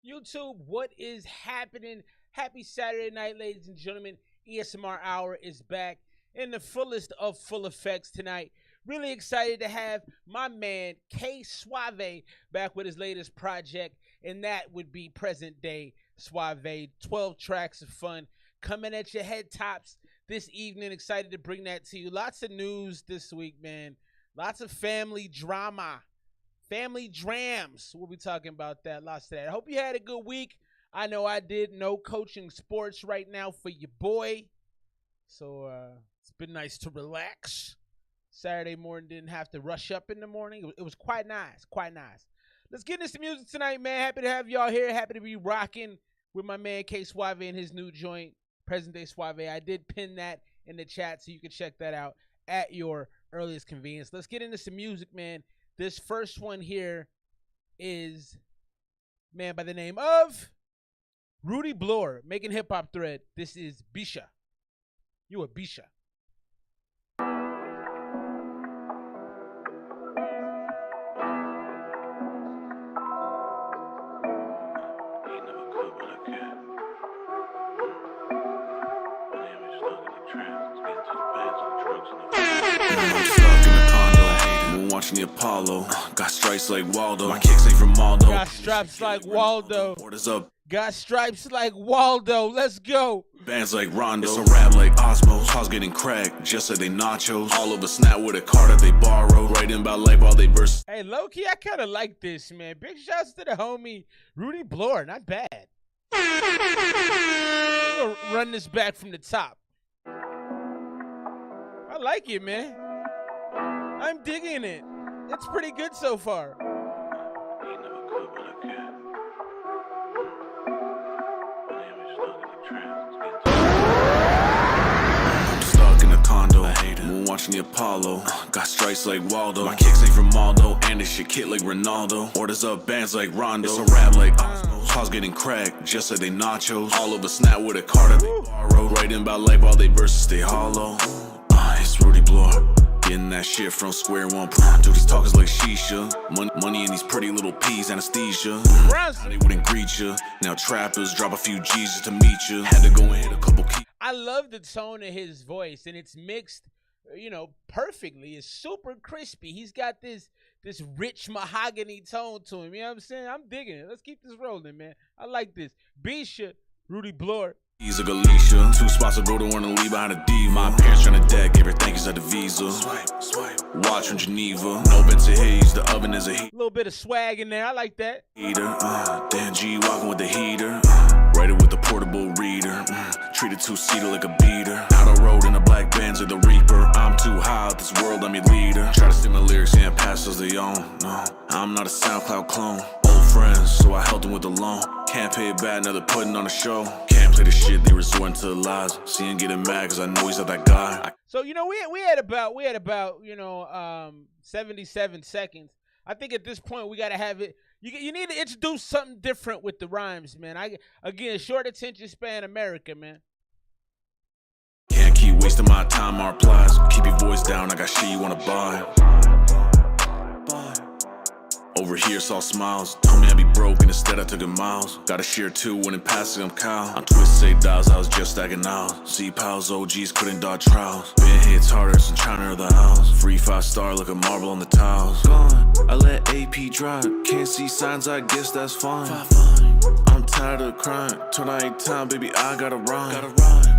YouTube, what is happening? Happy Saturday night, ladies and gentlemen. ESMR Hour is back in the fullest of full effects tonight. Really excited to have my man KSUAVE back with his latest project, and that would be Present Day Suave. 12 tracks of fun coming at your head tops this evening. Excited to bring that to you. Lots of news this week, man. Lots of family drama. Family drams. We'll be talking about that. Lots of that. I hope you had a good week. I know I did. No coaching sports right now for your boy. So it's been nice to relax. Saturday morning, didn't have to rush up in the morning. It was quite nice. Quite nice. Let's get into some music tonight, man. Happy to have y'all here. Happy to be rocking with my man KSUAVE and his new joint, Present Day Suave. I did pin that in the chat so you can check that out at your earliest convenience. Let's get into some music, man. This first one here is man by the name of Rudy Bloor, making hip hop thread. This is Bisha. You a Bisha. Watching the Apollo, got stripes like Waldo. My kicks ain't from Maldo. Got straps like Waldo. Orders up. Got stripes like Waldo. Let's go. Bands like Rondo. It's a rap like Osmo. Hoes getting cracked, just like they nachos. All of a snap with a car that they borrowed. Writing about life while they verse. Hey, low-key, I kind of like this, man. Big shouts to the homie Rudy Bloor. Not bad. We'll run this back from the top. I like it, man. I'm digging it. It's pretty good so far. I'm stuck in a condo. I hate it. I'm watching the Apollo. Got stripes like Waldo. My kicks ain't from Maldo. And this shit kit like Ronaldo. Orders up bands like Rondo. It's a rap like Osmo. Hoes getting cracked, just like they nachos. All of a snap with a car that they borrowed. Writing about life while they verses stay hollow. It's Rudy Bloor. Getting that shit from square one. Dude, these talkers like shisha. Money in these pretty little peas, anesthesia. Now they wouldn't greet you. Now trappers drop a few G's just to meet you. Had to go and hit a couple keys. I love the tone of his voice, and it's mixed, perfectly. It's super crispy. He's got this rich mahogany tone to him. You know what I'm saying? I'm digging it. Let's keep this rolling, man. I like this. Bisha, Rudy Bloor. He's a Galicia. 2 spots to go to one and leave behind a diva. My parents trying to deck, gave her thank yous at the Visa. Swipe. Watch from Geneva. No Benson Hayes, the oven is a heat. A little bit of swag in there. I like that. Heater. Dan G walking with the heater. Write it with the portable reader. Treated 2-seater like a beater. Out the road in the black Benz like the Reaper. I'm too high out this world, I'm your leader. Try to steal my lyrics and pass as they own. No, I'm not a SoundCloud clone. Old friends, so I helped them with the loan. Can't pay it back, now they're putting on a show. Can't play the shit, they resorting to the lies. See him getting mad cause I know he's not that guy. So, we had about 77 seconds. I think at this point we gotta have it. You need to introduce something different with the rhymes, man. Again, short attention span America, man. Can't keep wasting my time, our plies. Keep your voice down, I got shit you wanna buy. Over here saw smiles. Told me I'd be broke and instead I took it miles. Got a share too when it passing them cow. On twist say dials, I was just stacking out. Z-Pals, OGs couldn't dodge trials. Been hits harder since China or the house. Free 5-star like a marble on the tiles. Gone, I let AP drive. Can't see signs, I guess that's fine. I'm tired of crying. Tonight time, baby, I gotta rhyme.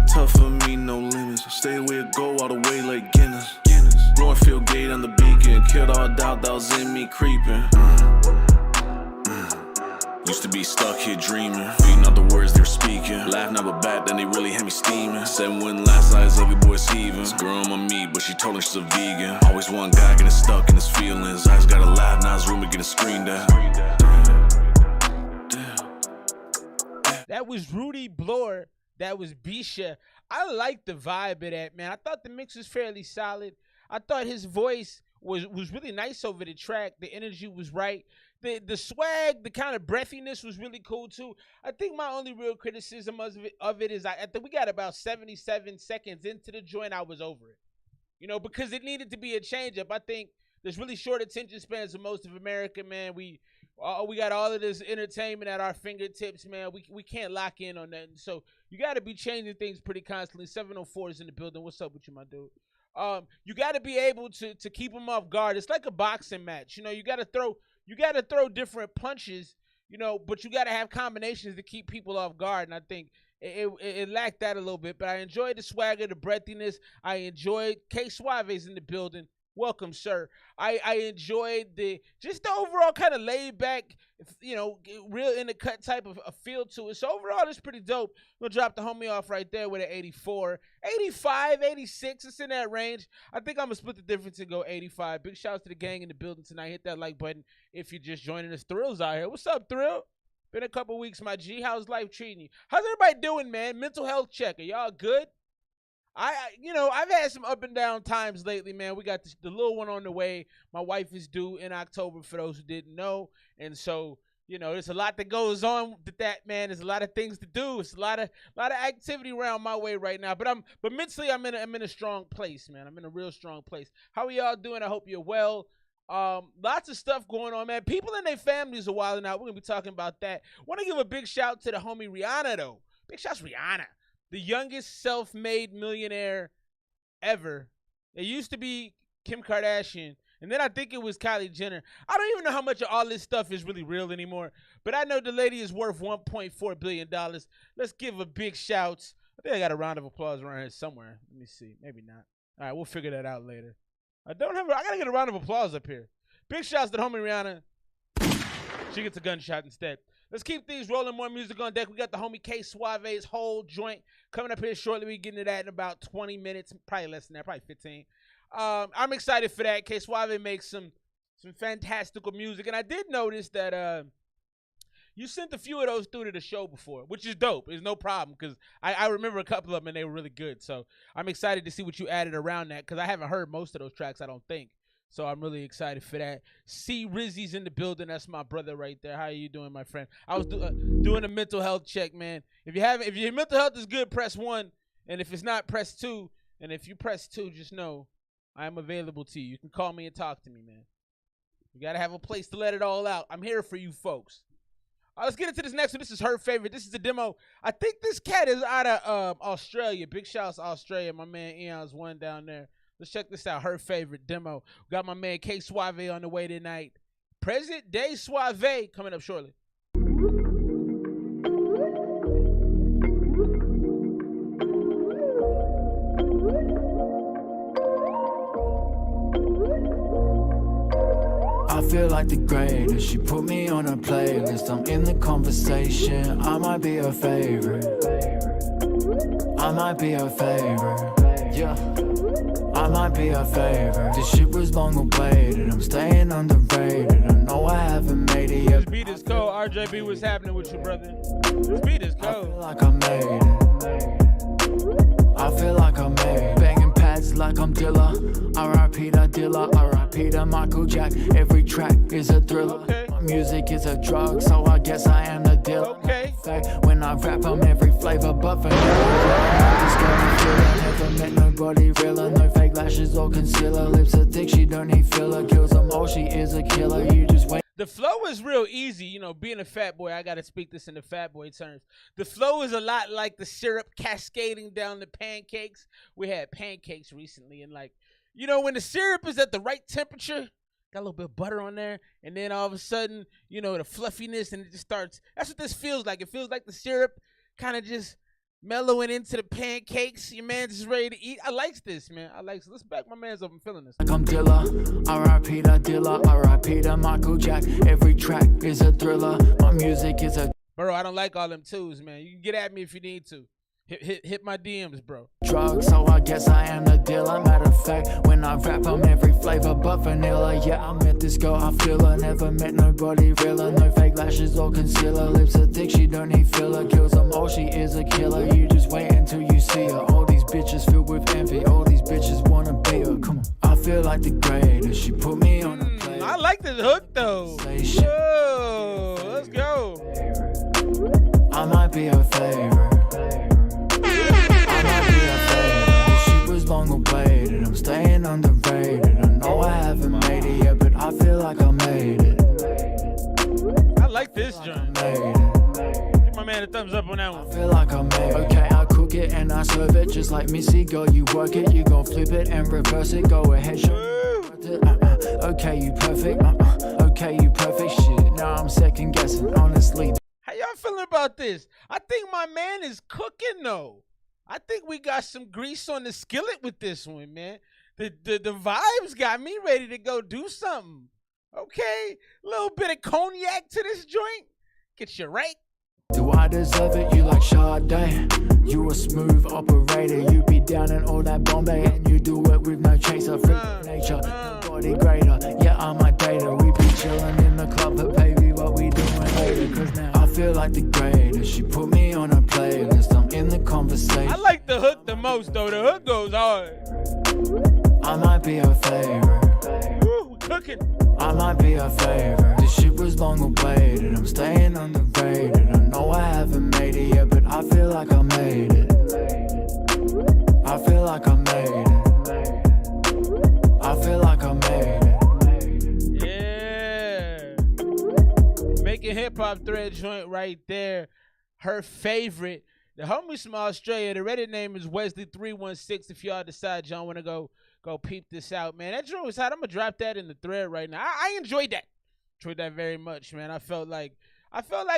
Tough for me, no limits. Stay away, go all the way like Guinness. Blowing field gate on the beacon. Killed all doubt that was in me creeping. Used to be stuck here dreaming. Feeding out the words they're speaking. Laughing out the back, then they really had me steaming. Said when last night his ugly boy's heaving. This girl on my meat, but she told him she's a vegan. Always one guy getting stuck in his feelings. I just gotta laugh, now his room getting screened at. That was Rudy Bloor. That was Bisha. I like the vibe of that, man. I thought the mix was fairly solid. I thought his voice was really nice over the track. The energy was right. The swag, the kind of breathiness was really cool too. I think my only real criticism of it is I think we got about 77 seconds into the joint. I was over it, because it needed to be a change up. I think there's really short attention spans of most of America, man. We got all of this entertainment at our fingertips, man. We can't lock in on that. So you got to be changing things pretty constantly. 704 is in the building. What's up with you, my dude? You got to be able to keep them off guard. It's like a boxing match. You know, you got to throw different punches, you know, but you got to have combinations to keep people off guard. And I think it lacked that a little bit. But I enjoyed the swagger, the breathiness. I enjoyed KSUAVE's in the building. Welcome, sir. I enjoyed the overall kind of laid back, you know, real in the cut type of a feel to it. So overall, it's pretty dope. We'll drop the homie off right there with an 84, 85, 86. It's in that range. I think I'm gonna split the difference and go 85. Big shouts to the gang in the building tonight. Hit that like button if you're just joining us. Thrill's out here. What's up, Thrill? Been a couple weeks, my G. How's life treating you? How's everybody doing, man? Mental health check. Are y'all good? You know, I've had some up and down times lately, man. We got the little one on the way. My wife is due in October, for those who didn't know. And so, you know, there's a lot that goes on with that, man. There's a lot of things to do. It's a lot of activity around my way right now. But mentally, I'm in a strong place, man. I'm in a real strong place. How are y'all doing? I hope you're well. Lots of stuff going on, man. People and their families are wilding out. We're gonna be talking about that. Want to give a big shout to the homie Rihanna, though. Big shouts Rihanna. The youngest self-made millionaire ever. It used to be Kim Kardashian, and then I think it was Kylie Jenner. I don't even know how much of all this stuff is really real anymore, but I know the lady is worth $1.4 billion. Let's give a big shout. I think I got a round of applause around here somewhere. Let me see. Maybe not. All right, we'll figure that out later. I got to get a round of applause up here. Big shouts to the homie Rihanna. She gets a gunshot instead. Let's keep things rolling. More music on deck. We got the homie KSUAVE's whole joint coming up here shortly. We get into that in about 20 minutes. Probably less than that. Probably 15. I'm excited for that. KSUAVE makes some fantastical music. And I did notice that you sent a few of those through to the show before, which is dope. It's no problem because I remember a couple of them and they were really good. So I'm excited to see what you added around that because I haven't heard most of those tracks, I don't think. So I'm really excited for that. C Rizzy's in the building. That's my brother right there. How are you doing, my friend? I was doing a mental health check, man. If your mental health is good, press 1. And if it's not, press 2. And if you press 2, just know I am available to you. You can call me and talk to me, man. You got to have a place to let it all out. I'm here for you folks. Let's get into this next one. This is her favorite. This is the demo. I think this cat is out of Australia. Big shouts to Australia. My man Eon's one down there. Let's check this out. Her favorite demo. We got my man KSUAVE on the way tonight. Present Day Suave coming up shortly. I feel like the greatest. She put me on a playlist. I'm in the conversation. I might be her favorite. I might be her favorite. Yeah. I might be her favorite. This shit was long awaited. I'm staying underrated. I know I haven't made it yet. This beat is cold. RJB, what's happening with you, brother? This beat is cold. I feel like I made it. I feel like I made it. Banging pads like I'm Dilla. R.I.P. to Dilla. R.I.P. to Michael Jack. Every track is a thriller. Okay. My music is a drug, so I guess I am the dealer. Okay. When I rap, I'm every flavor, but for I never met nobody realer. No fake lashes or concealer. Lips are thick, she don't need filler. Kills them all, she is a killer. You just wait. The flow is real easy. You know, being a fat boy, I got to speak this in the fat boy terms. The flow is a lot like the syrup cascading down the pancakes. We had pancakes recently, and like, you know, when the syrup is at the right temperature, got a little bit of butter on there, and then all of a sudden, you know, the fluffiness, and it just starts. That's what this feels like. It feels like the syrup kind of just mellowing into the pancakes. Your man's just ready to eat. I likes this, man. I likes. Let's back my man's up. I'm feeling this. I'm Dilla. R.I.P. to Dilla. R.I.P. to Michael Jack. Every track is a thriller. My music is a. Bro, I don't like all them twos, man. You can get at me if you need to. Hit my DMs, bro. Drug, so I guess I am the dealer. Matter of fact, when I rap, I'm every flavor but vanilla. Yeah, I met this girl, I feel her. Never met nobody realer. No fake lashes or concealer. Lips are thick, she don't need filler. Kills them all, she is a killer. You just wait until you see her. All these bitches filled with envy. All these bitches wanna be her. Come on. I feel like the greatest. She put me on a plate. I like this hook, though. Whoa, let's go. I might be her favorite. Long awaited, I'm staying underrated. I know I haven't made it thumbs up on that I one. feel like I'm made. Okay, I cook it and I serve it just like Missy. Girl, you work it, you gon' flip it and reverse it. Go ahead, show it. Okay, you perfect. Okay, you perfect. Shit, now I'm second guessing, honestly. How y'all feeling about this? I think my man is cooking though. I think we got some grease on the skillet with this one, man. The vibes got me ready to go do something. Okay, a little bit of cognac to this joint. Get you right. Do I deserve it? You like Sade. You a smooth operator. You be down in all that Bombay and you do it with no chaser. Free nature, nobody greater. Yeah, I'm a data. We be chilling in the club, but baby, what we doing later? Cause now I feel like the greatest. She put me on a playlist. I'm in the conversation. I like the hook the most though. The hook goes hard. I might be her favorite. Woo, we cooking. I might be her favorite. This shit was long awaited. I'm staying underrated. I know I haven't made it yet, but I feel like I made it. I feel like I made it. I feel like I made it. Yeah. Making hip hop thread joint right there. Her favorite. The homies from Australia. The Reddit name is Wesley316. If y'all decide y'all want to go peep this out, man. That joint was hot. I'm gonna drop that in the thread right now. I enjoyed that. Enjoyed that very much, man. I felt like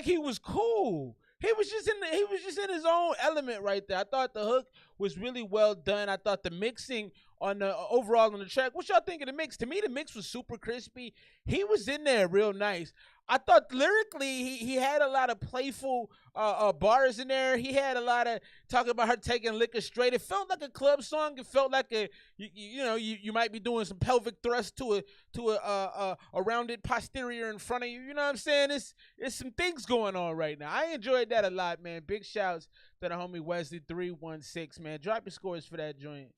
he was cool. He was just in his own element right there. I thought the hook was really well done. I thought the mixing on the overall on the track. What y'all think of the mix? To me, the mix was super crispy. He was in there real nice. I thought lyrically he had a lot of playful bars in there. He had a lot of talking about her taking liquor straight. It felt like a club song. It felt like you might be doing some pelvic thrust to a rounded posterior in front of you. You know what I'm saying? It's some things going on right now. I enjoyed that a lot, man. Big shouts to the homie Wesley316, man. Drop your scores for that joint.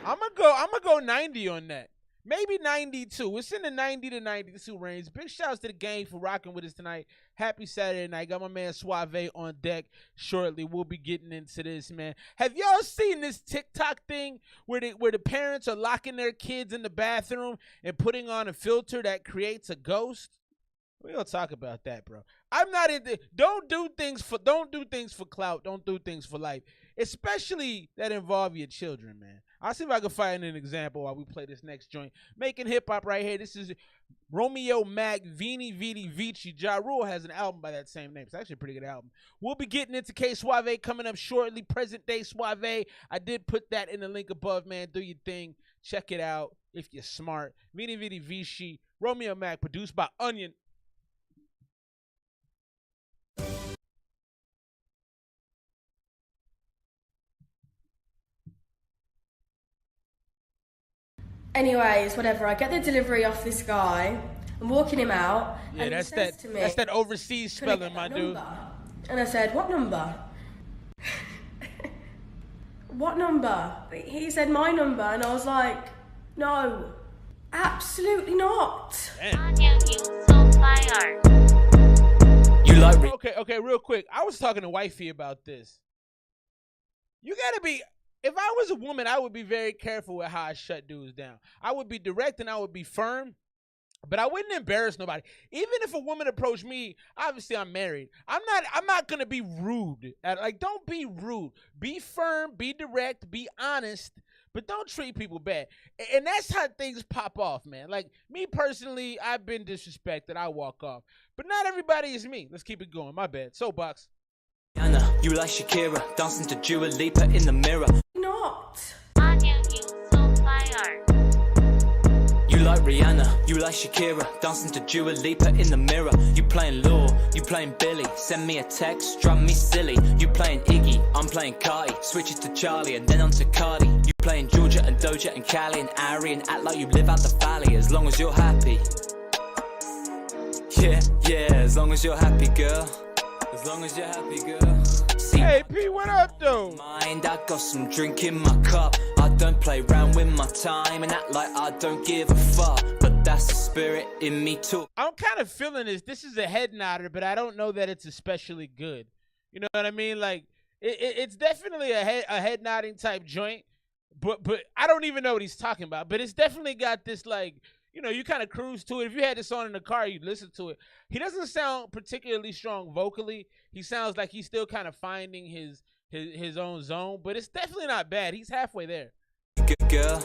I'm gonna go 90 on that. Maybe 92. It's in the 90 to 92 range. Big shouts to the gang for rocking with us tonight. Happy Saturday night. Got my man Suave on deck shortly. We'll be getting into this, man. Have y'all seen this TikTok thing where the parents are locking their kids in the bathroom and putting on a filter that creates a ghost? We're gonna talk about that, bro. I'm not into don't do things for clout. Don't do things for life. Especially that involve your children, man. I'll see if I can find an example while we play this next joint. Making hip hop right here. This is Romeo Mac, Vini Vidi Vici. Ja Rule has an album by that same name. It's actually a pretty good album. We'll be getting into KSUAVE coming up shortly. Present day Suave. I did put that in the link above, man. Do your thing. Check it out if you're smart. Vini Vidi Vici, Romeo Mac, produced by Onion. Anyways, whatever. I get the delivery off this guy. I'm walking him out. Yeah, and that's he says to me, that's that overseas spelling, my dude. And I said, "What number?" "What number?" He said, "My number," and I was like, "No, absolutely not." You like Okay, real quick. I was talking to Wifey about this. You gotta be. If I was a woman, I would be very careful with how I shut dudes down. I would be direct and I would be firm, but I wouldn't embarrass nobody. Even if a woman approached me, obviously I'm married. I'm not gonna be rude. Don't be rude. Be firm, be direct, be honest, but don't treat people bad. And that's how things pop off, man. Like me personally, I've been disrespected. I walk off, but not everybody is me. Let's keep it going. My bad. Soapbox. Anna, you like Shakira, dancing to Dua Lipa in the mirror. Not. You like Rihanna, you like Shakira, dancing to Dua Lipa in the mirror. You playing Law, you playing Billy, send me a text, drum me silly. You playing Iggy, I'm playing Cardi, switch it to Charlie and then on to Cardi. You playing Georgia and Doja and Cali and Ari and act like you live out the valley as long as you're happy. Yeah, as long as you're happy, girl. As long as you're happy, girl. See, hey, P, what up, though? Mind, I got some drink in my cup. I don't play around with my time and act like I don't give a fuck. But that's the spirit in me too. I'm kind of feeling this. This is a head nodder, but I don't know that it's especially good. You know what I mean? Like, it's definitely a head nodding type joint, but I don't even know what he's talking about. But it's definitely got this, like, you know, you kind of cruise to it. If you had this on in the car, you'd listen to it. He doesn't sound particularly strong vocally. He sounds like he's still kind of finding his own zone, but it's definitely not bad. He's halfway there. Good girl,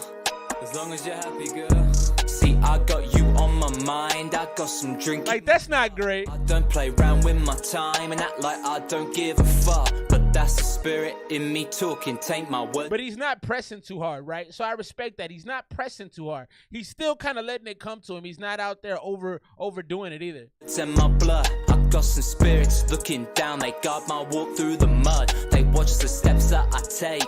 as long as you're happy, girl. See, I got you on my mind. I got some drinking. Like, that's not great. I don't play around with my time and act like I don't give a fuck. But that's the spirit in me talking, taint my word. But he's not pressing too hard, right? So I respect that. He's not pressing too hard. He's still kind of letting it come to him. He's not out there overdoing it either. It's in my blood. I got some spirits looking down. They guard my walk through the mud. They watch the steps that I take.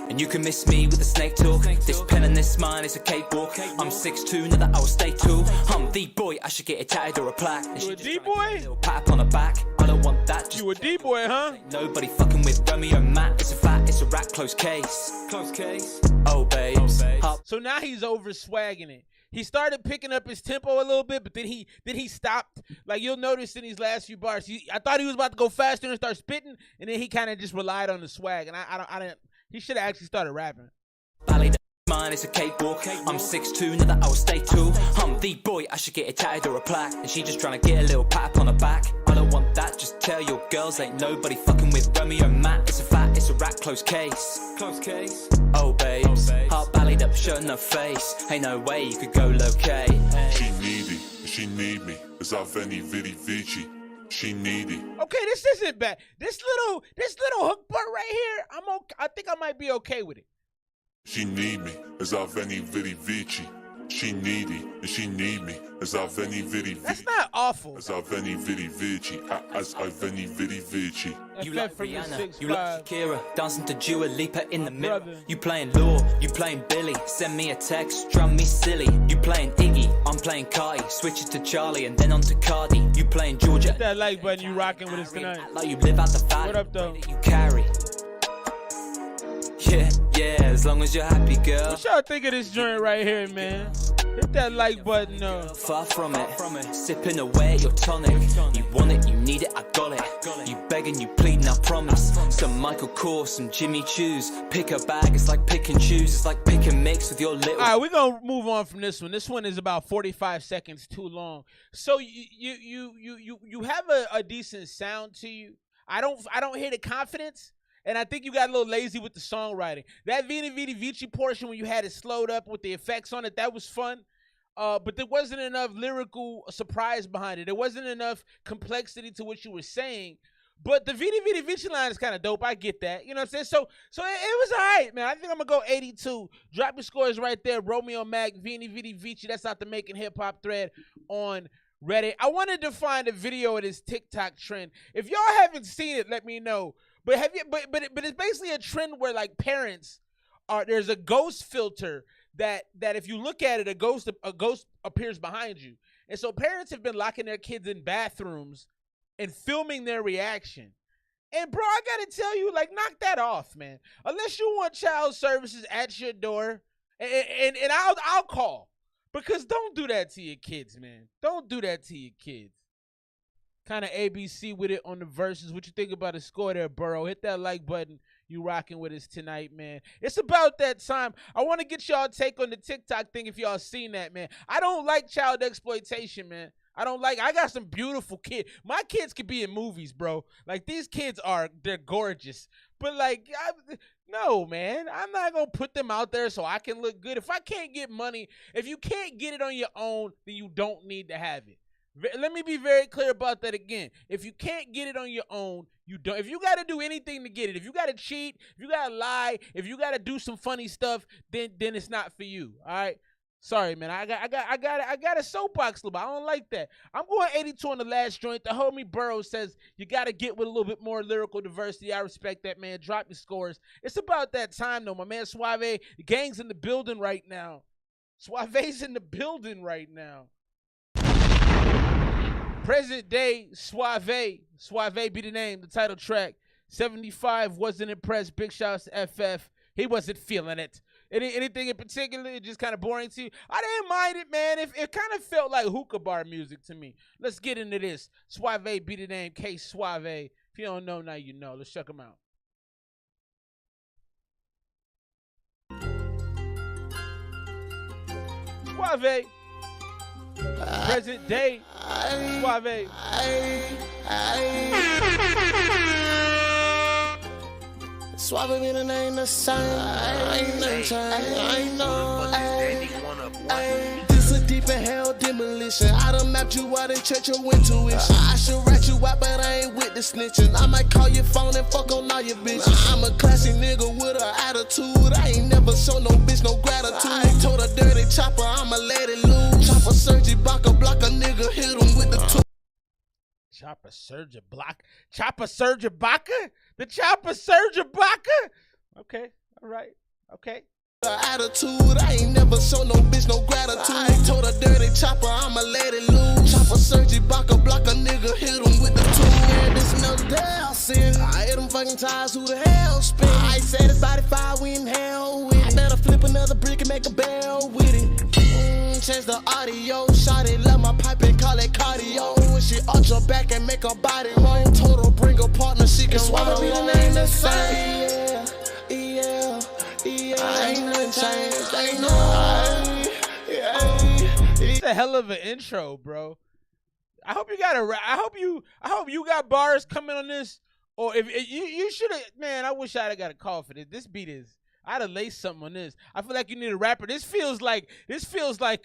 And you can miss me with the snake talk. This pen and this mine is a cakewalk. I'm 6'2", know that I will stay tall. I'm the boy, I should get it tatted or a plaque. You a D-boy? Pat on the back. I don't want that. Just you a D-boy, huh? Nobody fucking with Romeo and Matt. It's a fact, it's a rat, close case. Close case. Oh, babes. So now he's over swagging it. He started picking up his tempo a little bit, but then he stopped. Like, you'll notice in these last few bars, I thought he was about to go faster and start spitting, and then he kind of just relied on the swag. And I didn't. He should have actually started rapping. Mine is a cakewalk. I'm 6'2", know that I will stay tall. I'm the boy, I should get it tatted or a plaque. And she just trying to get a little pat on her back. I don't want that, just tell your girls ain't nobody fucking with Romeo and Matt. It's a fact, it's a rat, close case. Close case. Oh babes, heart ballied up, shirt in her face. Ain't no way you could go locate. She needy, she need me. Is our Veni Vidi Vici. She needy. Okay, this isn't bad. This little hook part right here, I'm okay. I think I might be okay with it. She need me, as our Veni Vidi Vici. She needy, and she need me, as our Veni Vidi Vici. That's not awful. As our Veni Vidi Vici, as our Veni Vidi Vici. You like Rihanna, you like Shakira, dancing to Dua Lipa in the mirror. You playing Law, you playing Billy. Send me a text, drum me silly. You playing Iggy, I'm playing Cardi. Switch it to Charlie and then on to Cardi. You playing Georgia. Hit that like button, you rocking with us tonight. Like you live out the valley. What up, though? You carry. Yeah, as long as you're happy, girl. What y'all think of this joint right here, man? Hit that like button, though. Far from it, sipping away at your tonic. You want it, you need it, I got it. You begging, you pleading, I promise. Some Michael Kors, some Jimmy Choos. Pick a bag, it's like pick and choose. It's like pick and mix with your little. All right, we're gonna move on from this one. This one is about 45 seconds too long. So you have a decent sound to you. I don't hear the confidence. And I think you got a little lazy with the songwriting. That Veni Vidi Vici portion when you had it slowed up with the effects on it, that was fun. But there wasn't enough lyrical surprise behind it. There wasn't enough complexity to what you were saying. But the Veni Vidi Vici line is kind of dope. I get that. You know what I'm saying? So it was all right, man. I think I'm going to go 82. Drop your scores right there. Romeo Mac, Veni Vidi Vici. That's out the Making Hip Hop thread on Reddit. I wanted to find a video of this TikTok trend. If y'all haven't seen it, let me know. But it's basically a trend where like parents there's a ghost filter that if you look at it, a ghost appears behind you. And so parents have been locking their kids in bathrooms and filming their reaction. And bro, I gotta tell you, like, knock that off, man. Unless you want child services at your door, and I'll call. Because don't do that to your kids, man. Don't do that to your kids. Kind of ABC with it on the verses. What you think about the score there, Burrow? Hit that like button. You rocking with us tonight, man. It's about that time. I want to get y'all take on the TikTok thing if y'all seen that, man. I don't like child exploitation, man. I got some beautiful kids. My kids could be in movies, bro. Like, these kids they're gorgeous. But, like, no, man. I'm not going to put them out there so I can look good. If I can't get money, if you can't get it on your own, then you don't need to have it. Let me be very clear about that again. If you can't get it on your own, you don't. If you got to do anything to get it, if you got to cheat, if you got to lie, if you got to do some funny stuff, then it's not for you. All right. Sorry, man. I got a soapbox, little bit. I don't like that. I'm going 82 on the last joint. The homie Burrow says you got to get with a little bit more lyrical diversity. I respect that, man. Drop your scores. It's about that time, though. My man Suave, the gang's in the building right now. Suave's in the building right now. Present day Suave. Suave be the name, the title track. 75 wasn't impressed. Big shouts to FF. He wasn't feeling it. Anything in particular, just kind of boring to you? I didn't mind it, man. It kind of felt like hookah bar music to me. Let's get into this. Suave be the name, KSUAVE. If you don't know, now you know. Let's check him out. Suave. Present day, Suave. Suave me the name the same. Ain't nothing changed. I know. This a deep in hell demolition. I done mapped you out in church your intuition. I should rat you out, but I ain't with the snitching. I might call your phone and fuck on all your bitches. I'm a classy nigga with an attitude. I ain't never show no bitch no gratitude. I told a dirty chopper I'ma let it loose. Chopper surgery block a nigga, hit him with the two. Chopper Surge Block. Chopper Surge Baka? The Chopper Surge Baka? Okay, all right, okay. Attitude, I ain't never show no bitch no gratitude. I told a dirty chopper I'ma let it loose. Chopper surgery block a nigga, hit him with the tool. Yeah, this another damn sin. I hit them fucking tires, who the hell spin? I said it's body fire, we in hell with it. I better flip another brick and make a bell with it. Change the audio, shot it, let my pipe and call it cardio. When she arch her back and make her body roll. Total bring a partner, she can swallow me the name the same. Yeah. Ain't nothing changed, ain't no. It's a hell of an intro, bro. I hope you got I hope you got bars coming on this, or if you should have. Man, I wish I'd have got a call for this. This beat is. I'd have laced something on this. I feel like you need a rapper. This feels like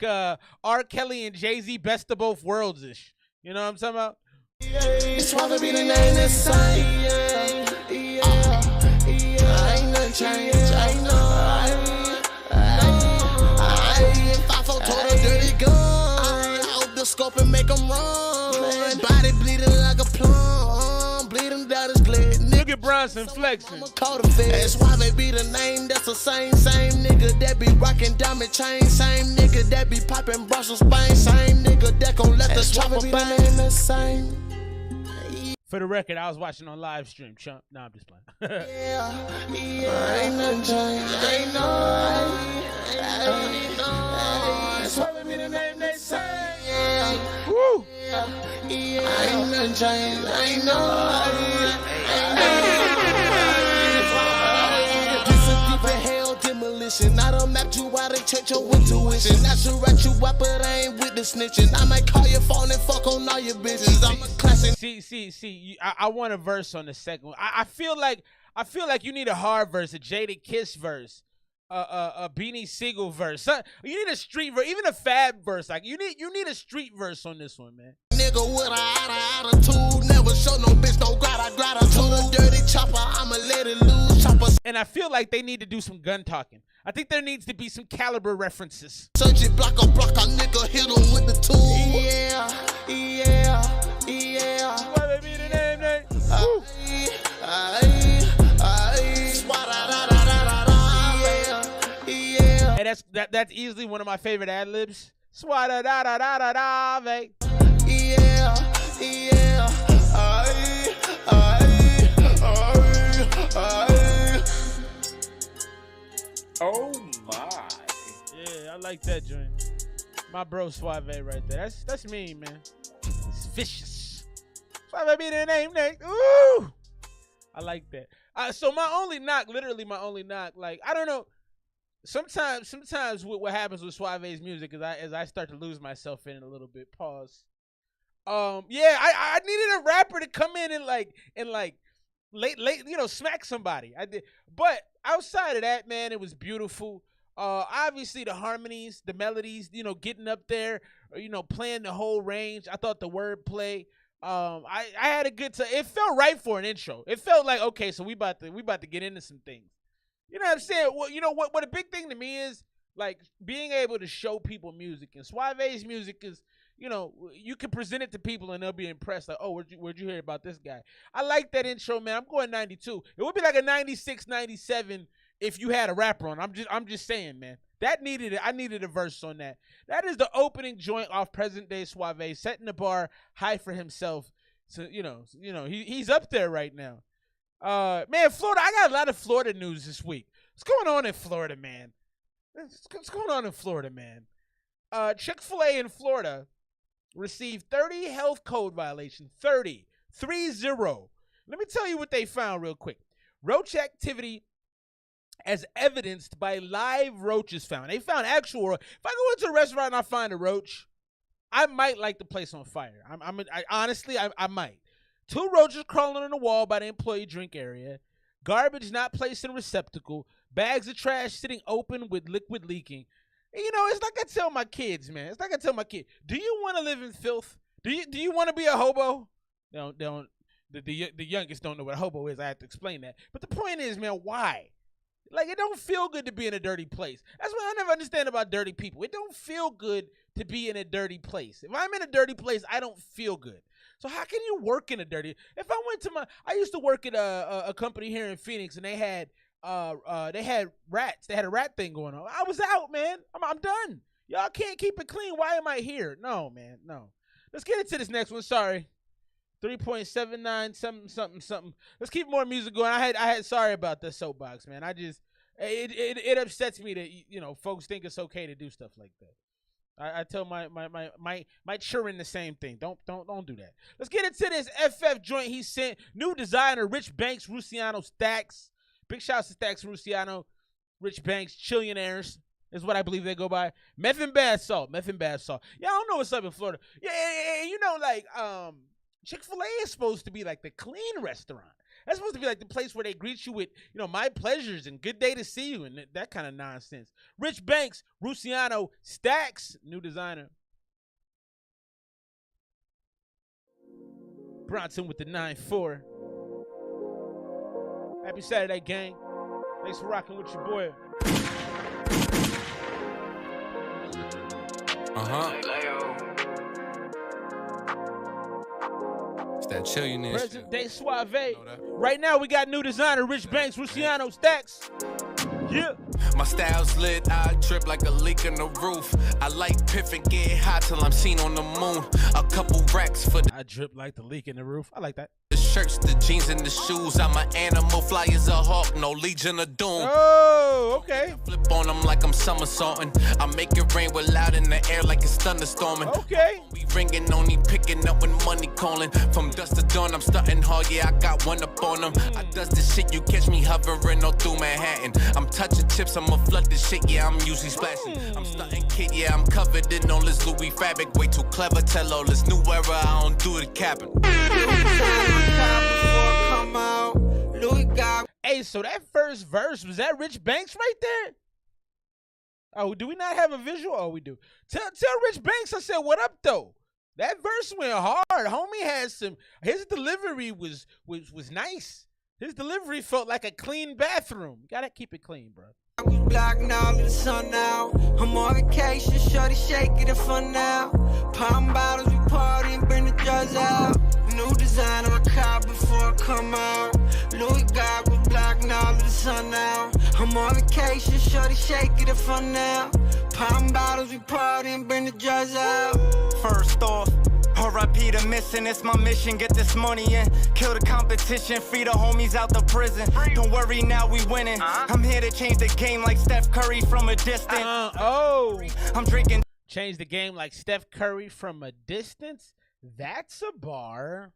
R. Kelly and Jay-Z Best of Both Worlds ish. You know what I'm talking about? It's rather be the name the same. Ain't nothing changed, ain't no. If I told a dirty gun, I hope the scope and make them run. Body bleeding like a plum, bleeding down his glade. Look at Bronson flexing. That's why they be the name. That's the same nigga that be rocking diamond chain. Same nigga that be popping Brussels Spain. Same nigga that gon' let the chopper bang. The same. For the record, I was watching on live stream, chump. Nah, I'm just playing. Ain't nothing changed. Ain't no. That's why they be the name they say. Woo! Ain't nothing changed. Ain't no. This a deep in hell demolition. I done mapped you out and checked your intuition. I should rat you out, but I ain't with the snitching. I might call your phone and fuck on all your bitches. I'm a classic. See. I want a verse on the second one. I feel like you need a hard verse, a Jada Kiss verse, a Beanie Siegel verse. You need a street verse, even a Fab verse. Like you need a street verse on this one, man. Nigga with a attitude, never show no bitch no gratitude. A dirty chopper, I'ma let it loose. Chopper. And I feel like they need to do some gun talking. I think there needs to be some caliber references. Search it, block a nigga, hit him with the tool. Yeah. Why they be the name? Hey, that's easily one of my favorite ad libs. Swada da da da da da ve. Oh my. Yeah, I like that joint. My bro Suave right there. That's mean, man. It's vicious. Suave be the name. Ooh. I like that. So my only knock, literally my only knock, like, I don't know. Sometimes what happens with Suave's music is as I start to lose myself in it a little bit. Pause. Yeah, I needed a rapper to come in and late, smack somebody. I did, but outside of that, man, it was beautiful. Obviously the harmonies, the melodies, getting up there, playing the whole range. I thought the wordplay. I had a good time. It felt right for an intro. It felt like, okay, so we about to get into some things. You know what I'm saying? Well, what a big thing to me is, like, being able to show people music. And Suave's music is, you can present it to people and they'll be impressed. Like, oh, where'd you hear about this guy? I like that intro, man. I'm going 92. It would be like a 96, 97 if you had a rapper on. I'm just saying, man. That needed it. I needed a verse on that. That is the opening joint off Present Day Suave, setting the bar high for himself. So, he's up there right now. Man, Florida, I got a lot of Florida news this week. What's going on in Florida, man? What's going on in Florida, man? Chick-fil-A in Florida received 30 health code violations. 30. Let me tell you what they found real quick. Roach activity as evidenced by live roaches found. They found actual. If I go into a restaurant and I find a roach, I might light the place on fire. Honestly, I might. 2 roaches crawling on the wall by the employee drink area. Garbage not placed in receptacle. Bags of trash sitting open with liquid leaking. And, you know, it's like I tell my kids, man. It's like I tell my kid, do you want to live in filth? Do you want to be a hobo? The youngest don't know what a hobo is. I have to explain that. But the point is, man, why? Like, it don't feel good to be in a dirty place. That's what I never understand about dirty people. It don't feel good to be in a dirty place. If I'm in a dirty place, I don't feel good. So how can you work in a dirty? If I went to I used to work at a company here in Phoenix, and they had rats. They had a rat thing going on. I was out, man. I'm done. Y'all can't keep it clean. Why am I here? No, man, no. Let's get into this next one. Sorry. 3.79 something. Let's keep more music going. I had sorry about the soapbox, man. It upsets me that, you know, folks think it's okay to do stuff like that. I tell my children the same thing. Don't do that. Let's get into this FF joint he sent. New designer, Rich Banks, Luciano Stacks. Big shouts to Stacks, Luciano, Rich Banks, Chillionaires is what I believe they go by. Meth and bath salt. Yeah, I don't know what's up in Florida. Yeah, you know, like Chick-fil-A is supposed to be like the clean restaurant. That's supposed to be like the place where they greet you with, you know, my pleasures and good day to see you and that kind of nonsense. Rich Banks, Luciano Stacks, new designer. Bronson with the 9-4. Happy Saturday, gang. Thanks for rocking with your boy. That chillionaire Present day Suave. Right now we got new designer Rich Banks, Luciano Stacks. Yeah. My style's lit, I drip like a leak in the roof. I like piff and get hot till I'm seen on the moon. A couple racks for the I drip like the leak in the roof. I like that. The shirts, the jeans, and the shoes. I'm an animal, fly as a hawk, no Legion of Doom. Oh, okay. Flip on them like I'm somersaulting. I make it rain with loud in the air like it's thunderstorming. Okay. We ringing, only picking up when money calling. From dusk to dawn, I'm stunting hard, yeah, I got one up on them. I does the shit, you catch me hovering all through Manhattan. I'm touching chips, I'ma flood the shit, yeah, I'm usually splashing. I'm stunting kid, yeah, I'm covered in all this Louis fabric. Way too clever, tell all this new era, I don't do the capping. Hey, so that first verse, was that Rich Banks right there? Oh, do we not have a visual? Oh, we do. Tell Rich Banks I said, what up, though? That verse went hard. Homie had his delivery was nice. His delivery felt like a clean bathroom. You gotta keep it clean, bro. I was blocking all of the sun now. I'm on vacation, shorty shake it fun now. Palm bottles, we party and bring the drugs out. New design on my car before I come out. Louis God was blocking all of the sun now. I'm on vacation, shorty shake it fun now. Palm bottles, we party and bring the drugs out. First off, R.I.P. the missing, it's my mission, get this money in. Kill the competition, free the homies out the prison. Don't worry, now we winning. I'm here to change the game like Steph Curry from a distance. I'm drinking. Change the game like Steph Curry from a distance? That's a bar.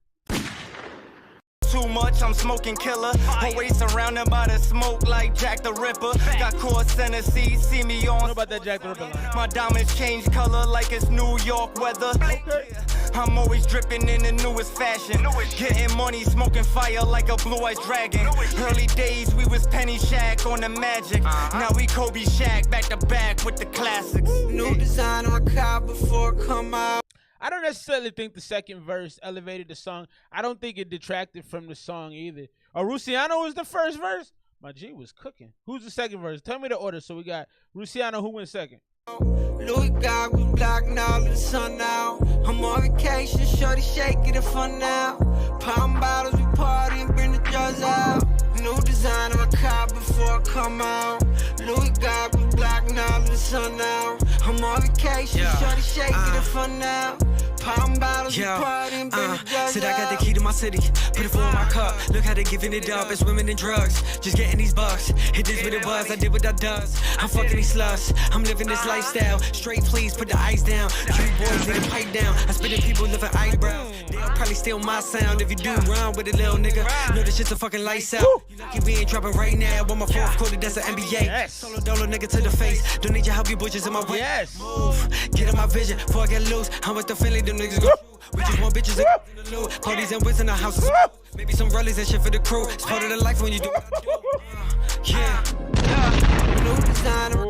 Too much, I'm smoking killer. Always surrounded by the smoke like Jack the Ripper. Got core center seats, see me on. What about that Jack the Ripper line? My diamonds change color like it's New York weather. Okay. I'm always dripping in the newest fashion. Getting money, smoking fire like a blue-eyed dragon. Early days, we was Penny Shack on the Magic. Now we Kobe Shack, back to back with the classics. New design on my car before I come out. I don't necessarily think the second verse elevated the song. I don't think it detracted from the song either. Oh, Luciano was the first verse? My G was cooking. Who's the second verse? Tell me the order. So we got Luciano, who went second? Louis God was blocking all of the sun now. I'm on vacation, shorty shake it fun now. Palm bottles, we party and bring the drugs out. New design on my car before I come out. Louis God was blocking all of the sun now. I'm on vacation, shorty shake it fun now. Palm bottles, we party and bring the drugs out. Said I got the key to my city, put it full in my cup. Look how they giving it up, it's women and drugs. Just getting these bucks, hit this with a buzz, I did what I does. I'm fucking these sluts, I'm living this lifestyle. Straight please, put the ice down. You boys need to pipe down. I spit in people living eyebrows. They'll probably probably steal my sound if you do wrong with it, little nigga. Know this shit's a fucking lights out. You lucky we ain't dropping right now. On my fourth quarter, that's an NBA. Solo dolo nigga to the face. Don't need your help, you butchers in my way. Move, get in my vision before I get loose. I'm with the Philly, them niggas go. We just want bitches in the loot. Parties and wits in the houses. Maybe some rallies and shit for the crew. It's part of the life when you do what I do. Yeah. New designer.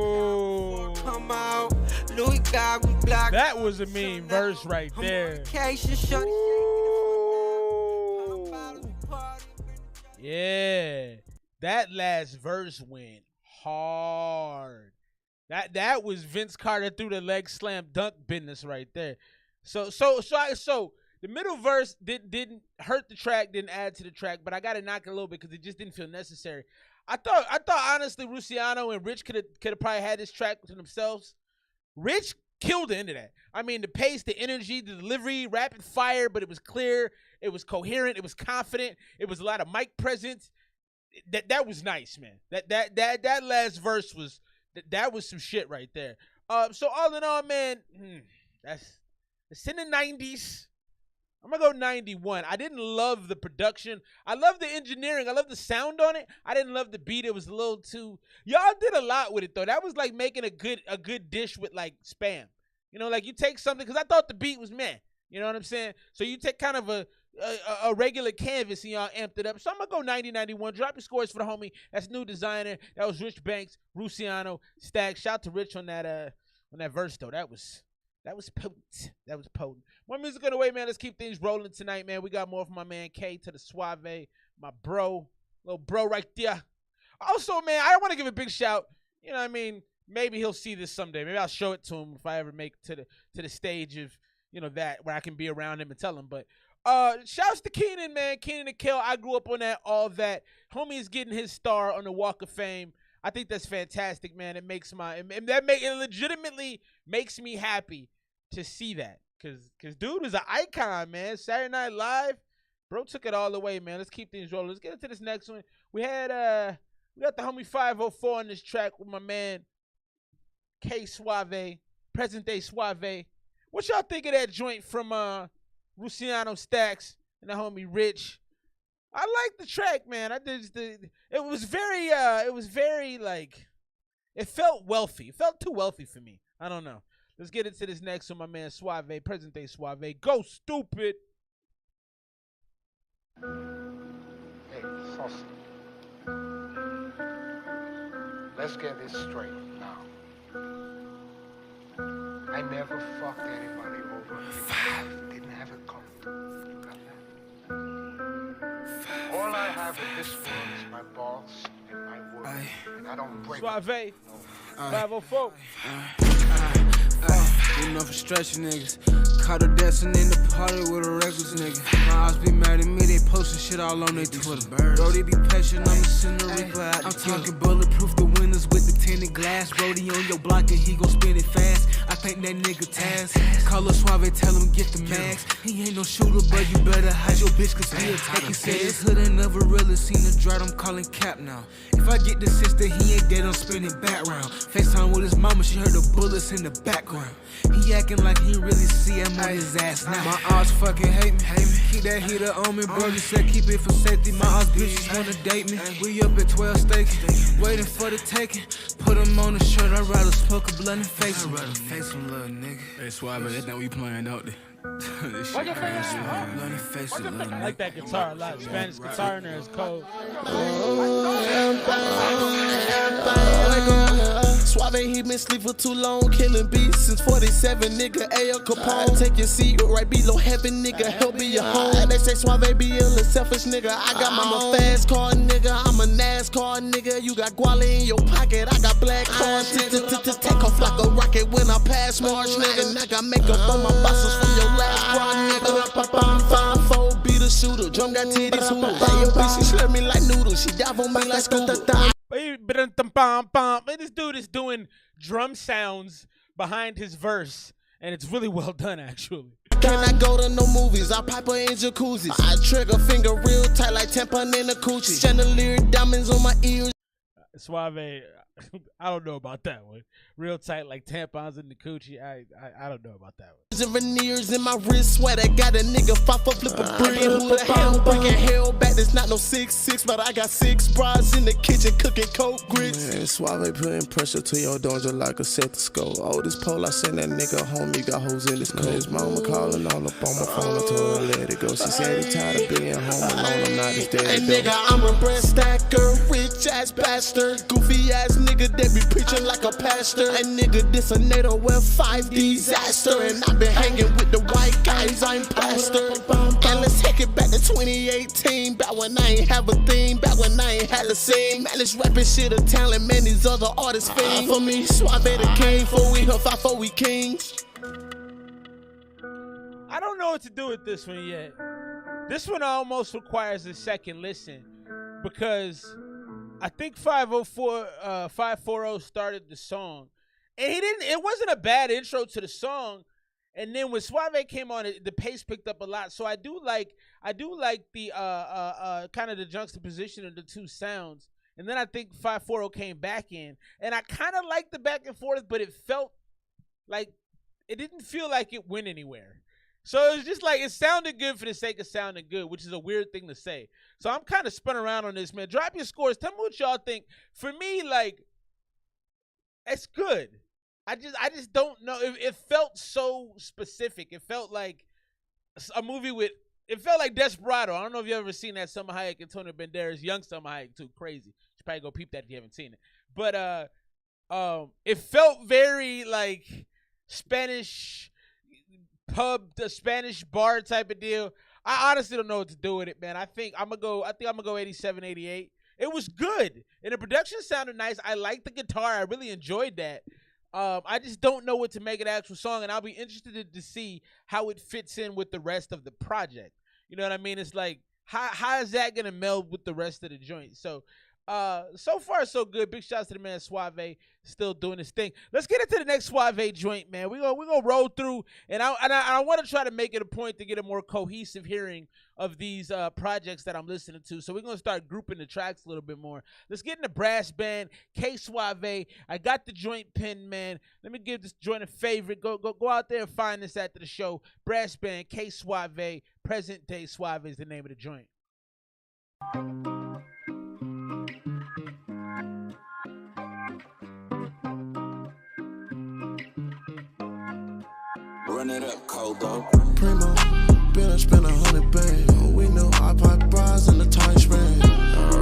Come out. Louis God, we block. That was a mean verse right there. Yeah. That last verse went hard. That was Vince Carter through the leg slam dunk business right there. So the middle verse didn't hurt the track, didn't add to the track, but I got to knock it a little bit because it just didn't feel necessary. I thought honestly Luciano and Rich could have probably had this track to themselves. Rich killed the end of that. I mean, the pace, the energy, the delivery, rapid fire, but it was clear, it was coherent, it was confident, it was a lot of mic presence. That was nice, man. That last verse was that was some shit right there. So all in all, man, it's in the 90s. I'm going to go 91. I didn't love the production. I love the engineering. I love the sound on it. I didn't love the beat. It was a little too... Y'all did a lot with it, though. That was like making a good dish with, like, Spam. You know, like you take something... Because I thought the beat was meh. You know what I'm saying? So you take kind of a regular canvas and y'all amped it up. So I'm going to go 90, 91. Drop your scores for the homie. That's New Designer. That was Rich Banks, Luciano, Stack. Shout out to Rich on that verse, though. That was potent. That was potent. More music on the way, man. Let's keep things rolling tonight, man. We got more from my man K to the Suave, my bro, little bro right there. Also, man, I want to give a big shout. You know what I mean? Maybe he'll see this someday. Maybe I'll show it to him if I ever make it to the stage of, you know, that where I can be around him and tell him. But shouts to Keenan, man. Keenan and Kel. I grew up on that, all that. Homie is getting his star on the Walk of Fame. I think that's fantastic, man. It makes it legitimately makes me happy to see that. Cause dude was an icon, man. Saturday Night Live, bro took it all the way, man. Let's keep things rolling. Let's get into this next one. We got the homie 504 on this track with my man KSUAVE, present day Suave. What y'all think of that joint from Luciano Stacks and the homie Rich? I like the track, man. It was very like, it felt wealthy. It felt too wealthy for me. I don't know. Let's get into this next with my man Suave, present day Suave. Go stupid. Hey, Saucy. Let's get this straight now. I never fucked anybody over. Didn't have it coming. You got that? All I have in this world is my balls and my word. And I don't break Suave. 504. Enough for stretching niggas. Caught her dancing in the party with a reckless nigga. My eyes be mad at me, they posting shit all on their Twitter. Brody be patient, I'ma send the reaper out. I'm talking bulletproof, the windows with the tinted glass. Brody on your block and he gon' spin it fast. I think that nigga Taz. Call her Suave, tell him get the max. He ain't no shooter, but you better hide your bitch, cause he'll take it. Say his hood ain't never really seen a drought, I'm calling cap now. If I get the sister, he ain't dead, I'm spinning back round. FaceTime with his mama, she heard the bullets in the background. He acting like he really see him on his ass now. My odds fucking hate me. Keep that heater on me, Brody said keep it for safety. My odds bitches wanna date me. We up at 12 staking, waiting for the taking. Put him on the shirt, I'd rather smoke a blunt and face him. Little nigga. Hey, Suave, that's not we playing out there. This shit crazy. I like that guitar a lot. Spanish guitar in there is cold. Suave, he been sleep for too long, killing beats since 47, nigga. Al Capone, take your seat right below heaven, nigga. Help me your home. They say Suave be ill and selfish, nigga. I got my fast car, nigga. I'm a NASCAR, nigga. You got guala in your pocket, I got black cars. Take off like a rocket when I pass March, nigga. And I got makeup on my bosses from your last run, nigga. 5-4, be the shooter. Drum got titties, who? Your bitch, she slurp me like noodles. She dive on me like scuba. This dude is doing drum sounds behind his verse, and it's really well done, actually. Can I go to no movies? I pipe her in jacuzzis. I trigger finger real tight like tampon in a coochie. Chandelier diamonds on my ears. Suave, I don't know about that one. Real tight like tampons in the coochie. I don't know about that one. And veneers in my wrist, sweat I got a nigga pop up, flip a brick. Who the hell breaking hell back? There's not no 6'6", but I got 6 bras in the kitchen cooking coke grits. Man, Suave putting pressure to your doja like a stethoscope. Oh, this pole I sent that nigga home, he got hoes in his coat. His mama calling all up on my phone, I told her let it go. She said he tired of being home alone, I'm not his dad. Hey nigga, I'm a bread stacker, rich ass bastard, goofy ass nigga that be preaching like a pastor. And nigga, this a NATO with 5 disaster, and I been hanging with the white guys, I'm pastor. And let's take it back to 2018, back when I ain't have a theme, back when I ain't had a scene. Man, this rapping shit a talent, man, these other artists fiend. For me, Suave the king, for we huff, for we kings. I don't know what to do with this one yet. This one almost requires a second listen because I think 540 started the song, and it wasn't a bad intro to the song. And then when Suave came on, the pace picked up a lot. So I do like the kind of the juxtaposition of the two sounds. And then I think 540 came back in, and I kind of liked the back and forth, but it felt like it didn't feel like it went anywhere. So it was just like it sounded good for the sake of sounding good, which is a weird thing to say. So I'm kind of spun around on this, man. Drop your scores. Tell me what y'all think. For me, like, it's good. I just don't know. It felt so specific. It felt like a movie with. It felt like Desperado. I don't know if you ever seen that Salma Hayek and Antonio Banderas, young Salma Hayek too. Crazy. You should probably go peep that if you haven't seen it. But it felt very like Spanish pub, the Spanish bar type of deal. I honestly don't know what to do with it, man. I think I'm gonna go 87, 88. It was good, and the production sounded nice. I liked the guitar. I really enjoyed that. I just don't know what to make of the actual song, and I'll be interested to see how it fits in with the rest of the project. You know what I mean? It's like, how is that going to meld with the rest of the joint? So, so far, so good. Big shouts to the man Suave, still doing his thing. Let's get into the next Suave joint, man. We're gonna roll through, and I want to try to make it a point to get a more cohesive hearing of these projects that I'm listening to. So we're gonna start grouping the tracks a little bit more. Let's get into Brass Band, KSUAVE. I got the joint pinned, man. Let me give this joint a favorite. Go out there and find this after the show. Brass Band, KSUAVE, Present Day Suave is the name of the joint. Run it up, cold dog. Primo, been spend 100 bands. We know I pop bras in the time span.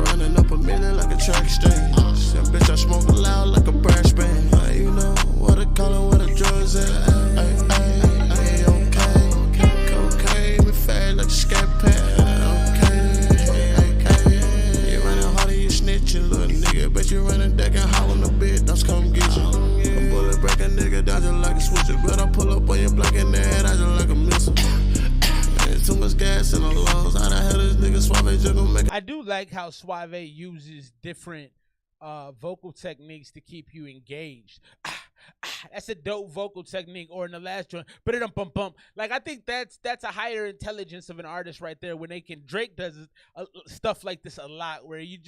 Running up a million like a track stand. That bitch I smoke loud like a brass band. You know what I call it, where the drugs at. Ay, okay. Cocaine, we fat like a scat pad. Okay. You running harder, you snitching, little nigga. Bet you running deck and howl on the bed. That's come get you. A bullet break a nigga, dodging like a switcher. But I pull up on your block in the head, dodging like a missile. Too much gas in the lungs. How the hell this nigga Suave just gonna make it? I do like how Suave uses different vocal techniques to keep you engaged. That's a dope vocal technique. Or in the last joint, but it bump bump. Like, I think that's a higher intelligence of an artist right there, when they can. Drake does stuff like this a lot, where you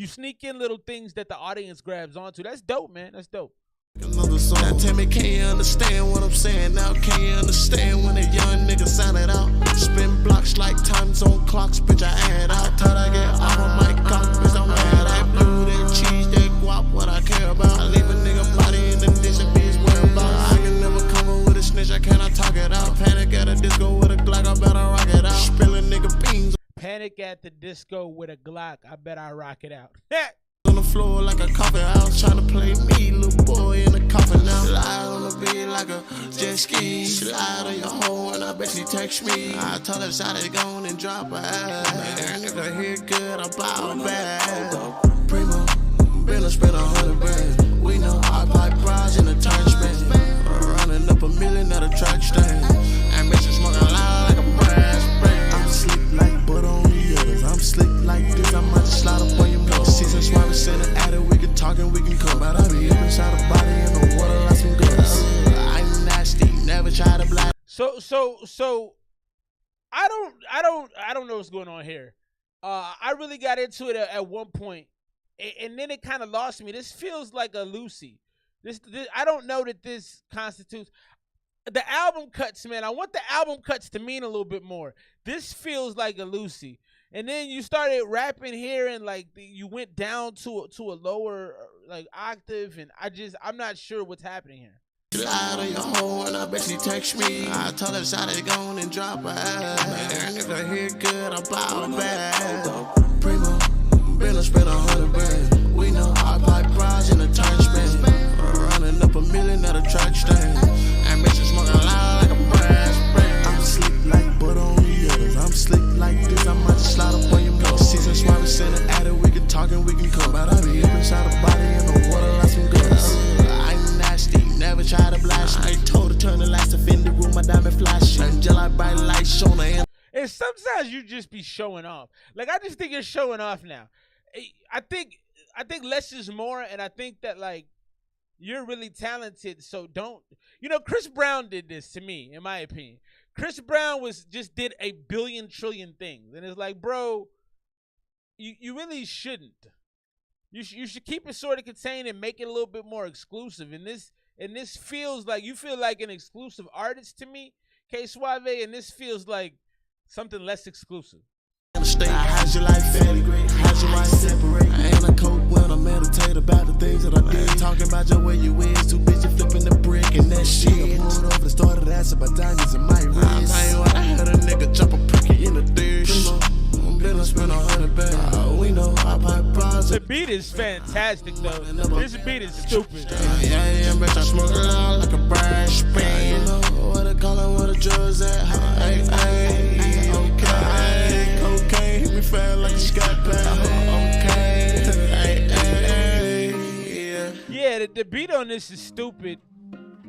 sneak in little things that the audience grabs onto. That's dope, man. That's dope. Another song. Now tell me, can you understand what I'm saying now? Can you understand when a young nigga sound it out? Spin blocks like time zone clocks, bitch, I add out. Till I get off of my cock, bitch, I'm mad. That blue, that cheese, that guap, what I care about. I leave a nigga body in the dish and bitch whereabouts. I can never come up with a snitch, I cannot talk it out. Panic at a disco with a Glock, I better rock it out. Spilling nigga beans. Panic at the disco with a Glock, I bet I rock it out. On the floor like a coffee house, trying to play me, little boy in the coffin now. Slide on the bed like a jet ski. Slide on your hoe and I bet she text me. I told her shot it gone and drop her ass. Nigga hear good, I bow back. Primo, been spend 100 bands. We know I pipe bras in the time span. Running up a million at a track stand. And bitches smoking loud like a brass band. I'm slick like butter on the others. I'm slick like this, I might slide up on your mouth. Season Suave center at it, we can talk and we can come. But I be up inside the body in the water like some guts. I'm nasty, never try to blind. So I don't know what's going on here. I really got into it at one point, and then it kind of lost me. This feels like a Lucy. This I don't know that this constitutes the album cuts, man. I want the album cuts to mean a little bit more. This feels like a Lucy. And then you started rapping here, and like you went down to a lower like octave, and I'm not sure what's happening here. Out of your home and I bet she text me. I told her shot it gone and drop her ass. If I hear good, I buy her back. Primo, been spend 100 grand. We know I buy bras in the time span. Running up $1 million at a track stand. And bitches smoking loud like a brass brand. I'm sleep like butter on the others. I'm sleep like this. I might slide up on your mouth. Season Suave center at it. We can talk and we can come. But I be up inside the body in the water like some guns. I'm nasty, never try to blast me. I told her turn the lights off in the room. My diamond flash. Until I bright lights on her. And sometimes you just be showing off. Like, I just think you're showing off now. I think less is more, and I think that, like, you're really talented, so don't. You know, Chris Brown did this to me, in my opinion. Chris Brown just did a billion trillion things, and it's like, bro, you really shouldn't. You should keep it sort of contained and make it a little bit more exclusive. And this feels like you feel like an exclusive artist to me, KSUAVE, and this feels like something less exclusive. How's your life feeling? How's your life separate? I ain't a cope when I meditate about the things that I did. Talking about your way you is, too busy flipping the brick and that shit. I pulled over, started asking about diamonds in my wrist. I heard a nigga jump a pricky in the dish. Then I spent 100 bands. We know I buy bras. The beat is fantastic though. This beat is stupid. Yeah, bitch, I smoke loud like a brass band. You know what I call it, where the drugs at? Hey, okay. Cocaine hit me fast like a scat pan. Okay. Yeah, the beat on this is stupid.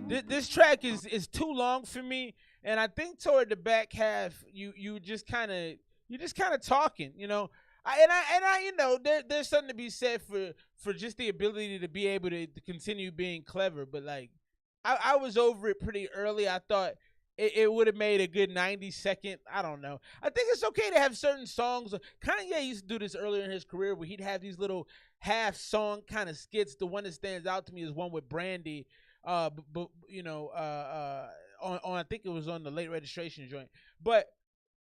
This track is too long for me, and I think toward the back half, you just kind of talking, you know. I you know, there's something to be said for just the ability to be able to continue being clever, but like I was over it pretty early. I thought it would have made a good 90-second. I don't know. I think it's okay to have certain songs. Kanye used to do this earlier in his career where he'd have these little half song kind of skits. The one that stands out to me is one with Brandy, but you know, on I think it was on the Late Registration joint. But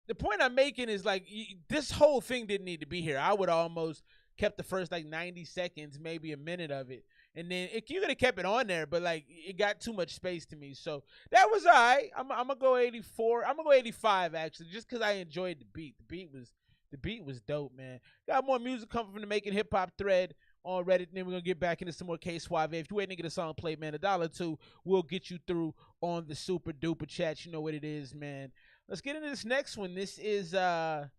the point I'm making is like this whole thing didn't need to be here. I would almost kept the first like 90 seconds, maybe a minute of it. And then you could have kept it on there, but like it got too much space to me. So that was all right. I'm gonna go 84. I'm gonna go 85 actually, just because I enjoyed the beat. The beat was dope, man. Got more music coming from the Making Hip Hop thread on Reddit. And then we're gonna get back into some more KSUAVE. If you waiting to get a song played, man, $1 or $2 will get you through on the super duper chat. You know what it is, man. Let's get into this next one. This is Noel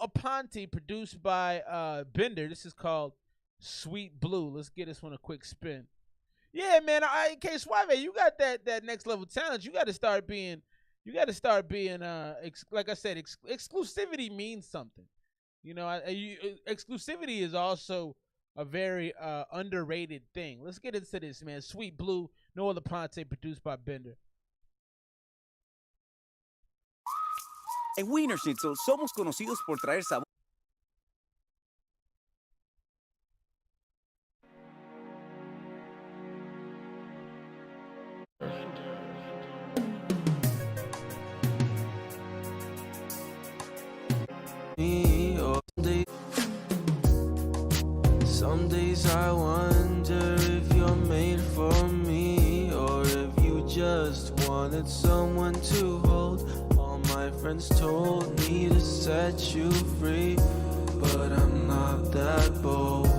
Aponte, produced by Bender. This is called Sweet Blue. Let's get this one a quick spin. Yeah, man. KSUAVE, you got that next level talent. You got to start being. Like I said, exclusivity means something. You know, exclusivity is also a very underrated thing. Let's get into this, man. Sweet Blue, Noel Aponte, produced by Bender. En Wiener Schnitzel somos conocidos por traer sabor. Some days I wonder if you're made for me, or if you just wanted someone to hold. All my friends told me to set you free, but I'm not that bold.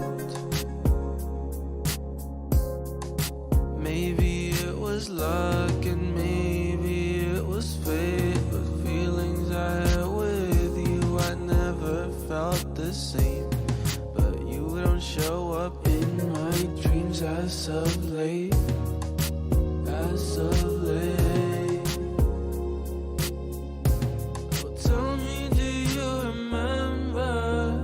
Maybe it was luck and maybe it was fate, but feelings I had with you I never felt the same. But you don't show up in my dreams as of late, as of late. Oh, tell me, do you remember?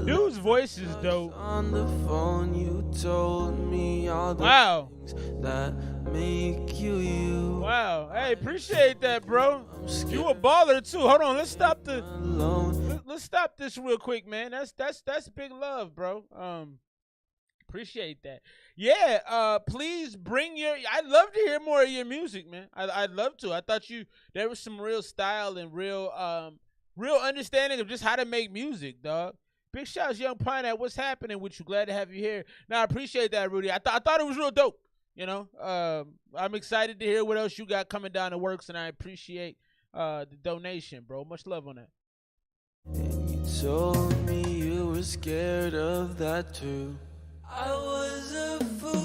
Dude's voice is dope. On the phone, you told me all the things that make you you. Wow. Hey, appreciate that, bro. You a baller too. Hold on, let's stop let's stop this real quick, man. That's big love, bro. Appreciate that. Yeah, please bring I'd love to hear more of your music, man. I'd love to. I thought there was some real style and real understanding of just how to make music, dog. Big shouts, Young Pineapple. What's happening with you? Glad to have you here. Now, I appreciate that, Rudy. I thought it was real dope. You know, I'm excited to hear what else you got coming down the works, and I appreciate the donation, bro. Much love on that. And you told me you were scared of that too. I was a fool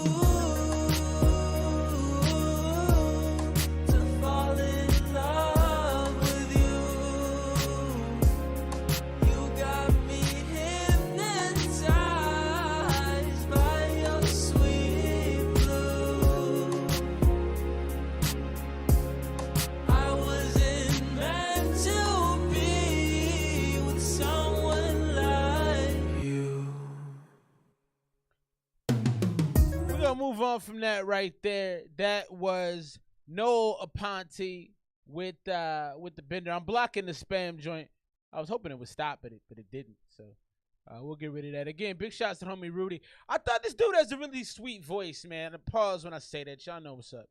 to fall in love with you. You got me hypnotized by your sweet blue. I wasn't meant to be with someone like you. We're gonna move on from that right there. That was Noel Aponte with the bender. I'm blocking the spam joint. I was hoping it would stop, but it didn't. So we'll get rid of that. Again, big shots to homie Rudy. I thought this dude has a really sweet voice, man. Pause when I say that. Y'all know what's up.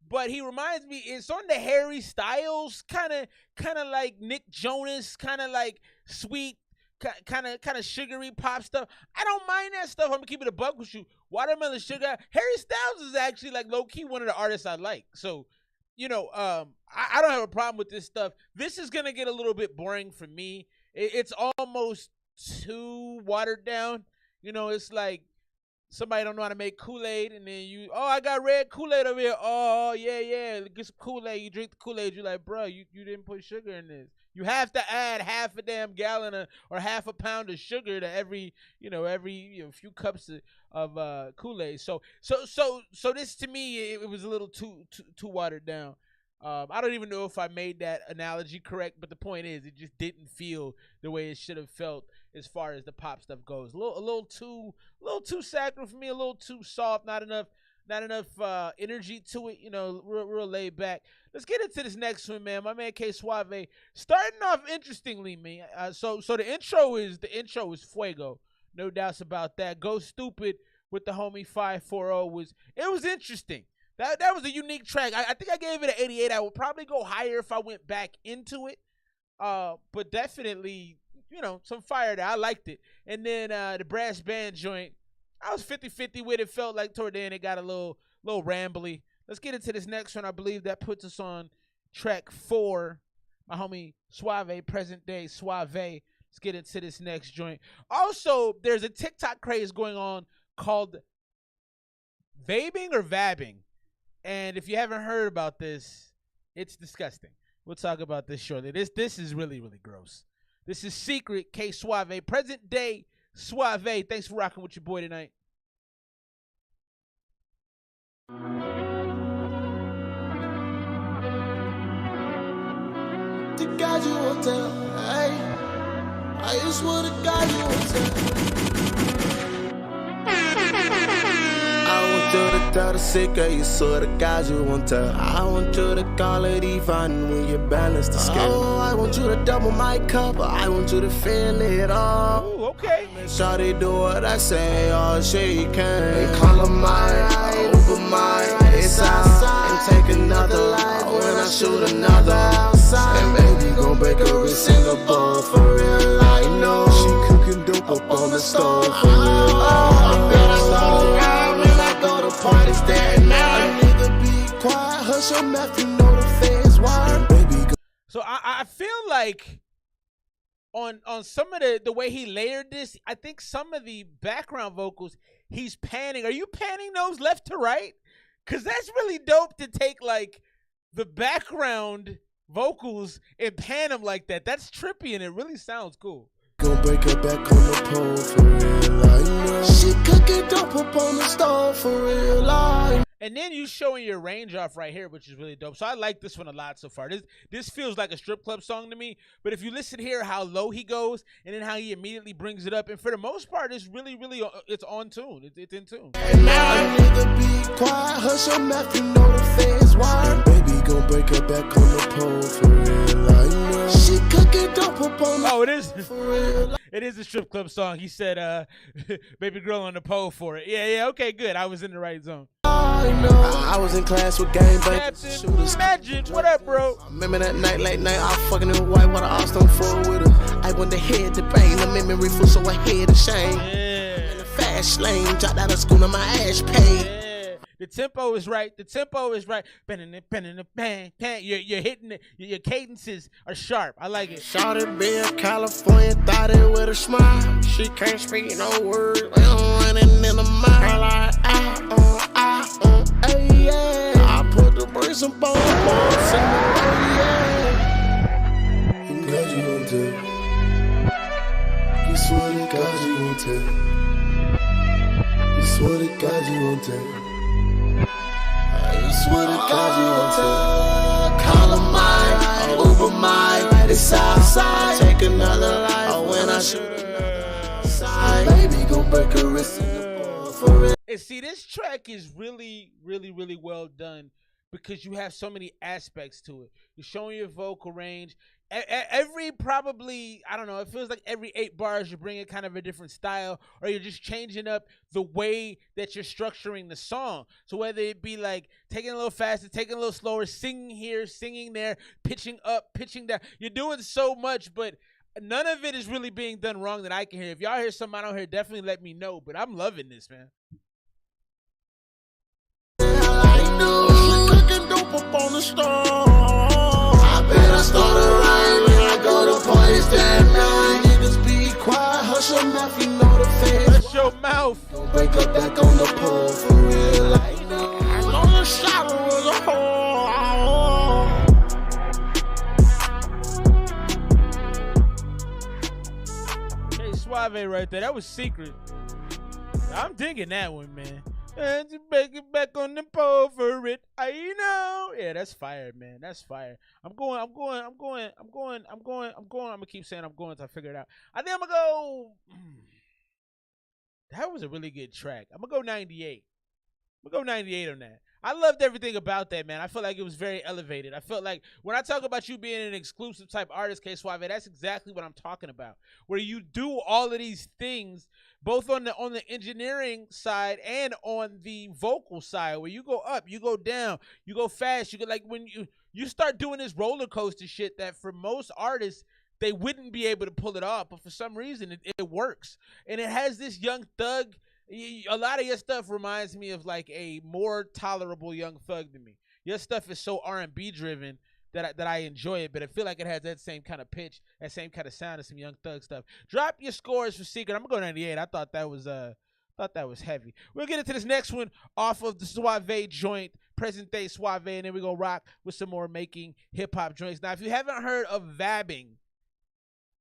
But he reminds me, it's on the Harry Styles kind of like Nick Jonas, kind of like sweet, kind of sugary pop stuff. I don't mind that stuff. I'm gonna keep it a buck with you. Watermelon Sugar. Harry Styles is actually like low key one of the artists I like. So, you know, I don't have a problem with this stuff. This is gonna get a little bit boring for me. It's almost too watered down. You know, it's like somebody don't know how to make Kool-Aid, and then I got red Kool-Aid over here. Oh, yeah, get some Kool-Aid. You drink the Kool-Aid, you're like, bro, you didn't put sugar in this. You have to add half a damn gallon or half a pound of sugar to every few cups of Kool-Aid. So this to me, it was a little too watered down. I don't even know if I made that analogy correct, but the point is, it just didn't feel the way it should have felt as far as the pop stuff goes. A little too saccharine for me, a little too soft, not enough energy to it. You know, real laid back. Let's get into this next one, man. My man KSUAVE starting off interestingly, man. So the intro is fuego, no doubts about that. Go Stupid with the homie 540 was interesting. That was a unique track. I think I gave it an 88. I would probably go higher if I went back into it. But definitely, you know, some fire there. I liked it. And then the brass band joint, I was 50-50 with it. Felt like toward the end it got a little rambly. Let's get into this next one. I believe that puts us on track 4. My homie Suave, present day Suave. Let's get into this next joint. Also, there's a TikTok craze going on called vaping or vabbing. And if you haven't heard about this, it's disgusting. We'll talk about this shortly. This is really, really gross. This is Secret KSUAVE, present day Suave. Thanks for rocking with your boy tonight. The God you will tell, hey, I just want the God you will tell. I want you to tell the sicker, you saw the guys you won't tell. I want you to call it even when you balance the scale. Oh, I want you to double my cup, I want you to feel it all. Ooh, okay. Shawty do what I say, all she can. And call her mine, open mine, it's outside. And take another life when I shoot another outside. And baby gon' break every single bone for real, I know. She cooking dope up on the stove for real. I better slow around when I go to parties that night. Nigga be quiet, hush your mouth, you know the fans wide. Baby go. So I feel like on some of the way he layered this, I think some of the background vocals he's panning. Are you panning those left to right? Cause that's really dope to take like the background vocals and pan them like that. That's trippy and it really sounds cool. Gon' break her back on the pole for real, I know. She cooking dope up on the stove for real, I know. And then you showing your range off right here, which is really dope. So I like this one a lot so far. This feels like a strip club song to me. But if you listen here, how low he goes, and then how he immediately brings it up, and for the most part, it's really, it's on tune. It's in tune. And now I nigga be quiet, hush your mouth, you know the fans wired. Baby gon' break her back on the pole for real, I know. She cooking dope up on the it is. For real. It is a strip club song. He said, baby girl on the pole for it. Yeah, okay, good. I was in the right zone. I was in class with gang bangers. Magic, what up, bro? Remember that night, late night, I was fucking in white water, I stone full with her. I want the head to bang, the memory full, so I head to shame. Yeah. In the fast lane, dropped out of school, now my ass paid. Yeah. The tempo is right. The tempo is right. Bang, bang. You're hitting it. Your cadences are sharp. I like it. Shawty be in California, thought it with a smile. She can't speak no words, I'm running in the mile. Like, yeah. I put the bricks up on the board, sing yeah. I'm glad you won't tell. You swear to God you won't tell. You swear to God you won't tell. You swear to God you won't tell. Call her mine, Uber mine, it's outside. Take another life, when I shoot another side. Baby gon' break her wrist in the ball for it. And see, this track is really, really, really well done because you have so many aspects to it. You're showing your vocal range. Every probably, I don't know, it feels like every 8 bars you're bringing kind of a different style, or you're just changing up the way that you're structuring the song. So whether it be like taking a little faster, taking a little slower, singing here, singing there, pitching up, pitching down. You're doing so much, but none of it is really being done wrong that I can hear. If y'all hear something I don't hear, definitely let me know. But I'm loving this, man. Cooking dope up on the store. I better start a rhyme when I go to parties that night. Niggas be quiet, hush your mouth, you know the face. Hush your mouth. Don't break her back on the pole for real. I know the shower was a KSUAVE right there. That was secret. I'm digging that one, man. And you break it back on the pole for it. I know. Yeah, that's fire, man. That's fire. I'm gonna keep saying I'm going until I figure it out. I think I'm gonna go. That was a really good track. I'm gonna go 98. I'm gonna go 98 on that. I loved everything about that, man. I felt like it was very elevated. I felt like when I talk about you being an exclusive type artist, KSUAVE, that's exactly what I'm talking about. Where you do all of these things, both on the engineering side and on the vocal side, where you go up, you go down, you go fast. You go like when you start doing this roller coaster shit that for most artists they wouldn't be able to pull it off, but for some reason it works, and it has this Young Thug. A lot of your stuff reminds me of like a more tolerable Young Thug to me. Your stuff is so R&B driven that I enjoy it, but I feel like it has that same kind of pitch, that same kind of sound as some Young Thug stuff. Drop your scores for Secret. I'm gonna go 98. I thought that was heavy. We'll get into this next one off of the Suave joint, present day Suave, and then we're gonna rock with some more making hip hop joints. Now, if you haven't heard of vabbing,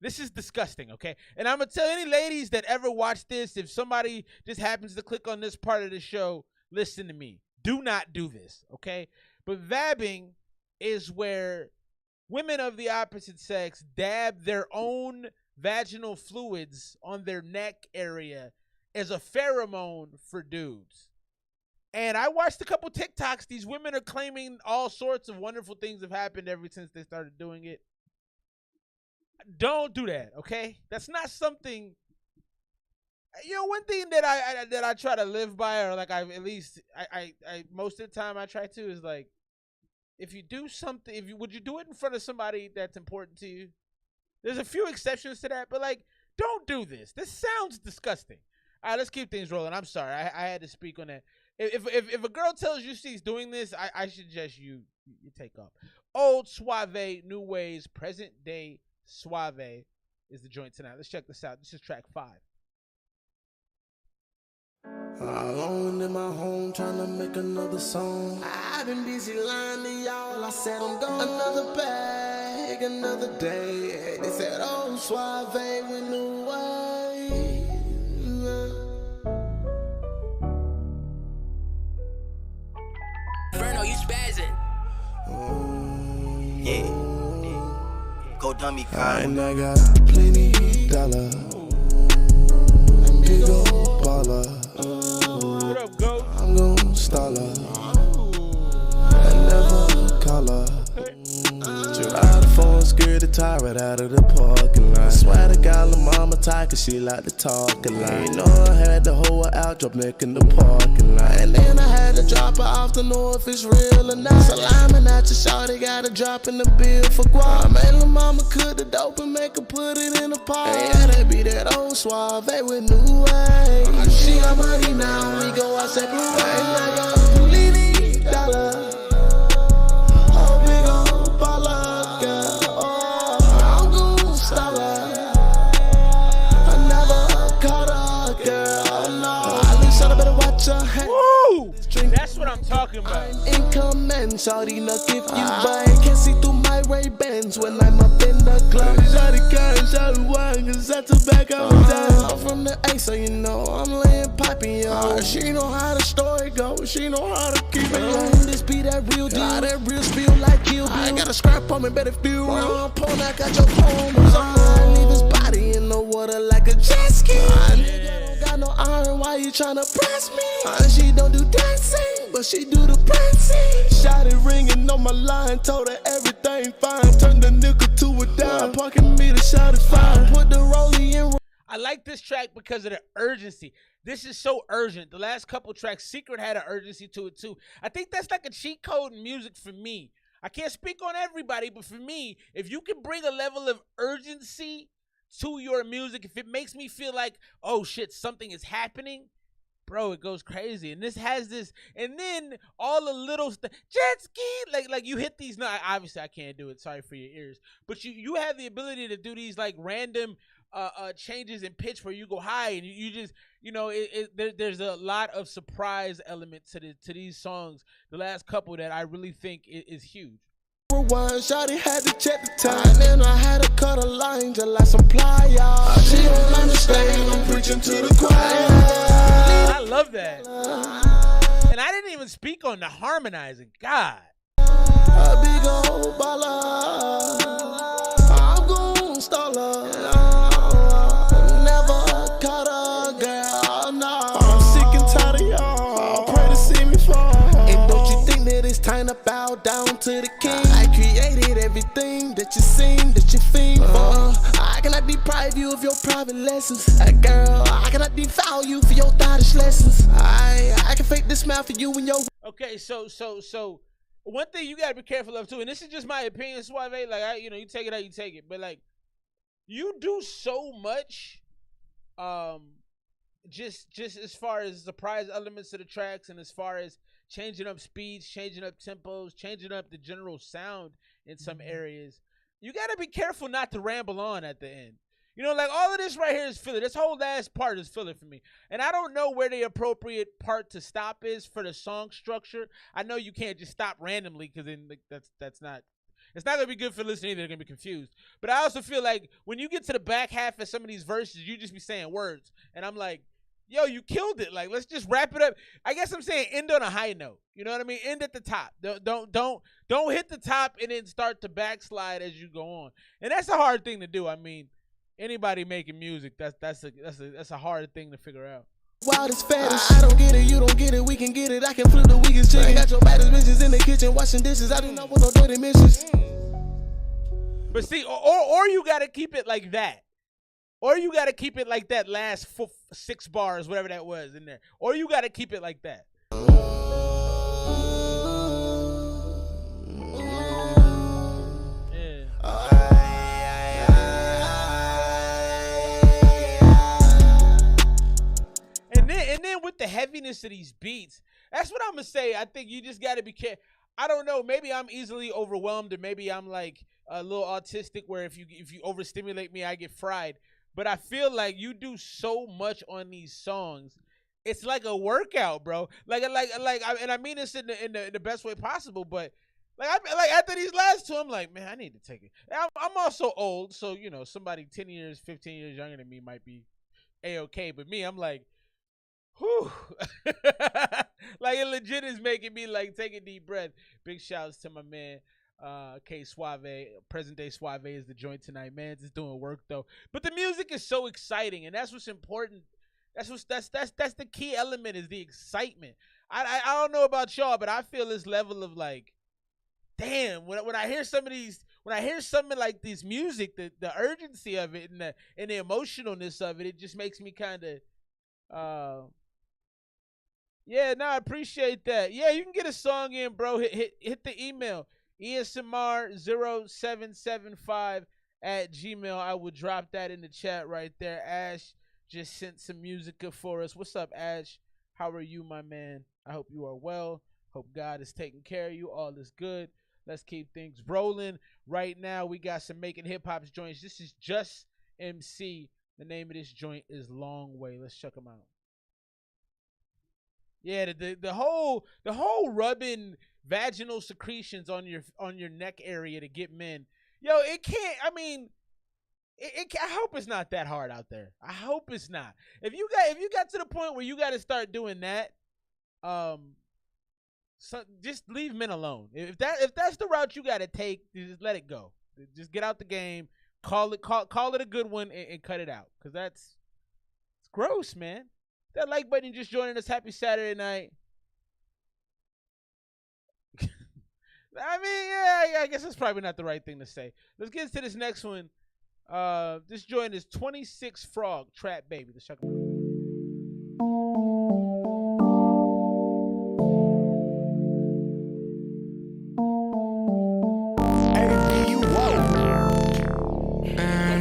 this is disgusting, okay? And I'm going to tell any ladies that ever watch this, if somebody just happens to click on this part of the show, listen to me. Do not do this, okay? But vabbing is where women of the opposite sex dab their own vaginal fluids on their neck area as a pheromone for dudes. And I watched a couple TikToks. These women are claiming all sorts of wonderful things have happened ever since they started doing it. Don't do that, okay? That's not something. You know, one thing that I try to live by, or like I most of the time I try to, is like, if you do something, would you do it in front of somebody that's important to you? There's a few exceptions to that, but like, don't do this. This sounds disgusting. All right, let's keep things rolling. I'm sorry, I had to speak on that. If a girl tells you she's doing this, I suggest you take off. Old Suave, new ways, present day Suave is the joint tonight. Let's check this out. This is track 5. Alone in my home trying to make another song. I've been busy lying to y'all. I said I'm gone. Another bag, another day. They said, oh, Suave went away. Go dummy, And I got plenty dollar. Big ol' baller. What up, Ghost? I'm gon' stall her. I never call her. Drive out the phone, scared to tire it out of the parking lot. Swear to God, la mama tired, cause she like to talk a lot. You know I had to hold her out, drop neck in the parking lot. And then I had to drop her off to know if it's real or not. Salamin' at your shawty, gotta drop in the bill for guap. Man, la mama cook the dope and make her put it in a pot. Yeah, that be that old Suave with new ways. She got money now, we go out that blue way. I got plenty dollar. Woo! That's what I'm talking about. Income and shawty knock if you buy. Can't see through my Ray-Bans when I'm up in the club. Shawty can't shawty wine, cause that's a back out of town. I'm from the A, so you know I'm laying poppy on. She know how the story go, she know how to keep it on. This be that real deal, that real spill like Kill Bill. I got a scrap on me, better feel real. Porn, I got your poems on. Leave his body in the water like a jet ski. Got no iron, why you tryna press me? She don't do dancing, but she do the prancing. Shot it ringing on my line, told her everything fine. Turned the nickel to a dime, parking me the shot is fine. Put the rollie in. I like this track because of the urgency. This is so urgent. The last couple tracks, Secret had an urgency to it too. I think that's like a cheat code in music for me. I can't speak on everybody, but for me, if you can bring a level of urgency to your music, if it makes me feel like, oh shit, something is happening, bro, it goes crazy. And this has this, and then all the little stuff, jet ski, like you hit these. No, obviously I can't do it. Sorry for your ears, but you have the ability to do these like random changes in pitch where you go high and you just, you know, there's a lot of surprise element to these songs. The last couple that I really think is huge. Rewind, shawty had to check the time. Then I had to cut a line just like some pliers. She don't understand, I'm preaching to the choir. I love that. And I didn't even speak on the harmonizing. God. A big old baller. I'm gon' stall her. Never caught a girl, no. I'm sick and tired of y'all. Pray to see me fall. And don't you think that it's time to bow down to the king? I created everything that you seen, that you fiend for. I cannot deprive you of your private lessons. Girl, I cannot defile you for your thoughtish lessons. I can fake this smile for you and your. Okay, so one thing you gotta be careful of too, and this is just my opinion, Suave. Like you take it how you take it, but like you do so much, just as far as surprise elements to the tracks, and as far as changing up speeds, changing up tempos, changing up the general sound in some areas. You gotta be careful not to ramble on at the end. You know, like all of this right here is filler. This whole last part is filler for me. And I don't know where the appropriate part to stop is for the song structure. I know you can't just stop randomly because then like, that's not, it's not going to be good for listeners. They're going to be confused. But I also feel like when you get to the back half of some of these verses, you just be saying words. And I'm like, yo, you killed it. Like, let's just wrap it up. I guess I'm saying end on a high note. You know what I mean? End at the top. Don't hit the top and then start to backslide as you go on. And that's a hard thing to do. I mean, anybody making music, that's a hard thing to figure out. Wild as fetish. I don't get it, you don't get it, we can get it. I can flip the weakest chicken. Got your baddest bitches in the kitchen washing dishes. I do not want no dirty missions. But see, or you gotta keep it like that. Or you gotta keep it like that last 6 bars, whatever that was in there. Or you gotta keep it like that. And then with the heaviness of these beats, that's what I'm gonna say. I think you just gotta be careful. I don't know. Maybe I'm easily overwhelmed, or maybe I'm like a little autistic, where if you overstimulate me, I get fried. But I feel like you do so much on these songs. It's like a workout, bro. And I mean this in the best way possible. But like after these last two, I'm like, man, I need to take it. I'm also old, so you know, somebody 10 years, 15 years younger than me might be A-okay. But me, I'm like, whew. Like it legit is making me like take a deep breath. Big shouts to my man KSUAVE, present day Suave is the joint tonight, man. It's doing work though. But the music is so exciting, and that's what's important. That's the key element is the excitement. I don't know about y'all, but I feel this level of like, damn, when I hear some of these, when I hear something like this music, the urgency of it and the emotionalness of it, it just makes me kind of yeah, no, I appreciate that. Yeah, you can get a song in, bro. Hit the email. ESMR0775@gmail. I will drop that in the chat right there. Ash just sent some music for us. What's up, Ash? How are you, my man? I hope you are well. Hope God is taking care of you. All is good. Let's keep things rolling. Right now, we got some Making Hip Hop's joints. This is Just MC. The name of this joint is Long Way. Let's check them out. Yeah, the whole rubbing vaginal secretions on your neck area to get men. Yo, it can't. I mean, I hope it's not that hard out there. I hope it's not. If you got to the point where you got to start doing that, so just leave men alone. If that's the route you got to take, just let it go. Just get out the game. Call it a good one and cut it out, because it's gross, man. That like button just joining us. Happy Saturday night. I mean, yeah, I guess that's probably not the right thing to say. Let's get into this next one. This joint is 26 Frog, Trap Baby. Let's check it out.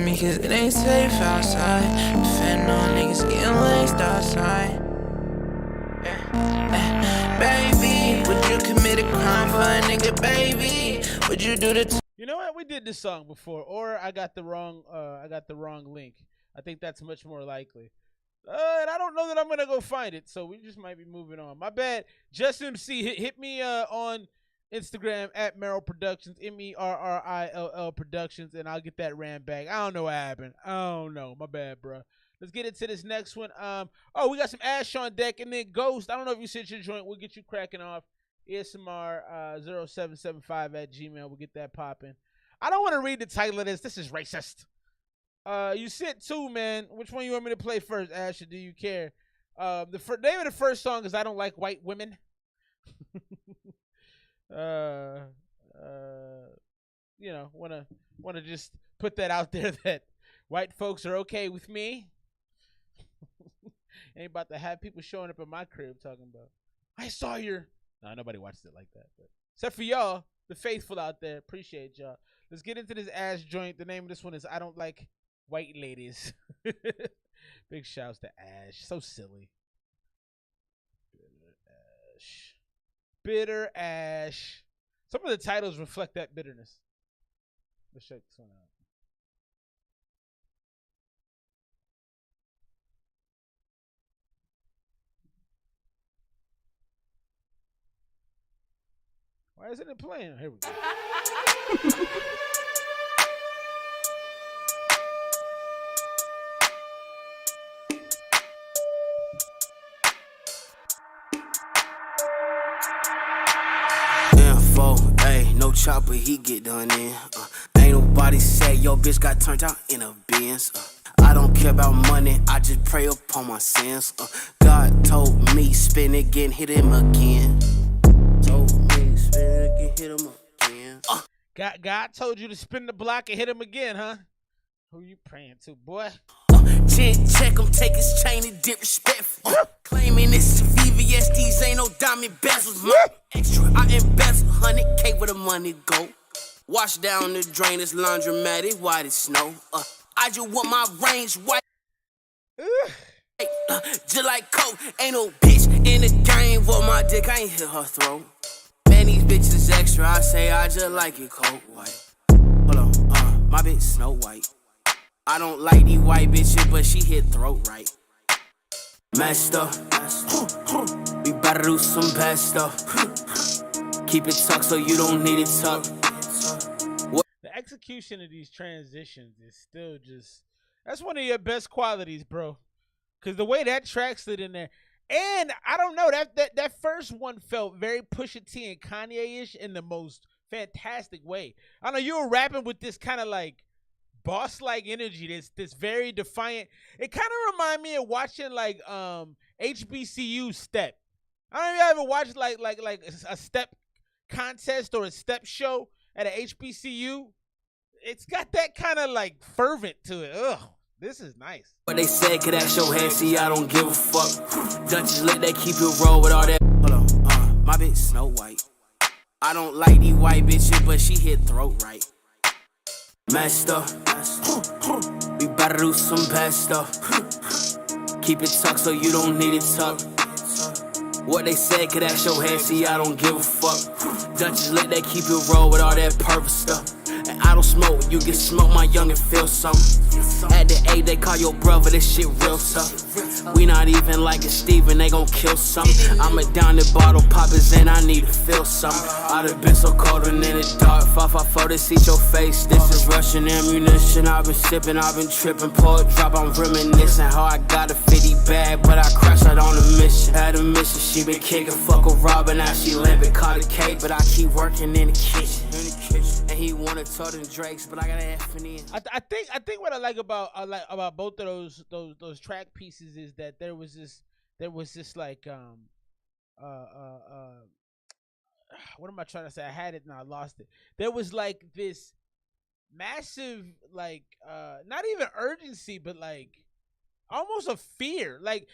Because it ain't safe outside. Fentanyl niggas getting laced outside. Baby, would you commit a crime for a nigga, baby? Would you do the You know what? We did this song before, or I got the wrong link. I think that's much more likely. And I don't know that I'm gonna go find it, so we just might be moving on. My bad. Just MC, hit me on Instagram at Merrill Productions, MERRILL Productions, and I'll get that ran back. I don't know what happened. I don't know. My bad, bro. Let's get into this next one. Oh, we got some Ash on deck, and then Ghost. I don't know if you sent your joint. We'll get you cracking off. ESMR 0775@gmail. We'll get that popping. I don't want to read the title of this. This is racist. You sent two, man. Which one you want me to play first, Ash, or do you care? The name of the first song is I Don't Like White Women. You know, wanna just put that out there that white folks are okay with me. Ain't about to have people showing up at my crib talking about, I saw your. No, nobody watches it like that, but except for y'all, the faithful out there. Appreciate y'all. Let's get into this Ash joint. The name of this one is I Don't Like White Ladies. Big shouts to Ash. So silly. Bitter Ash. Some of the titles reflect that bitterness. Let's check this one out. Why isn't it playing? Here we go. No chopper, he get done in. Ain't nobody say your bitch got turned out in a Benz. I don't care about money, I just pray upon my sins. God told me spin again, hit him again. Told me spin again, hit him again. God told you to spin the block and hit him again, huh? Who you praying to, boy? Check him, take his chain and disrespectful. Claiming this is VVS, these ain't no diamond bezels. Extra, I embezzle 100K where the money go. Wash down the drain, it's laundromatic, white as snow. I just want my range white. Just like Coke, ain't no bitch in the game with my dick, I ain't hit her throat. Man, these bitches extra, I say I just like it cold white. Hold on, my bitch Snow White. I don't like these white bitches, but she hit throat right. Messed up. We better do some bad stuff. Keep it tucked so you don't need it tucked. The execution of these transitions is still just, that's one of your best qualities, bro. Because the way that track slid in there, and I don't know, that first one felt very Pusha T and Kanye-ish in the most fantastic way. I know you were rapping with this kind of like boss-like energy, this very defiant. It kind of remind me of watching like HBCU step. I don't know if you ever watched like a step contest or a step show at an HBCU. It's got that kind of like fervent to it. Ugh, this is nice. What they said could ask your head, see I don't give a fuck. Dutchess let they keep it roll with all that. Hold on, my bitch Snow White. I don't like these white bitches, but she hit throat right. Messed up. We better do some bad stuff. Keep it tucked so you don't need it tucked. What they said could ask your head, see I don't give a fuck. Dutchess let they keep it roll with all that purple stuff. And I don't smoke, you get smoked, my youngin' feel something. At the age they call your brother, this shit real tough. We not even like a Steven, they gon' kill something. I'm a down the bottle poppers and I need to feel something. I done been so cold and in the dark, 554 to see your face. This is Russian ammunition, I've been sipping, I've been tripping. Pour a drop, I'm reminiscing how I got a 50 bag, but I crashed out on a mission. Had a mission, she been kicking, fuck a robber, now she limping. Caught a cake, but I keep working in the kitchen. And he wanted Totten Drakes, but I got an F in it. I think what I like about both of those track pieces is that there was this like what am I trying to say? I had it and I lost it. There was like this massive like not even urgency, but like almost a fear. Like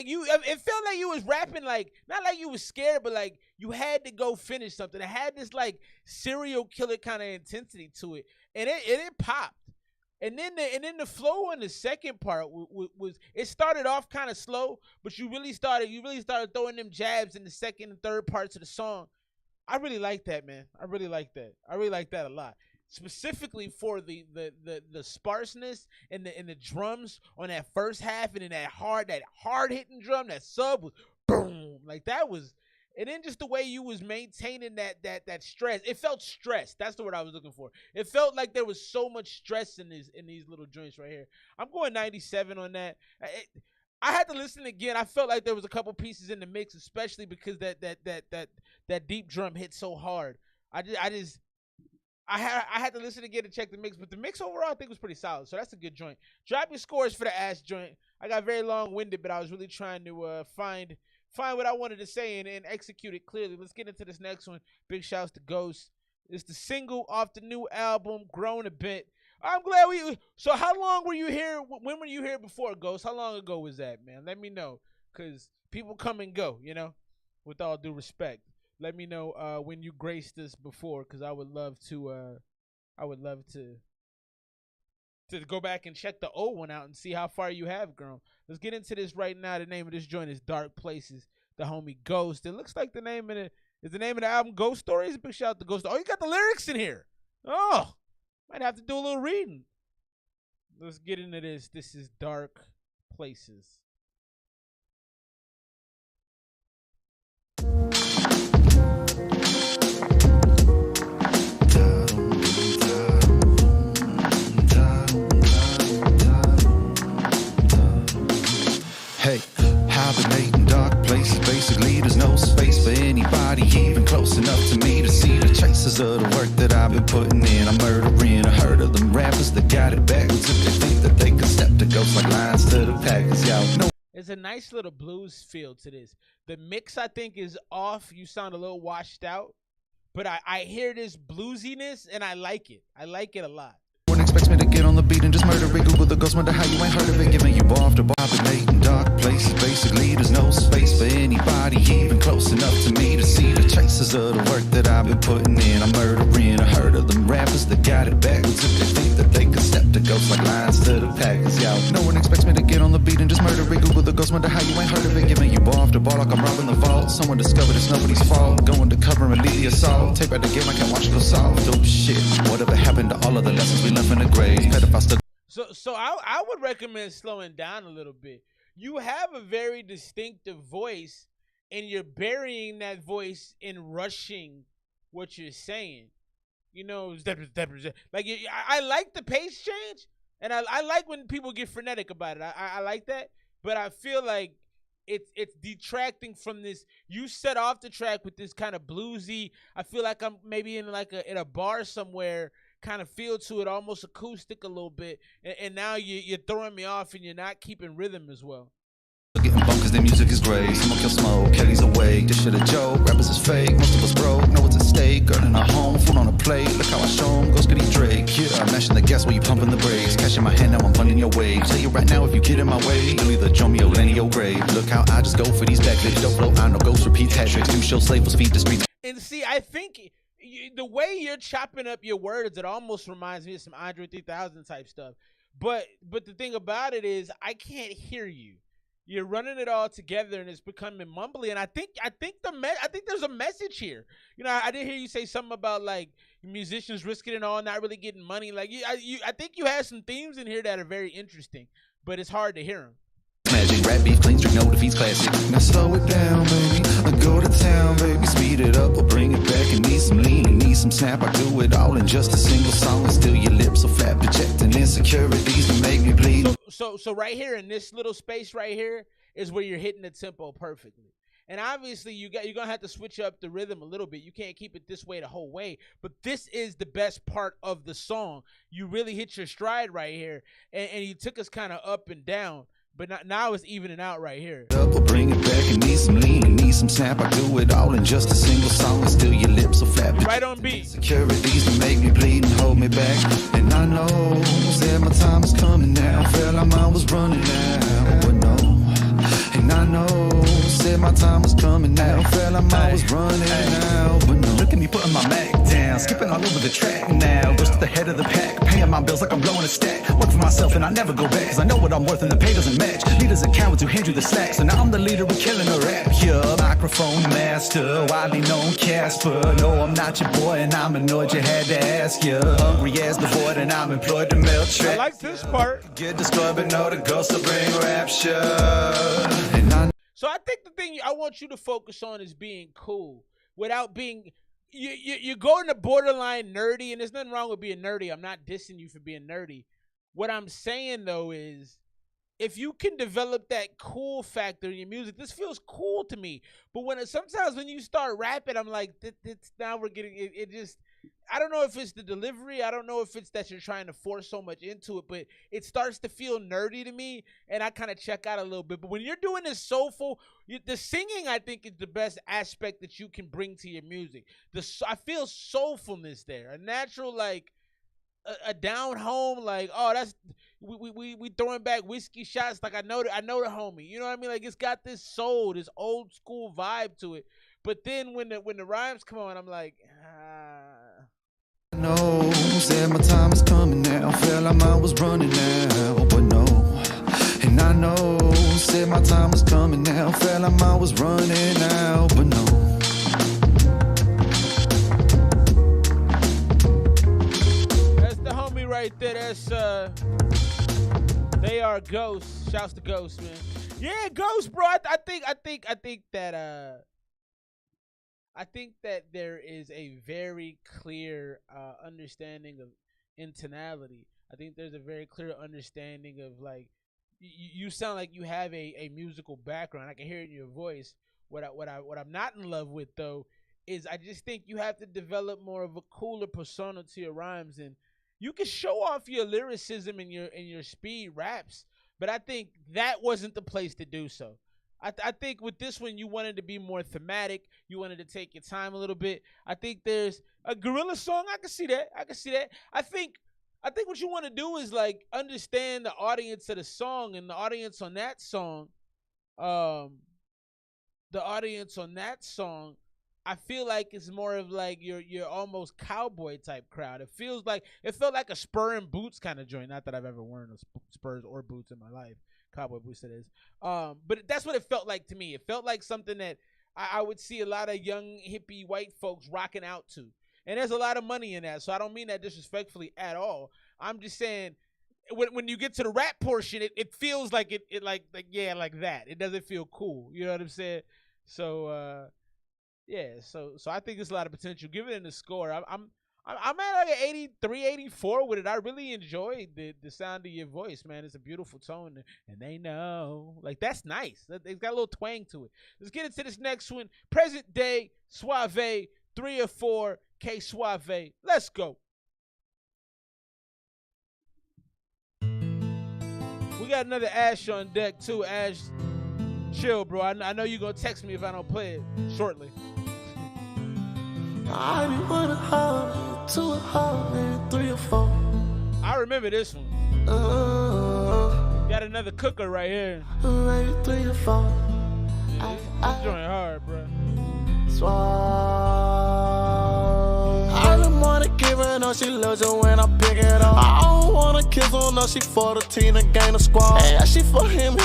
you, it felt like you was rapping like not like you was scared, but like you had to go finish something. It had this like serial killer kind of intensity to it, and it popped. And then the flow in the second part was it started off kind of slow, but you really started throwing them jabs in the second and third parts of the song. I really like that, man. I really like that a lot. Specifically for the sparseness and the drums on that first half, and then that hard hitting drum, that sub was boom, like that was. And then just the way you was maintaining that stress, it felt stressed. That's the word I was looking for. It felt like there was so much stress in these little joints right here. I'm going 97 on that. I had to listen again. I felt like there was a couple pieces in the mix, especially because that deep drum hit so hard. I had to listen again to check the mix, but the mix overall I think was pretty solid. So that's a good joint. Drop your scores for the ass joint. I got very long-winded, but I was really trying to find what I wanted to say and execute it clearly. Let's get into this next one. Big shouts to Ghost. It's the single off the new album, Grown a Bit. I'm glad so how long were you here? When were you here before, Ghost? How long ago was that, man? Let me know, because people come and go, you know, with all due respect. Let me know when you graced us before, because I would love to go back and check the old one out and see how far you have grown. Let's get into this right now. The name of this joint is Dark Places. The homie Ghost. It looks like the name of the album Ghost Stories. Big shout out to Ghost. Oh, you got the lyrics in here. Oh, might have to do a little reading. Let's get into this. This is Dark Places. Hey, hibernating dark places. Basically, there's no space for anybody even close enough to me to see the traces of the work that I've been putting in. I'm murdering a herd of them rappers that got it backwards if they think that they can step to ghosts like lions to the packers. Y'all know. There's a nice little blues feel to this. The mix, I think, is off. You sound a little washed out, but I hear this bluesiness and I like it. I like it a lot. One expects me to get on the beat and just murder it. Google the ghost, wonder how you ain't heard of it. Giving you bar after bar, hibernating dark places. Basically, there's no space for anybody even close enough to me to see the traces of the work that I've been putting in. I'm murdering a herd of them rappers that got it backwards if they think that they can step to ghosts like lions to the packers. Y'all, no one expects me to get on the beat and just murder it. Google the ghost, wonder how you ain't heard of it. Giving you bar after bar like I'm robbing the vault. Someone discovered it's nobody's fault. Going to cover and lead the assault. Take back the game, I can't watch it go soft. Dope shit. Whatever happened to all of the lessons we learned from the grave? So I would recommend slowing down a little bit. You have a very distinctive voice, and you're burying that voice in rushing what you're saying. You know, like I like the pace change, and I like when people get frenetic about it. I like that, but I feel like it's detracting from this. You set off the track with this kind of bluesy. I feel like I'm maybe in like in a bar somewhere, kind of feel to it, almost acoustic a little bit, and now you're throwing me off and you're not keeping rhythm as well. Getting bumped cause their music is great. Smoke your smoke, Kelly's awake. This shit a joke, rappers is fake. Most of us broke, know what's at stake. Girl in our home, food on a plate. Look how I show 'em, go skitty Drake. Yeah, mashing the gas while you pumping the brakes. Catching my hand, now I'm funding your wave. Tell you right now, if you get in my way, you'll either join me or land in your grave. Look how I just go for these backflips. Don't flow, I know ghosts repeat hat tricks. Do show slavers feed the street. And see, I think the way you're chopping up your words, it almost reminds me of some Andre 3000 type stuff. But the thing about it is, I can't hear you. You're running it all together, and it's becoming mumbly. And I think there's a message here. You know, I did hear you say something about like musicians risking it all, not really getting money. Like I think you have some themes in here that are very interesting, but it's hard to hear them. Magic, rap beef, clean streak, no defeats classic. Now slow it down, baby. I go to town, baby. Speed it up or bring it back. And need some lean, need some snap. I do it all in just a single song. And still your lips are flat, projecting insecurities to make me bleed. So right here in this little space right here is where you're hitting the tempo perfectly. And obviously you're gonna have to switch up the rhythm a little bit. You can't keep it this way the whole way. But this is the best part of the song. You really hit your stride right here, and you took us kind of up and down. But now it's evening out right here. Up or bring it back and need some lean, need some snap. I do it all in just a single song. And still your lips are flat. Right on beat. Securities to make me bleed and hold me back. And I know that my time is coming now. Felt like I was running now, but no. And I know said my time was coming now. Felt like I was running now, but no. Look at me putting my Mac down, skipping all over the track now. Goes to the head of the pack, paying my bills like I'm blowing a stack. Work for myself and I never go back, cause I know what I'm worth and the pay doesn't match. Leaders and cowards who hand you the slack, so now I'm the leader, we're killing the rap. Yeah, microphone master, widely known Casper. No, I'm not your boy and I'm annoyed you had to ask. Yeah, hungry as the void and I'm employed to melt track. I like this part. Get destroyed but know the ghost will bring rapture. So I think the thing I want you to focus on is being cool without being. You're going to borderline nerdy, and there's nothing wrong with being nerdy. I'm not dissing you for being nerdy. What I'm saying though is, if you can develop that cool factor in your music, this feels cool to me. But sometimes when you start rapping, I'm like, now we're getting it just. I don't know if it's the delivery. I don't know if it's that you're trying to force so much into it, but it starts to feel nerdy to me, and I kind of check out a little bit. But when you're doing this soulful, the singing, I think, is the best aspect that you can bring to your music. I feel soulfulness there, a natural, like, a down home, like, oh, that's we throwing back whiskey shots, like I know the homie, you know what I mean? Like, it's got this soul, this old school vibe to it. But then when the rhymes come on, I'm like, No, said my time is coming now. Felt like I was running now, but no. And I know, said my time was coming now. Felt like I was running now, but no. That's the homie right there. That's they are Ghosts. Shouts to Ghosts, man. Yeah, Ghosts, bro. I think that there is a very clear understanding of intonality. I think there's a very clear understanding of, like, you sound like you have a musical background. I can hear it in your voice. What I'm not in love with though is I just think you have to develop more of a cooler persona to your rhymes, and you can show off your lyricism and your speed raps, but I think that wasn't the place to do so. I think with this one, you wanted to be more thematic. You wanted to take your time a little bit. I think there's a gorilla song. I can see that. I think what you want to do is, like, understand the audience of the song, and the audience on that song, I feel like it's more of like your almost cowboy type crowd. It felt like a spur and boots kind of joint. Not that I've ever worn spurs or boots in my life. Cowboy boots it is. But that's what it felt like to me. It felt like something that I would see a lot of young hippie white folks rocking out to. And there's a lot of money in that, so I don't mean that disrespectfully at all. I'm just saying, when you get to the rap portion, it feels like it like that. It doesn't feel cool. You know what I'm saying? So yeah. So I think there's a lot of potential. Give it in the score. I'm at like an 83, 84 with it. I really enjoy the sound of your voice, man. It's a beautiful tone, and they know. Like, that's nice. It's got a little twang to it. Let's get into this next one. Present day, Suave, 3 or 4, KSUAVE. Let's go. We got another Ash on deck, too. Ash, chill, bro. I know you're going to text me if I don't play it shortly. I be one a 2 or 3 or 4. I remember this one. Got another cooker right here. Maybe 3 or 4. Yeah, this joint hard, bro. I don't wanna give her, no, she loves it when I pick it up. I don't wanna kiss her, no, she for the team to gain the squad. Yeah, she for him,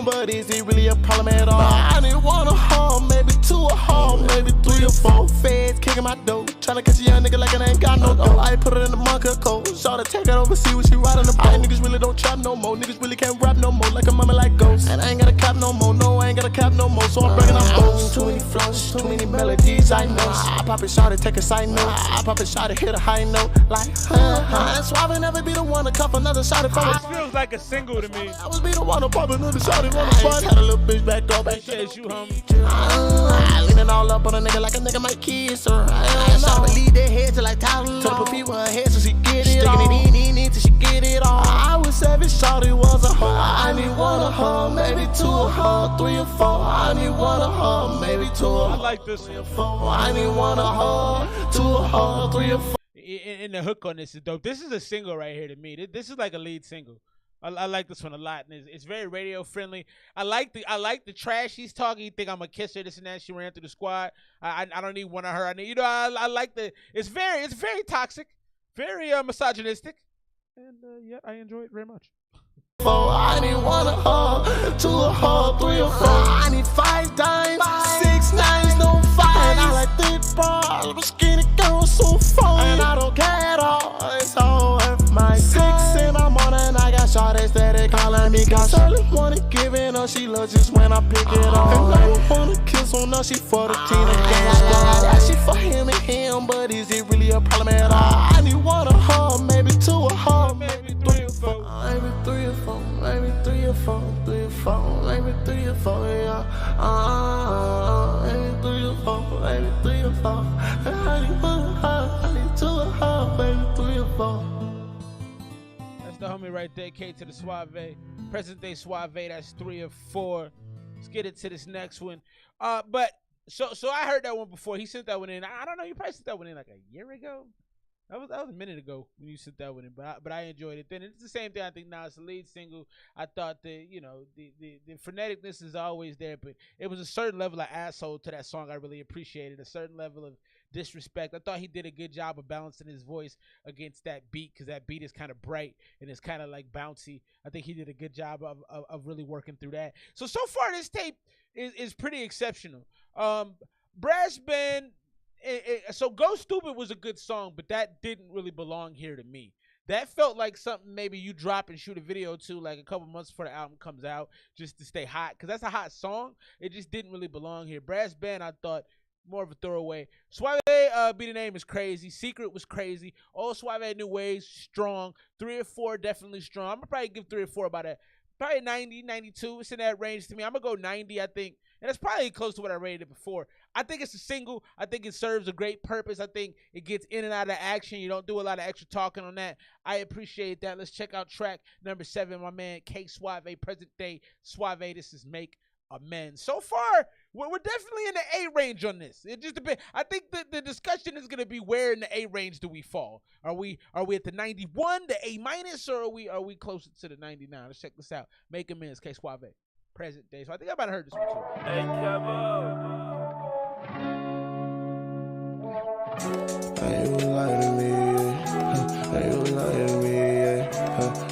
but is he really a problem at all? I didn't want a home, maybe 2 or home, maybe 3 or 4. Feds kicking my dough, tryna catch a young nigga like it ain't got no dough. I put it in the marker code, saw to take it over, see what she riding the boat. Niggas really don't trap no more, niggas really can't rap no more, like a mama like ghost. And I ain't got a cap no more, no, I ain't got a cap no more, so I'm bringing up bows. Too many flows, too many melodies, I know. I pop it, shot it, take a side note. I pop it, shot it, hit a high note, like and Suave never be the one to cuff another shot if I This feels like a single to me. was be the one to pop another shot if I was had a little bitch back up, back Appreciate you, homie. leaning all up on a nigga like a nigga might kiss her. I shot to leave that head till I toddle. Told her people her head so she get it all. Sticking it in till she get it all. I was savage, shawty was a hoe. I need one of her, maybe 2 of her, 3 or 4. I need one of her, maybe 2 of her. I like this one. 4. I need one of her, 2 of her, 3 or 4. And the hook on this is dope. This is a single right here to me. This is like a lead single. I like this one a lot, and it's very radio friendly. I like the trash he's talking. You think I'm a kisser, this and that. She ran through the squad. I don't need one of her. I need, I like the. It's very toxic, very misogynistic, and yeah, I enjoy it very much. 4. I need one of her, 2 of her, 3 or 4. I need 5 dimes, 6 nines, no 5. And I like thick bras, but skinny girls so fun. And I don't care at all, it's all worth my 6 in the morning. I got shawties that they calling me, cause Shirley wanna give it up, she loves just when I pick it up. And I don't wanna kiss her, no, she for the team and game squad. Yeah, she for him, but is it really a problem at all? I need one of her, maybe 2 of her, maybe 3 or 4. Maybe 3 or 4, maybe 3 or 4, 3 or 4, maybe 3 or 4, yeah. Maybe 3 or 4, maybe 3 or 4. I need one of her, I need 2 of her, maybe 3 or 4. That's the homie right there, K to the Suave. Present day Suave, that's 3 or 4. Let's get into this next one. But so I heard that one before. He sent that one in. I don't know, you probably sent that one in like a year ago. That was a minute ago when you sent that one in, but I enjoyed it then. It's the same thing. I think now it's the lead single. I thought that, the freneticness is always there, but it was a certain level of asshole to that song I really appreciated, a certain level of disrespect. I thought he did a good job of balancing his voice against that beat, because that beat is kind of bright and it's kind of like bouncy. I think he did a good job of really working through that. So far this tape is pretty exceptional. Brass Band. So Go Stupid was a good song, but that didn't really belong here to me. That felt like something maybe you drop and shoot a video to like a couple months before the album comes out just to stay hot, because that's a hot song. It just didn't really belong here. Brass Band, I thought, more of a throwaway. Suave, Be The Name is crazy. Secret was crazy. Old Suave New Ways, strong. 3 or 4, definitely strong. I'm going to probably give 3 or 4 about a probably 90, 92. It's in that range to me. I'm going to go 90, I think. And that's probably close to what I rated it before. I think it's a single. I think it serves a great purpose. I think it gets in and out of action. You don't do a lot of extra talking on that. I appreciate that. Let's check out track number 7, my man KSUAVE, present day Suave. This is Make Amends. So far, we're definitely in the A range on this. It just depends. I think the discussion is going to be where in the A range do we fall? Are we at the 91, the A minus, or are we closer to the 99? Let's check this out. Make Amends, KSUAVE. Present day. So I think I might have heard this one too. Hey, Hey, you lie to me, yeah. Hey, you lie to me, yeah.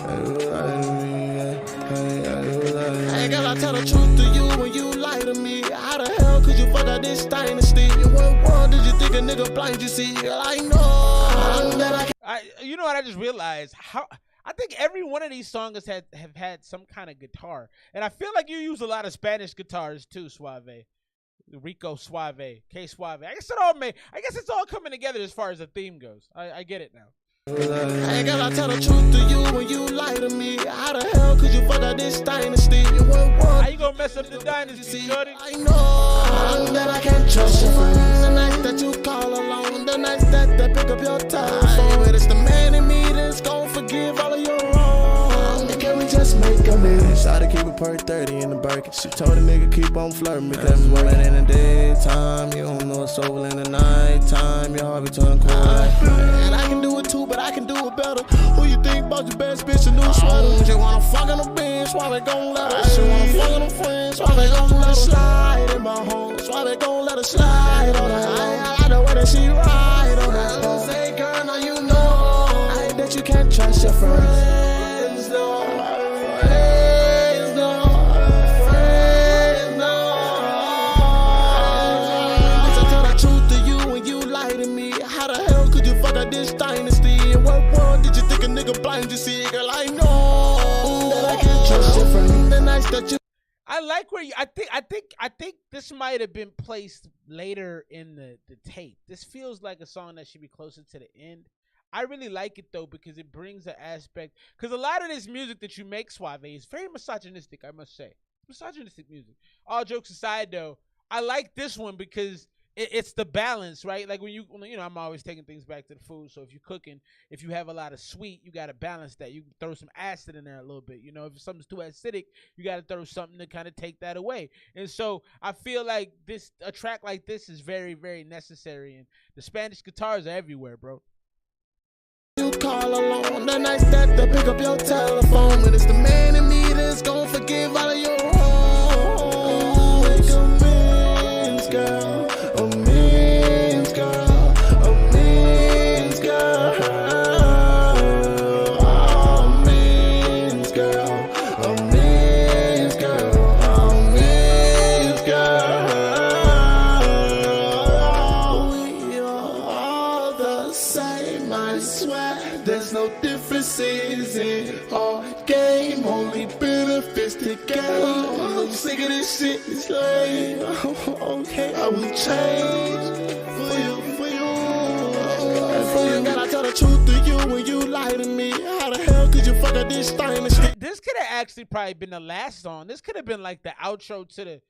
Hey, you lie to me, yeah. Hey, you lie to me. Hey, girl, I tell the truth to you when you lie to me. How the hell could you fuck out this dynasty? In what world did you think a nigga blind you see? I know that you know what I just realized? I think every one of these songs have had some kind of guitar. And I feel like you use a lot of Spanish guitars too, Suave. Rico Suave, KSUAVE. I guess it's all coming together as far as the theme goes. I get it now. Hey girl, I tell the truth to you when you lie to me. How the hell could you fuck up this dynasty? You want one? How you gonna mess up the dynasty, shorty? I know that I can't trust your friends. The night that you call alone, the night that they pick up your telephone. But it's the man in me that's gon' forgive all of your wrongs. Can we just make amends? Try to keep it per 30 in the Birkin. She told a nigga keep on flirting because it's working in the daytime. You don't know it's over in the nighttime. Your heart be turning cold. And I can do it too, but I can do it better. Who you think about your best bitch, a new sweater? She wanna fuck in the bench, why they gon' let her? She wanna fuck in her friends, why they gon' let her slide in my home? Why they gon' let her slide on that? I know that she ride on that. Say girl, now you know that you can't trust your friends, no. Friends, no. Friends, no. I tell the truth to you when you lie to me. How the hell could you fuck up this dynasty? In what world did you think a nigga blind to see? Girl, I know that I can't trust your friend. The nights that you I like where you. I think this might have been placed later in the tape. This feels like a song that should be closer to the end. I really like it though because it brings an aspect. Because a lot of this music that you make, Suave, is very misogynistic. I must say, misogynistic music. All jokes aside, though, I like this one because it's the balance, right? Like when you know, I'm always taking things back to the food. So if you're cooking, if you have a lot of sweet, you got to balance that. You throw some acid in there a little bit. You know, if something's too acidic, you got to throw something to kind of take that away. And so I feel like a track like this is very, very necessary. And the Spanish guitars are everywhere, bro. You call alone the nights that they pick up your telephone. When it's the man in me that's gon' forgive all of your wrongs. Make amends, girl. Amends, girl. Amends, girl. Amends, girl. Amends, girl. Amends, girl. We are all the same, I swear. There's no differences in our game, only benefits to gain. I'm sick of this shit, it's lame. Okay, I will change for you, for you. Gotta tell the truth to you when you lie to me. How the hell could you fuck up this dynasty? This could have actually probably been the last song. This could have been like the outro to the,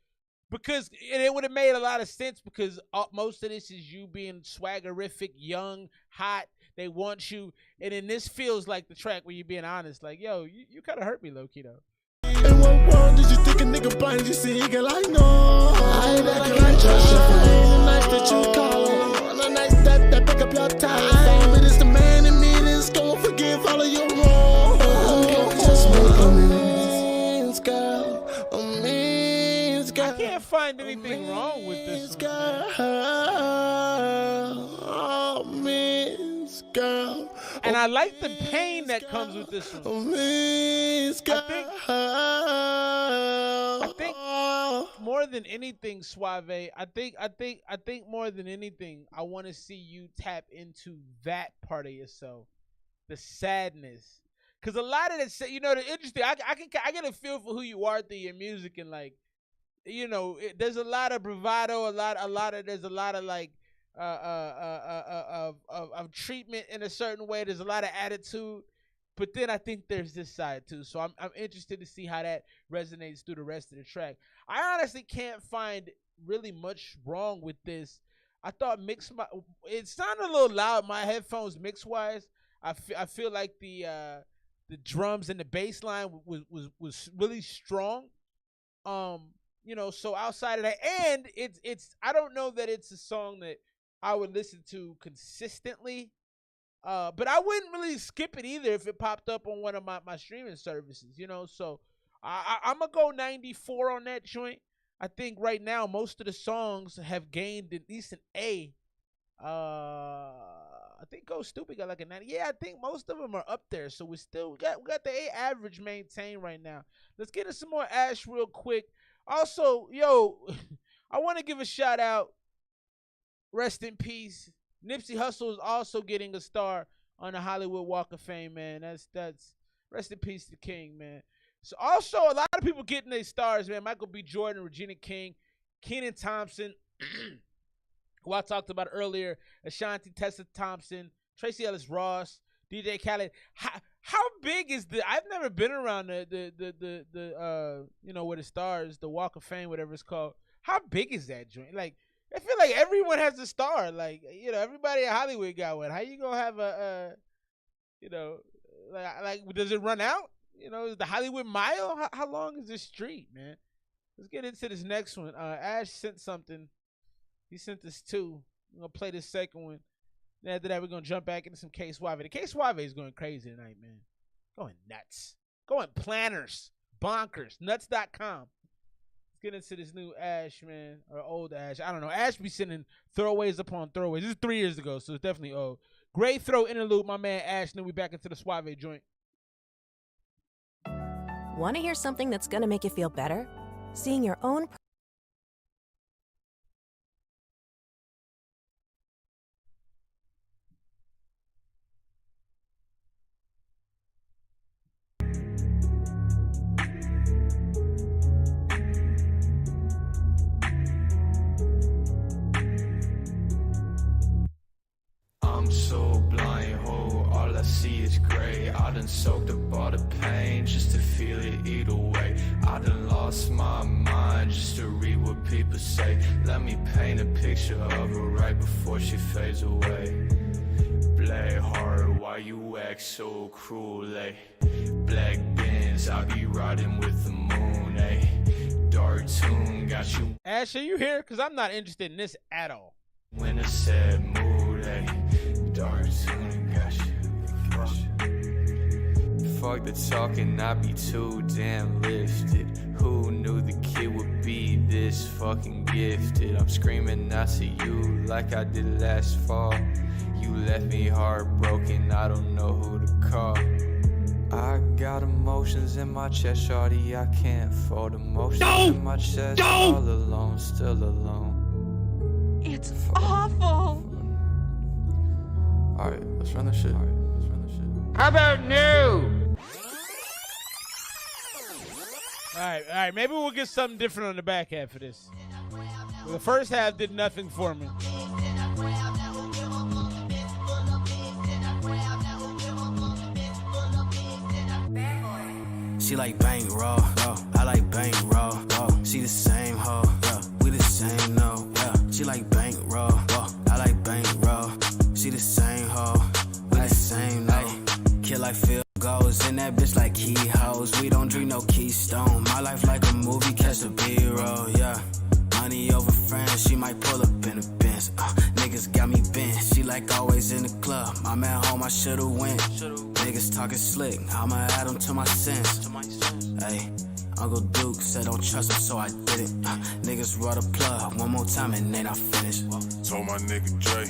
because it would have made a lot of sense because most of this is you being swaggerific, young, hot. They want you, and then this feels like the track where you're being honest, like, yo, you kind of hurt me, low-key, though. In what world did you think a nigga blind you see? Girl, I know that I can't trust your friends. The nights that you call on, the nights that they pick up your time. But it's the man in me that's gon' forgive all of your wrongs. Just make amends, girl. Amends, girl. I can't find anything wrong with this girl. Amends, girl. And I like the pain that comes with this one. I think more than anything, Suave, I think more than anything, I want to see you tap into that part of yourself, the sadness. Cause a lot of this, you know, the interesting, I get a feel for who you are through your music, and like, you know, there's a lot of bravado, there's a lot of like of treatment in a certain way. There's a lot of attitude, but then I think there's this side too. So I'm interested to see how that resonates through the rest of the track. I honestly can't find really much wrong with this. I thought it sounded a little loud. My headphones mix wise, I feel like the drums and the bass line was really strong. You know, so outside of that, and it's I don't know that it's a song that I would listen to consistently, but I wouldn't really skip it either if it popped up on one of my streaming services, you know. So I'm gonna go 94 on that joint. I think right now most of the songs have gained at least an A. I think Go Stupid got like a 90. Yeah, I think most of them are up there. So we got the A average maintained right now. Let's get into some more Ash real quick. Also, yo, I want to give a shout out. Rest in peace. Nipsey Hussle is also getting a star on the Hollywood Walk of Fame, man. That's rest in peace to King, man. So also a lot of people getting their stars, man. Michael B. Jordan, Regina King. Kenan Thompson, who I talked about earlier, Ashanti, Tessa Thompson, Tracy Ellis Ross, DJ Khaled. How big is the? I've never been around the you know, where the stars, the Walk of Fame, whatever it's called. How big is that joint? Like, I feel like everyone has a star. Like, you know, everybody in Hollywood got one. How you gonna have a you know, like does it run out? You know, is the Hollywood Mile? How long is this street, man? Let's get into this next one. Ash sent something. He sent this too. I'm gonna play this second one. Then after that, we're gonna jump back into some KSUAVE. The KSUAVE is going crazy tonight, man. Going nuts. Going planners. Bonkers. Nuts.com. Let's get into this new Ash, man. Or old Ash. I don't know. Ash be sending throwaways upon throwaways. This is 3 years ago, so it's definitely old. Great throw interlude, my man Ash. Then we back into the Suave joint. Want to hear something that's going to make you feel better? Seeing your own I'm so blind, ho, all I see is gray. I done soaked up all the pain just to feel it either way. I done lost my mind just to read what people say. Let me paint a picture of her right before she fades away. Play hard, why you act so cruel, eh? Black Benz, I be riding with the moon, eh? Dark tune, got you. Ash, are you here? Because I'm not interested in this at all. When a sad mood, eh? Dark tune, got you. Fuck the talking, I be too damn lifted. Who knew the kid would be this fucking gifted? I'm screaming out to you like I did last fall. You left me heartbroken, I don't know who to call. I got emotions in my chest, shawty, I can't fold emotions in my chest. All alone, still alone. It's awful. Alright, let's run this shit. How about new? All right. Maybe we'll get something different on the back half of this. The first half did nothing for me. She like bang raw, I like bang raw. She the same hoe, we the same, no. She like bang raw, I like bang raw. She the same hoe, we the same, no. Kill like field goals in that bitch like keyholes. We don't drink no Keystone. My life like a movie, catch the B-roll, yeah. Money over friends, she might pull up in a Benz. Niggas got me bent, she like always in the club. I'm at home, I should've went. Niggas talking slick, I'ma add them to my sins. Hey, Uncle Duke said don't trust him, so I did it. Niggas roll the plug one more time and then I finish. Told my nigga Dre,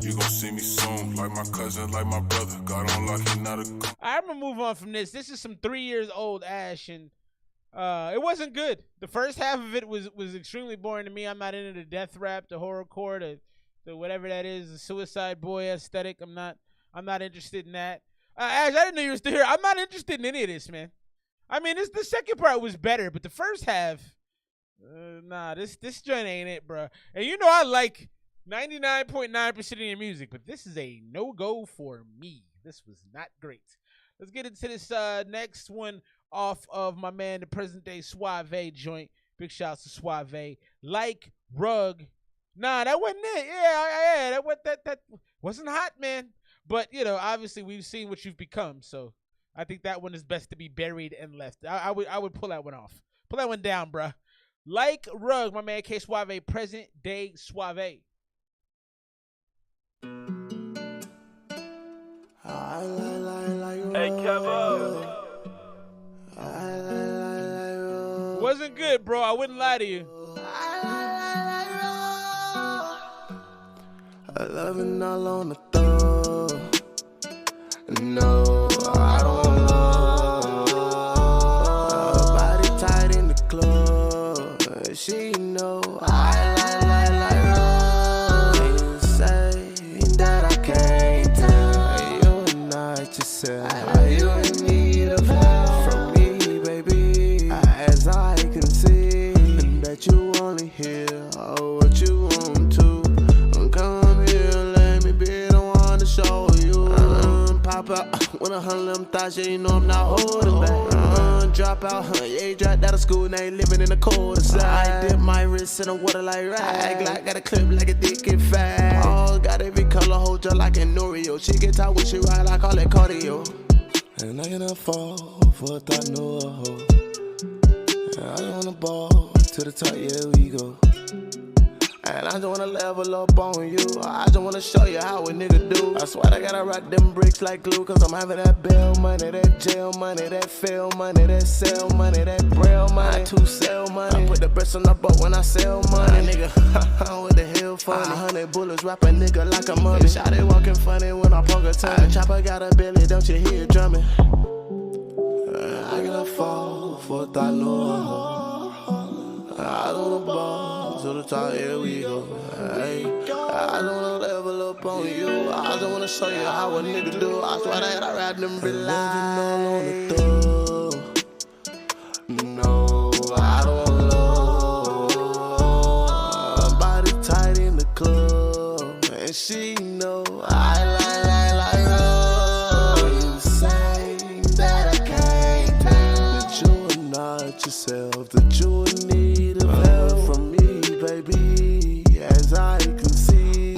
you gon' see me soon. Like my cousin, like my brother. Got on like he not a. I'm gonna move on from this. This is some 3 years old Ash, and it wasn't good. The first half of it was extremely boring to me. I'm not into the death rap, the horrorcore, the whatever that is, the Suicide Boy aesthetic. I'm not interested in that. Ash, I didn't know you were still here. I'm not interested in any of this, man. I mean, the second part was better, but the first half, nah, this joint ain't it, bro. And you know I like 99.9% of your music, but this is a no-go for me. This was not great. Let's get into this next one off of my man, the present-day Suave joint. Big shouts to Suave. Like Rug. Nah, that wasn't it. Yeah, that wasn't hot, man. But, you know, obviously we've seen what you've become, so I think that one is best to be buried and left. I would pull that one off. Pull that one down, bruh. Like Rug, my man KSUAVE, present day Suave. Hey, Kevo. Wasn't good, bro. I wouldn't lie to you. I love it all on the throw. No, I don't know. Body tight in the club. She know I like say that I can't tell. You and I just said, are you in need of help from me, baby? As I can see, that you only hear them thoughts, yeah, you know I'm not holding back. Drop out, yeah, dropped out of school, now you living in the cul-de-sac. I dip my wrist in the water like rag, like got a clip like a dick and fat. Oh, got every color, hold just like an Oreo. She get tight when she ride, I call it cardio. And I gonna fall for a thought, no a hoe. And I don't wanna ball to the top, yeah, we go. And I just wanna level up on you. I just wanna show you how a nigga do. I swear I gotta rock them bricks like glue. Cause I'm having that bail money, that jail money, that fail money, that sell money, that braille money, to sell money. I put the breast on the boat when I sell money. Nigga, what the hell funny? 100 bullets, rap a nigga like a mummy. Shot it walking funny when I poke a tongue. Chopper got a belly, don't you hear it drumming? I gotta fall for a thought, no. I don't wanna ball to the top, here we go. Hey, I don't wanna level up on you. I just wanna show you how a nigga do. I swear that I ride them big lines. No, I don't wanna love. Body tight in the club, and she know I like her. You say that I can't tell that you are not yourself, that you need help from me, baby. As I can see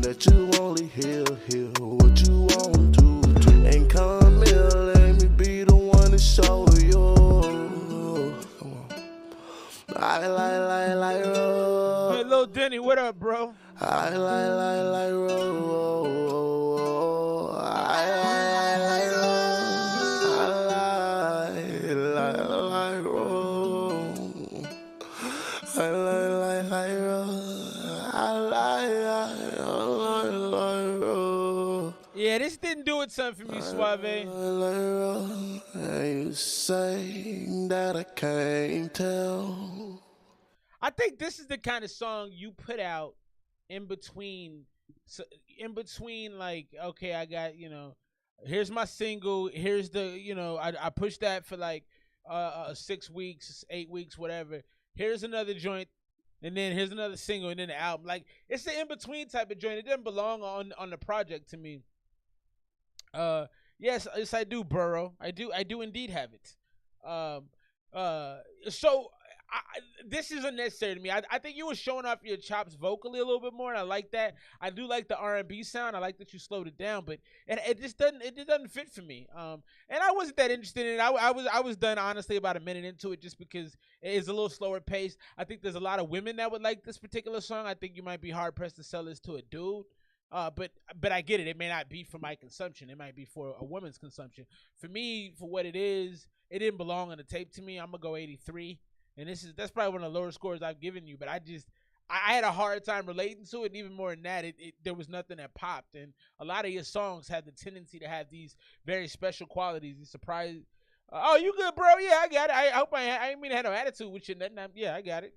that you only hear what you want to. And come here, let me be the one to show you. Come on. I like roll. Hey, Lil Denny, what up, bro? I like roll. I like roll. I like roll. Yeah, this didn't do it something for me, Suave. You say that I can't tell. I think this is the kind of song you put out in between, like, okay, I got, here's my single, here's the, I pushed that for like 6 weeks, 8 weeks, whatever. Here's another joint, and then here's another single, and then the album. Like, it's the in-between type of joint. It doesn't belong on the project to me. Yes, I do, Burrow. I do indeed have it. So this is unnecessary to me. I think you were showing off your chops vocally a little bit more, and I like that. I do like the R&B sound. I like that you slowed it down, but it just doesn't fit for me. And I wasn't that interested in it. I was done honestly about a minute into it, just because it is a little slower pace. I think there's a lot of women that would like this particular song. I think you might be hard pressed to sell this to a dude. But I get it. It may not be for my consumption. It might be for a woman's consumption. For me, for what it is, it didn't belong on the tape to me. I'm gonna go 83, and that's probably one of the lower scores I've given you. But I had a hard time relating to it. And even more than that, there was nothing that popped. And a lot of your songs had the tendency to have these very special qualities. These surprise. Oh, you good, bro? Yeah, I got it. I hope I ain't mean to have no attitude with you. Nothing. Yeah, I got it.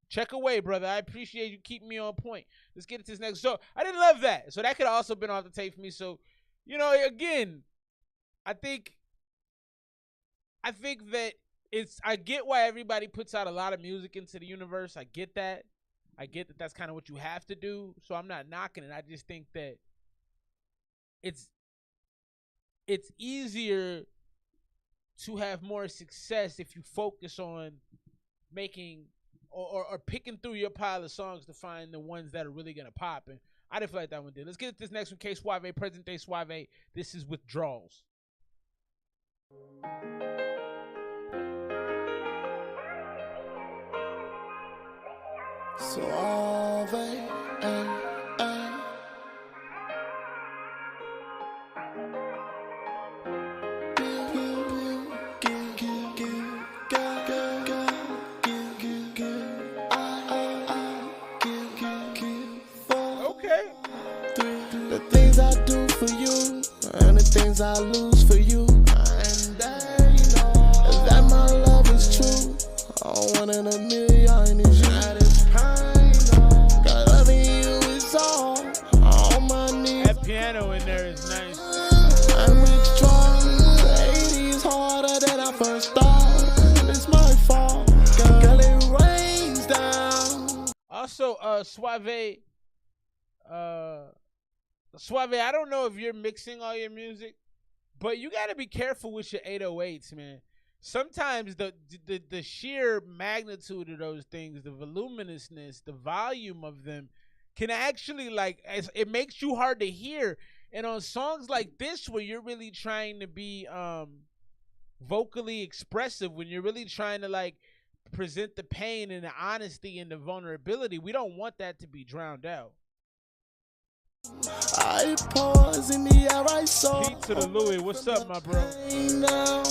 Check away, brother. I appreciate you keeping me on point. Let's get into this next. So I didn't love that. So that could have also been off the tape for me. So, again, I think that I get why everybody puts out a lot of music into the universe. I get that. I get that that's kind of what you have to do. So I'm not knocking it. I just think that it's easier to have more success if you focus on making or picking through your pile of songs to find the ones that are really gonna pop. And I didn't feel like that one did. Let's get at this next one. KSUAVE, present day Suave. This is Withdrawals. Suave, things I lose for you, and that my love is true. Oh, 1 in a million is you. That is pain. Cause loving you is all my needs. That piano in there is nice. I'm withdrawing. 80 is harder than I first thought. It's my fault. Girl, it rains down. Also, Suave. Suave, I don't know if you're mixing all your music, But you got to be careful with your 808s, man. Sometimes the sheer magnitude of those things, the voluminousness, the volume of them can actually, like, it makes you hard to hear. And on songs like this, where you're really trying to be vocally expressive, when you're really trying to, like, present the pain and the honesty and the vulnerability, we don't want that to be drowned out. I pause in the air, I saw. Pete to the Louis, what's up, my bro? Now.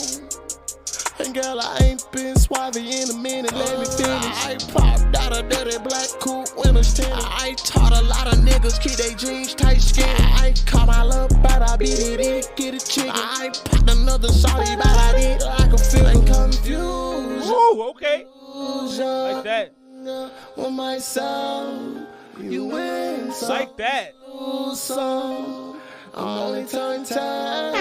And girl, I ain't been Suave in a minute, let me finish. I popped out a dirty black coupe winter's tennis. I taught a lot of niggas keep they jeans tight skin. I caught my little bat, I beat it in, get a chicken. I popped another shawty, but I did like a feeling confused. Ooh, okay. Like that. With myself, you win. Like that. So I'm only turning time.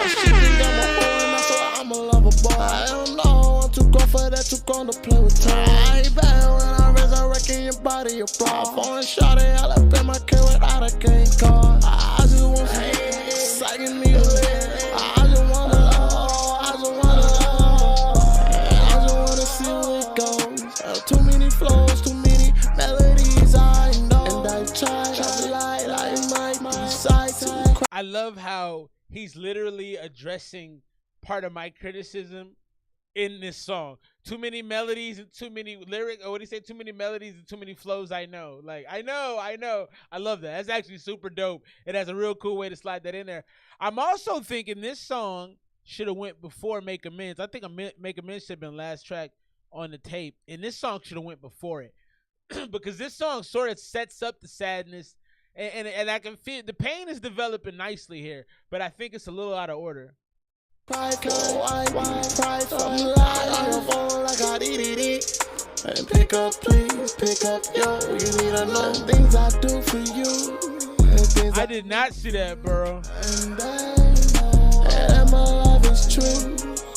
She think I'm a whore and so I'm a lover boy. I don't know, I'm too grown for that, too grown to play with time. I ain't bad when I'm resurrecting your body, your bra. Foreign shot it, I left in my crib without a game card. I just want some psyching me to live. I just wanna love, I just wanna love. I just wanna see where it goes. Too many flows, too many melodies, I know. And I try to lie, I might decide to. I love how he's literally addressing part of my criticism in this song. Too many melodies and too many lyrics, or what do you say? Too many melodies and too many flows, I know. Like, I know. I love that. That's actually super dope. It has a real cool way to slide that in there. I'm also thinking this song should have went before Make Amends. I think Make Amends should have been last track on the tape, and this song should have went before it. Because this song sort of sets up the sadness, and I can feel the pain is developing nicely here, but I think it's a little out of order. Cry from lie on your phone like I did it. And pick up, please, pick up, yo. You need to know things I do for you. I did not see that, bro. And my love is true.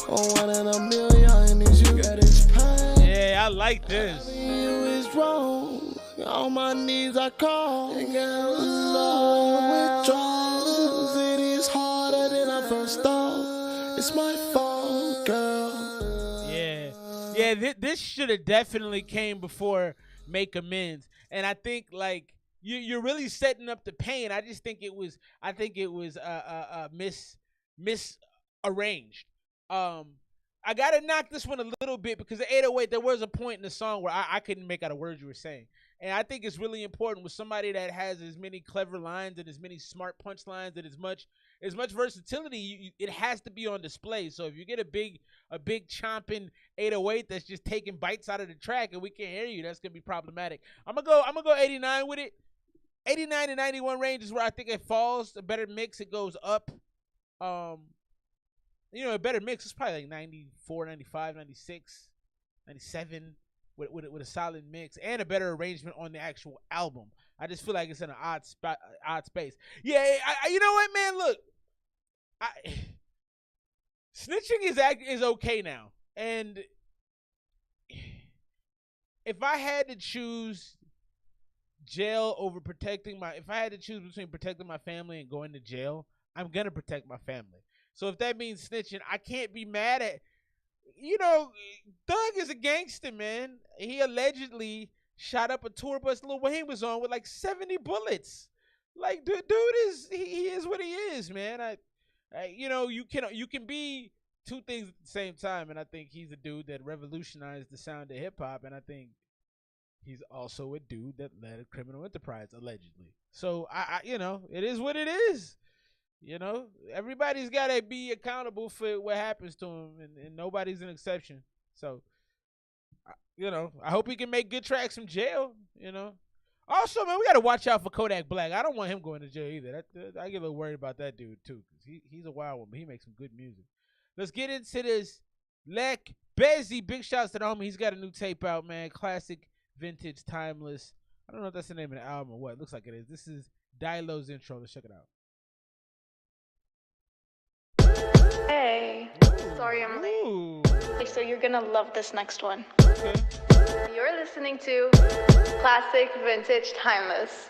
Oh, 1 in a million is you. Got this pain. Yeah, I like this. You is wrong. On my knees I call. And get love withdrawals. It is harder than I first thought. It's my fault, girl. Yeah. This should have definitely came before Make Amends, and I think, like, you're really setting up the pain. I just think it was. Misarranged. I gotta knock this one a little bit because the 808. There was a point in the song where I couldn't make out a word you were saying, and I think it's really important with somebody that has as many clever lines and as many smart punchlines and as much versatility. It has to be on display. So if you get a big chomping 808 that's just taking bites out of the track and we can't hear you, that's gonna be problematic. I'm gonna go 89 with it. 89 to 91 range is where I think it falls. A better mix, it goes up. A better mix is probably like 94, 95, 96, 97 with a solid mix and a better arrangement on the actual album. I just feel like it's in an odd space. Yeah, you know what, man? Look, snitching is okay now, and if I had to choose jail over if I had to choose between protecting my family and going to jail, I'm gonna protect my family. So if that means snitching, I can't be mad at. Thug is a gangster, man. He allegedly shot up a tour bus Lil Wayne was on with like 70 bullets. Like, dude he is what he is, man. You can be two things at the same time, and I think he's a dude that revolutionized the sound of hip hop, and I think he's also a dude that led a criminal enterprise allegedly. So it is what it is. Everybody's got to be accountable for what happens to him, and nobody's an exception. So, I hope he can make good tracks from jail, Also, man, we got to watch out for Kodak Black. I don't want him going to jail either. I get a little worried about that dude, too, because he's a wild one, but he makes some good music. Let's get into this. Lek Bezzy, big shouts to the homie. He's got a new tape out, man. Classic, vintage, timeless. I don't know if that's the name of the album or what. It looks like it is. This is Dilo's intro. Let's check it out. Hey, sorry I'm late. So you're gonna love this next one. Okay. You're listening to Classic, Vintage, Timeless.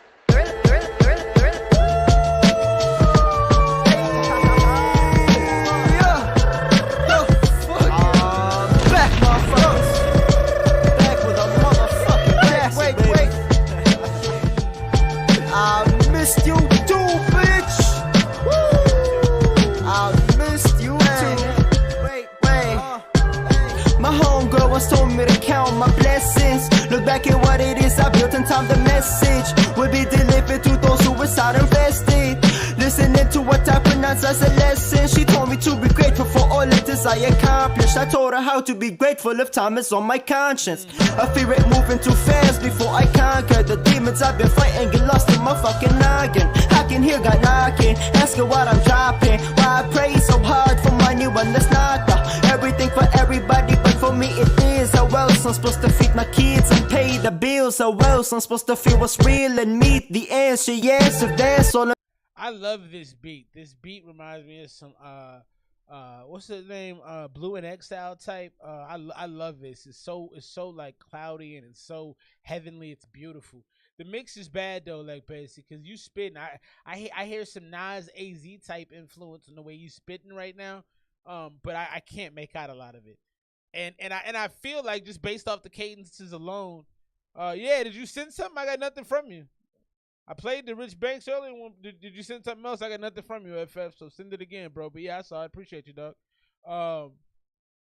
once told me to count my blessings. Look back at what it is I built in time. The message will be delivered to those who was out invested. Listening to what I pronounce as a lesson. She told me to be grateful for all it is I accomplished. I told her how to be grateful if time is on my conscience. I fear it moving too fast before I conquer the demons I've been fighting. Get lost in my fucking noggin. I can hear God knocking, asking what I'm dropping. Why I pray so hard for money when there's not everything for everybody, but for me it is. How else I'm supposed to feed my kids and pay the bills? How else I'm supposed to feel what's real and meet the answer? Yes, if that's all. I love this beat. This beat reminds me of some what's the name? Blue and Exile type. I love this. It's so like cloudy and it's so heavenly. It's beautiful. The mix is bad though, like basically, because you spitting. I hear some Nas AZ type influence in the way you spitting right now. But I can't make out a lot of it. And I feel like just based off the cadences alone, yeah, did you send something? I got nothing from you. I played the Rich Banks earlier. Did you send something else? I got nothing from you, FF. So send it again, bro. But yeah, I saw it. Appreciate you, dog.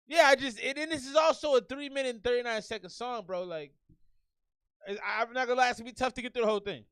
Yeah, and this is also a 3-minute and 39-second song, bro. Like, I'm not gonna lie, it's gonna be tough to get through the whole thing.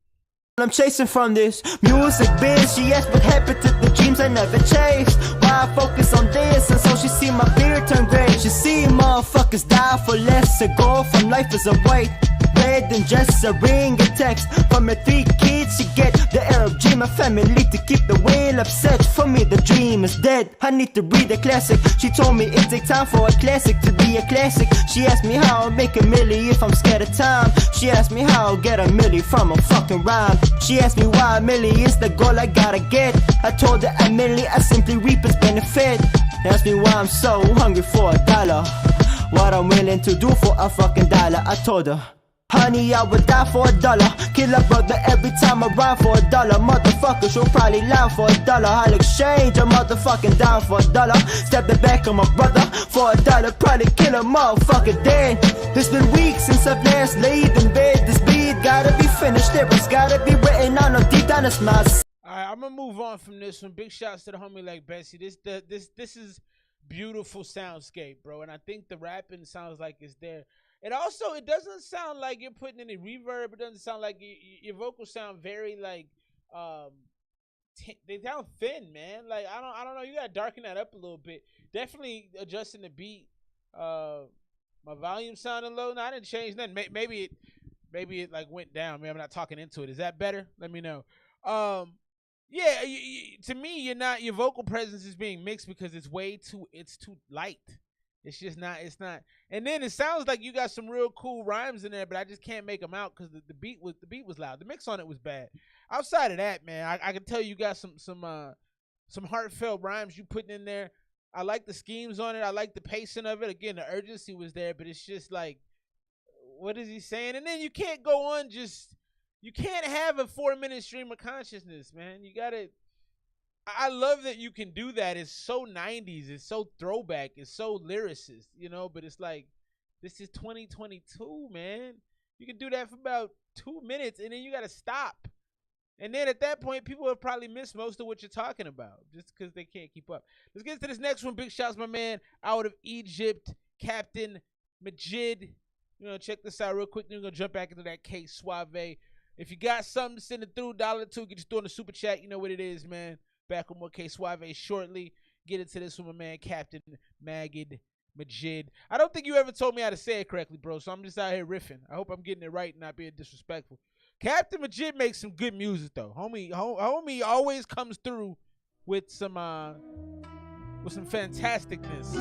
I'm chasing from this music biz. She asked what happened to the dreams I never chased. Why I focus on this, and so she see my beard turn gray. She see motherfuckers die for less. A goal from life is a weight. Red than just a ring, a text from her 3 kids. She get the Arab dream, a family to keep the wheel upset. For me the dream is dead, I need to read a classic. She told me it take time for a classic to be a classic. She asked me how I'll make a milli if I'm scared of time. She asked me how I'll get a milli from a fucking rhyme. She asked me why a milli is the goal I gotta get. I told her a milli I simply reap its benefit. Asked me why I'm so hungry for $1. What I'm willing to do for a fucking $1. I told her, honey, I would die for $1. Kill a brother every time I rhyme for $1. Motherfuckers, you'll probably lie for $1. I'll exchange a motherfucking dime for $1. Step the back of my brother for $1. Probably kill a motherfucker dead. It's been weeks since I've last laid in bed. This beat gotta be finished. It's gotta be written on a deep down. It's my. Alright, I'm gonna move on from this one. Big shouts to the homie like Bessie. This is beautiful soundscape, bro. And I think the rapping sounds like it's there. And also, it doesn't sound like you're putting any reverb. It doesn't sound like your vocals sound very like they sound thin, man. Like I don't know. You gotta darken that up a little bit. Definitely adjusting the beat. My volume sounding low. No, I didn't change nothing. Maybe it like went down. Maybe I'm not talking into it. Is that better? Let me know. Yeah. To me, your vocal presence is being mixed because it's too light. It's just not. It's not. And then it sounds like you got some real cool rhymes in there, but I just can't make them out because the beat was loud. The mix on it was bad. Outside of that, man, I can tell you got some heartfelt rhymes you putting in there. I like the schemes on it. I like the pacing of it. Again, the urgency was there, but it's just like, what is he saying? And then you can't go on you can't have a 4-minute stream of consciousness, man. You gotta. I love that you can do that. It's so 90s. It's so throwback. It's so lyricist, but it's like, this is 2022, man. You can do that for about 2 minutes, and then you got to stop. And then at that point, people have probably missed most of what you're talking about just because they can't keep up. Let's get to this next one. Big shouts, my man, out of Egypt, Captain Majid. Check this out real quick. Then we're going to jump back into that KSUAVE. If you got something, send it through. $2, get you through in the super chat. You know what it is, man. Back with more KSUAVE shortly. Get into this with my man, Captain Majid. I don't think you ever told me how to say it correctly, bro, so I'm just out here riffing. I hope I'm getting it right and not being disrespectful. Captain Majid makes some good music, though. Homie always comes through with some fantasticness.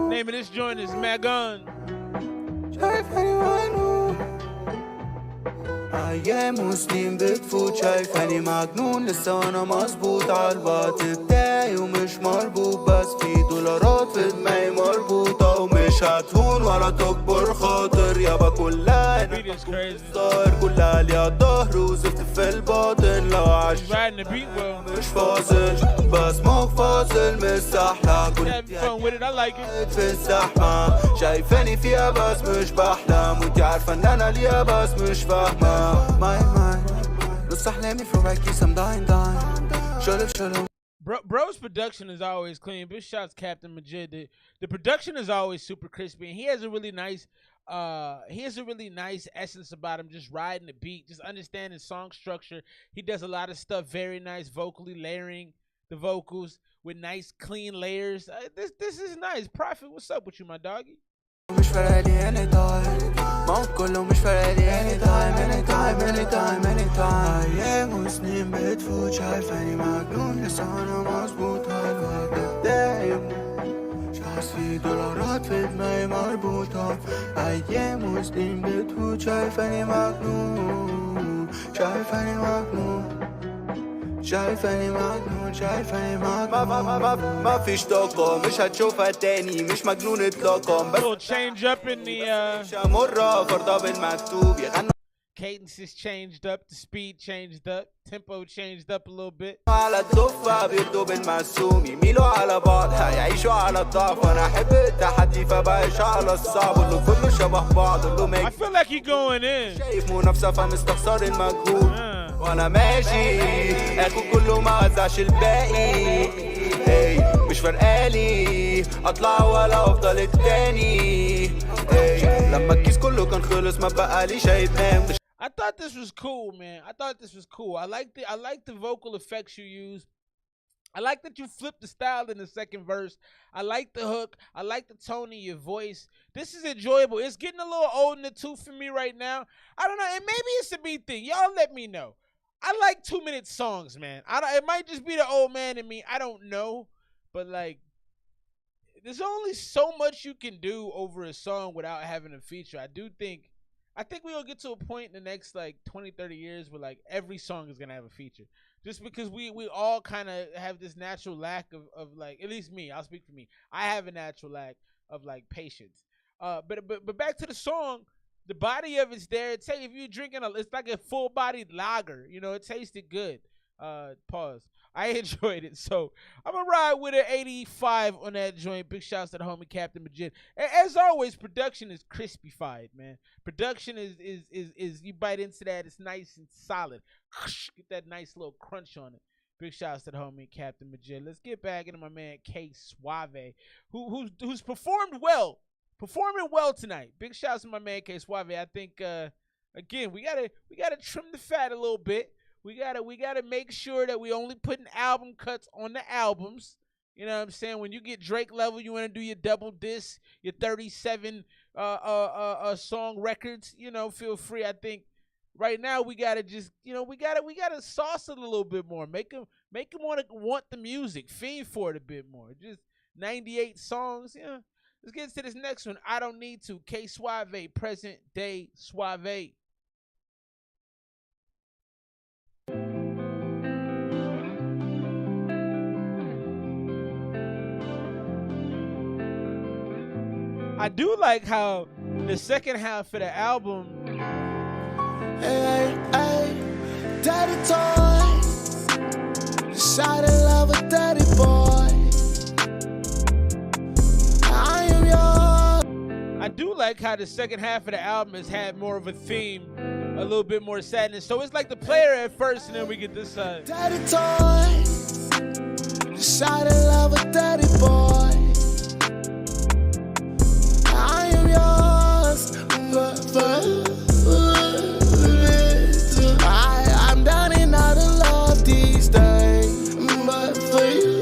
Name of this joint is Magon. یه مسلم بتفوت شايفاني مجنون لسه انا مظبوط عالباط بتاعي ومش مربوط بس في دولارات في دماغي مربوطة ومش هتهون ولا تكبر خاطر يابا كلها صار كلها ليها ظهر وزفت في الباطن لو عاش مش فاصل بس مخ فاصل بالمستحلى كل في الزحمة شايفاني فيها بس مش بحلم وانتي عارفة ان انا ليها بس مش فاهمة ماي نص احلامي في ربع كيس I'm dying شلف Bro's production is always clean. Big shots Captain Majid. The production is always super crispy, and he has a really nice essence about him, just riding the beat, just understanding song structure. He does a lot of stuff very nice vocally, layering the vocals with nice clean layers. This is nice. Prophet, what's up with you, my doggy? مش فارقلي anytime موت كله مش فارقلي anytime أيام وسنين بتفوت شايفاني مجنون لسه أنا مظبوط هالوقت دايم شخص في دولارات في دماغي مربوطة أيام وسنين بتفوت شايفاني مجنون ما فيش طاقة مش هتشوفها تاني مش مجنون اطلاقا بس change up in the مش همرة فرضة بالمكتوب يغنوا cadence is changed up, the speed changed up, tempo changed up a little bit. على الضفة بيرضوا بالمقسوم يميلوا على بعض هيعيشوا على الضعف وانا احب التحدي فبعيش على الصعب اللي كله شبه بعض اللي I feel like you going in. شايف منافسة فمستخسر المجهود وانا ماشي اخد كله ما وزعش الباقي مش فارقالي اطلع ولا افضل التاني لما الكيس كله كان خلص ما بقالي شايف نام I thought this was cool, man. I thought this was cool. I like the vocal effects you use. I like that you flipped the style in the second verse. I like the hook. I like the tone of your voice. This is enjoyable. It's getting a little old in the tooth for me right now. I don't know. And maybe it's a me thing. Y'all let me know. I like 2-minute songs, man. It might just be the old man in me. I don't know. But, like, there's only so much you can do over a song without having a feature. I think we'll get to a point in the next, like, 20, 30 years where, like, every song is going to have a feature. Just because we all kind of have this natural lack of, like, at least me. I'll speak for me. I have a natural lack of, like, patience. But back to the song. The body of it's there. It's if you're drinking it's like a full-bodied lager. You know, it tasted good. Pause. I enjoyed it. So I'm gonna ride with an 85 on that joint. Big shouts to the homie Captain Majid. As always, production is crispified, man. Production is you bite into that, it's nice and solid. Get that nice little crunch on it. Big shouts to the homie Captain Majid. Let's get back into my man KSUAVE, who's performed well. Performing well tonight. Big shouts to my man KSUAVE. I think again we gotta trim the fat a little bit. We gotta make sure that we only putting album cuts on the albums. You know what I'm saying? When you get Drake level, you wanna do your double disc, your 37 song records. You know, feel free. I think right now we gotta just we gotta sauce it a little bit more. Make them want the music, fiend for it a bit more. Just 98 songs, yeah. Let's get into this next one. I Don't Need To. KSUAVE, present day Suave. I do like how the second half of the album. Hey, daddy toy. Shot in love with daddy boy. I am yours. I do like how the second half of the album has had more of a theme, a little bit more sadness. So it's like the player at first, and then we get this side. Daddy toy. Shot in love with daddy boy. I am yours, I'm down and out of love these days, but for you,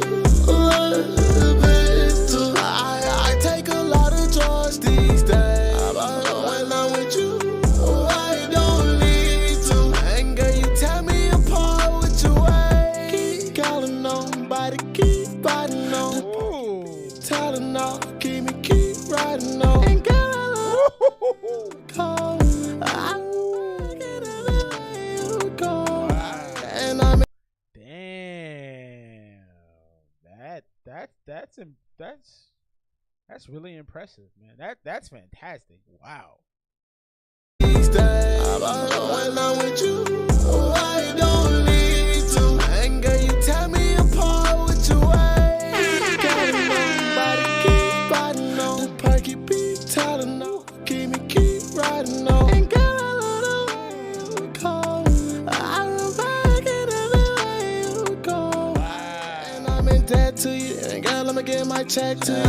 I take a lot of drugs these days. When I'm with you, I don't need to. And girl, you tear me apart with your way. Keep calling nobody, keep biting on. Telling all, keep riding on. And girl, I love you. I get it, go. And I'm damn. That's really impressive, man. That's fantastic. Wow. These days, when I'm with you, I don't need to. And girl, you tear me apart with your way. I'm in debt to you. And girl, I'ma get my check to you.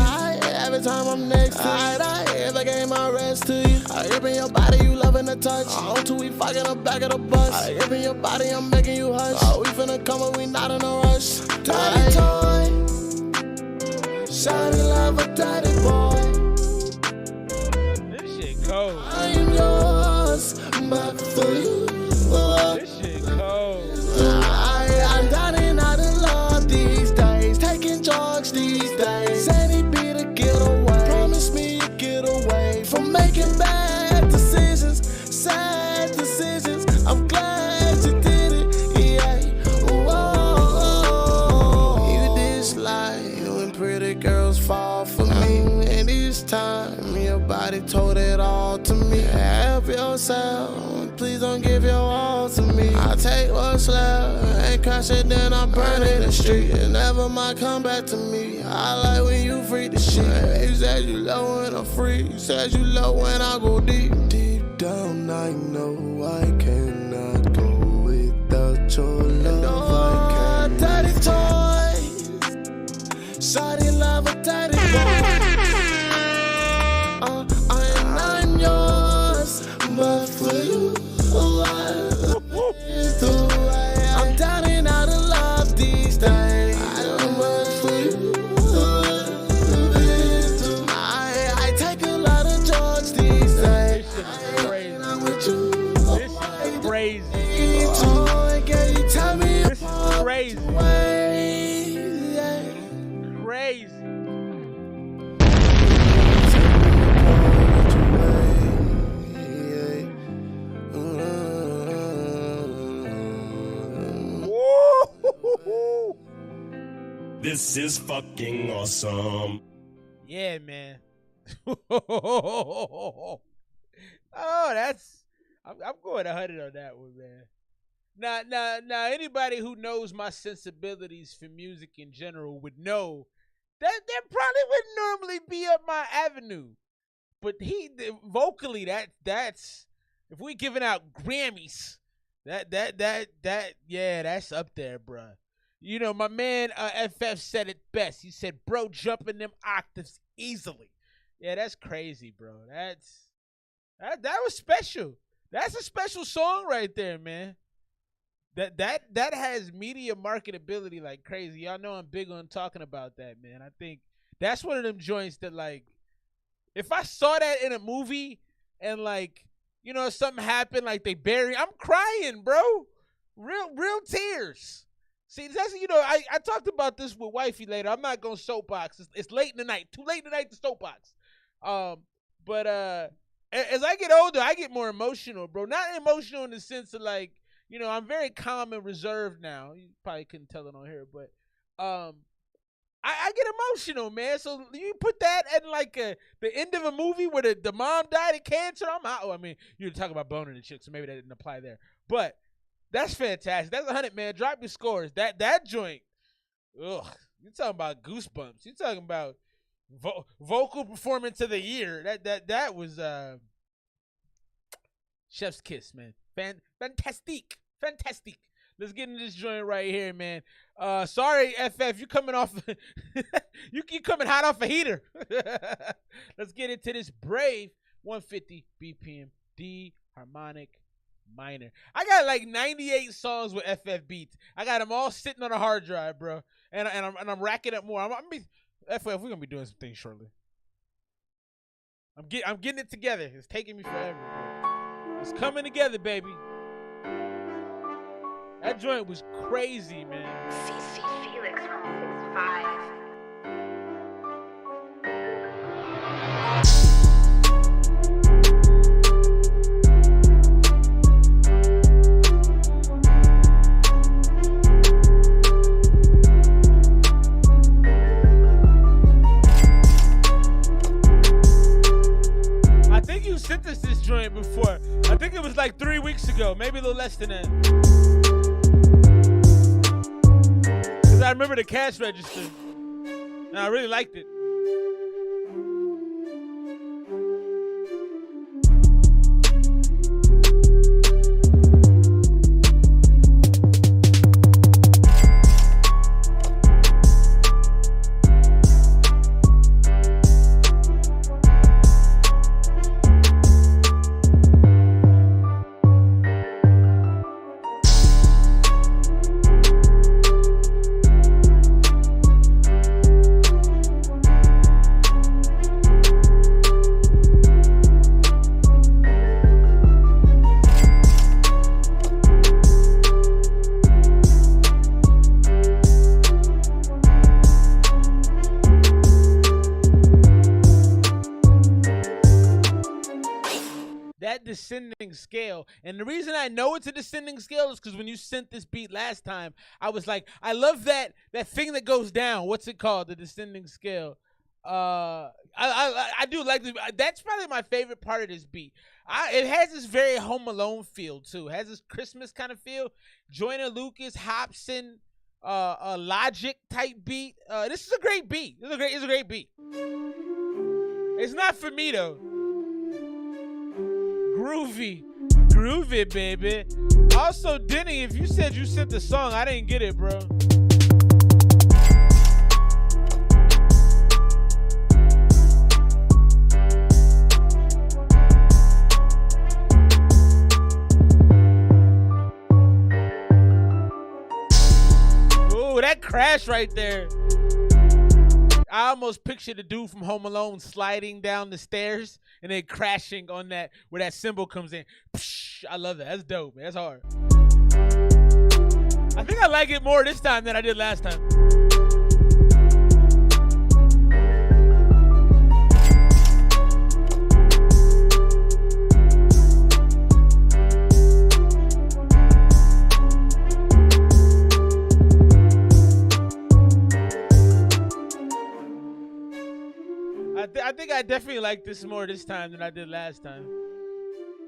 Every time I'm next to you. I if I gave my rest to you. I grip in your body, you loving the touch. On till we fucking the back of the bus. I grip in your body, I'm making you hush. We finna come and we not in a rush. Dirty toy. Shawty love a dirty boy. This shit cold. I am yours, but for you. This shit cold. I'm dining out in love these days, taking drugs these days. Said he be to get away. Promise me you get away from making bad decisions, sad decisions. I'm glad you did it, yeah. Whoa, you did slide when pretty girls fall for me. And each time your body told it all to me. Help yourself, please don't give your all to me. I take what's left and crash it, then I burn it in the street. And never mind, come back to me. I like when you free the shit. You said you low when I'm free. You said you low when I go deep. Deep down, I know I cannot go without your love. I can't. Dirty toys, shawty love a dirty boy. I'm yours, but for you, I'm down and out of love these days. I don't much for you. I take a lot of drugs these days. I'm with you. This is crazy. Can you tell me this is crazy. Crazy. This is fucking awesome. Yeah, man. Oh, that's I'm going 100 on that one, man. Now, anybody who knows my sensibilities for music in general would know that probably wouldn't normally be up my avenue. But vocally, that's if we giving out Grammys, that's up there, bruh. You know, my man FF said it best. He said, "Bro, jumping them octaves easily." Yeah, that's crazy, bro. That was special. That's a special song right there, man. That has media marketability like crazy. Y'all know I'm big on talking about that, man. I think that's one of them joints that, like, if I saw that in a movie and, like, you know, something happened, like they bury, I'm crying, bro. Real tears. See, that's, you know, I talked about this with wifey later. I'm not going to soapbox. It's late in the night. Too late in the night to soapbox. But as I get older, I get more emotional, bro. Not emotional in the sense of, like, you know, I'm very calm and reserved now. You probably couldn't tell it on here, but I get emotional, man. So you put that at, like, the end of a movie where the mom died of cancer, I'm out. Oh, I mean, you were talking about boning and shit, so maybe that didn't apply there. But that's fantastic. That's 100, man. Drop your scores. That joint. Ugh. You're talking about goosebumps. You're talking about vocal performance of the year. That was chef's kiss, man. Fantastic. Let's get into this joint right here, man. Sorry, FF, you coming off. you coming hot off a heater. Let's get into this Brave 150 BPM D harmonic minor. I got like 98 songs with FF beats. I got them all sitting on a hard drive, bro. And I'm racking up more. FF, we're gonna be doing some things shortly. I'm getting it together. It's taking me forever, bro. It's coming together, baby. That joint was crazy, man. CC Felix from 65. I think you sent us this joint before. I think it was like 3 weeks ago, maybe a little less than that. Because I remember the cash register. And I really liked it. descending scale. And the reason I know it's a descending scale is because when you sent this beat last time, I was like, I love that thing that goes down. What's it called? The descending scale. I do like this. That's probably my favorite part of this beat. It has this very Home Alone feel too. It has this Christmas kind of feel. Joyner Lucas, Hobson, a Logic type beat. This is a great beat. It's a great beat. It's not for me though. Groovy, baby. Also, Denny, if you said you sent the song, I didn't get it, bro. Ooh, that crash right there. I almost pictured the dude from Home Alone sliding down the stairs and then crashing on that where that symbol comes in. Psh, I love that. That's dope, man. That's hard. I think I like it more this time than I did last time. I think I definitely like this more this time than I did last time.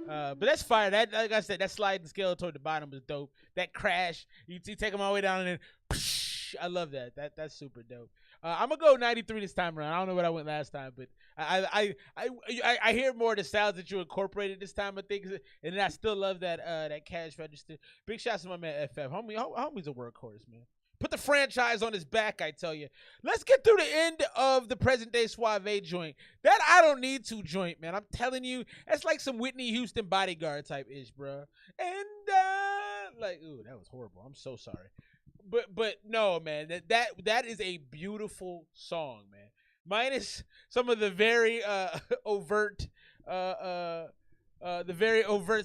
But that's fire. That, like I said, that sliding scale toward the bottom was dope. That crash, you take them all the way down and then, psh, I love that. That's super dope. I'm gonna go 93 this time around. I don't know what I went last time, but I hear more of the sounds that you incorporated this time. I think, and then I still love that cash register. Big shouts to my man FF. Homie's a workhorse, man. Put the franchise on his back, I tell you. Let's get through the end of the present day Suave joint. That I don't need to joint, man. I'm telling you, that's like some Whitney Houston Bodyguard type ish, bro. And like, ooh, that was horrible. I'm so sorry. But no, man. That is a beautiful song, man. Minus some of the very overt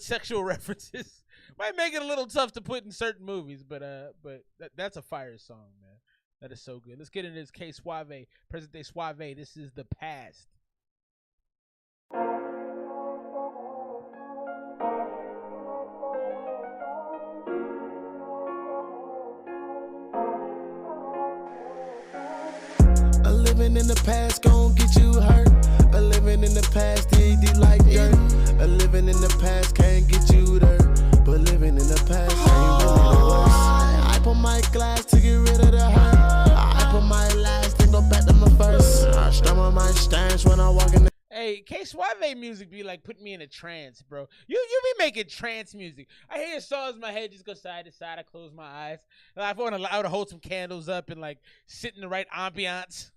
sexual references. Might make it a little tough to put in certain movies, but that's a fire song, man. That is so good. Let's get into this KSUAVE, present day Suave. This is The Past. A living in the past gon' get you hurt. A living in the past, dig like dirt. A living in the past can't get you there. But living in the past ain't really the worst. I put my glass to get rid of the hurt. I put my last thing go back to my first. I stumble my stance when I walk in the. Hey, KSUAVE music be like putting me in a trance, bro. You be making trance music. I hear songs in my head just go side to side. I close my eyes. And I want to hold some candles up and like sit in the right ambiance.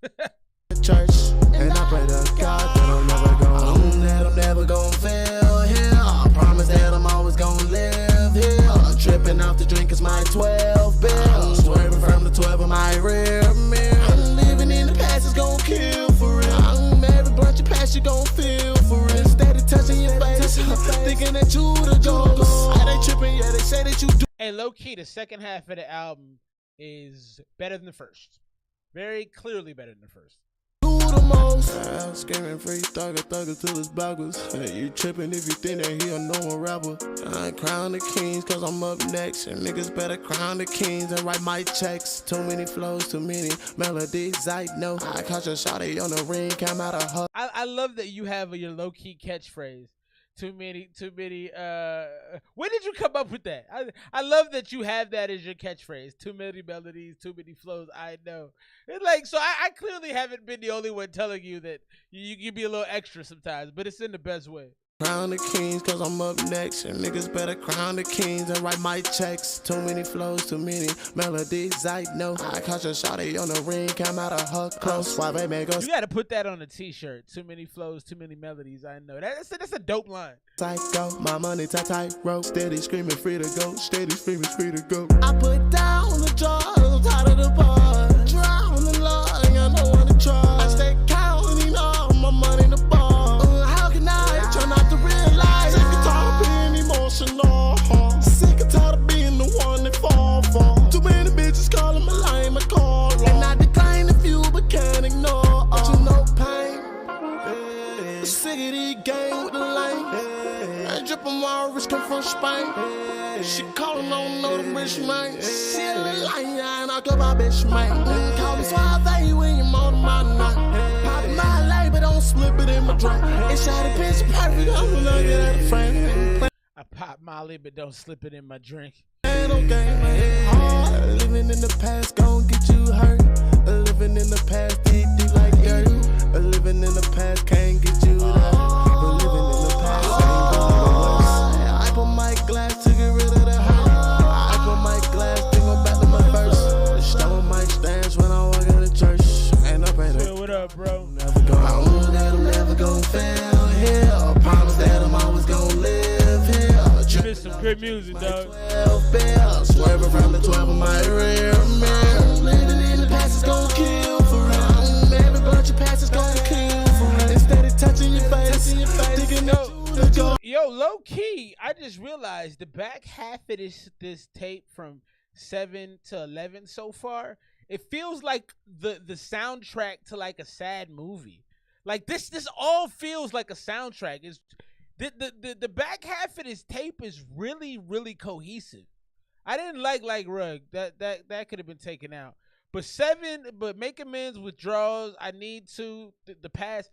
Church, and I pray to God that I'm never gonna fail here. I promise that I'm always gonna live here. Tripping off the drink is my 12 bill. Swerving from the 12 of my rear mirror. Living in the past is gonna kill for real. Every bunch of past you gon' feel for real. Steady touching your face, thinking that you the ghost. They tripping, yeah, they say that you do. Hey, low key, the second half of the album is better than the first. Very clearly better than the first. The most. I'm screaming free thugger till it's backwards. Hey, you tripping if you think that he a normal rapper. I crown the kings cause I'm up next. And niggas better crown the kings and write my checks. Too many flows, too many melodies, I know. I caught your shawty on the ring, came out of her. I love that you have your low-key catchphrase. Too many. When did you come up with that? I love that you have that as your catchphrase. Too many melodies, too many flows. I know. It's like, so I clearly haven't been the only one telling you that you be a little extra sometimes, but it's in the best way. Crown the kings cause I'm up next. And niggas better crown the kings and write my checks. Too many flows, too many melodies, I know. I caught your shawty on the ring, came out of her close. Suave make us. You gotta put that on a t-shirt. Too many flows, too many melodies, I know. That's a dope line. Psycho, my money tight rope. Steady screaming free to go. Steady screaming free to go. I put down the jaws, tired of the bar. Drown the Lord, ain't got no one to try. I stay counting all my money in the bar. How can I turn out to realize? Sick and tired of being emotional. Sick and tired of being the one that fall for. Too many bitches calling my line, my call. And I decline a few, but can't ignore. But you know pain. Sick of these game with the lane. come from Spain. She callin' on no the bitch, man. She a lion, I go my bitch, man. Call me Suave when you motor my night. Pop my life, but don't slip it in my drink. It's shot a bitch perfect, I'm gonna get out of frame. I pop Molly, but don't slip it in my drink. Living in the past, gon' get you hurt. Living in the past, dig you like dirt. Living in the past, can't get you there. Living in the past, ain't going worse. I put my glass to get rid of the hurt. I put my glass to go back to my verse. Stone my stance when I walk out of church. Ain't up at it. What up, bro? Never go. I know that I'm never gon' fail here. I promise that I'm always gon' live here. You missed some good music, dog. 12 bells, swerve around the 12 of my rear mirror. Living in the past is gon' kill for real. Every bunch of past is gon' kill for real. Instead of touching your face, digging up. Yo, low key, I just realized the back half of this tape from 7 to 11 so far, it feels like the soundtrack to like a sad movie. Like this all feels like a soundtrack. It's the back half of this tape is really, really cohesive. I didn't like Rug. That could have been taken out. But 7, but Make Amends, Withdrawals, I Need To, the Past,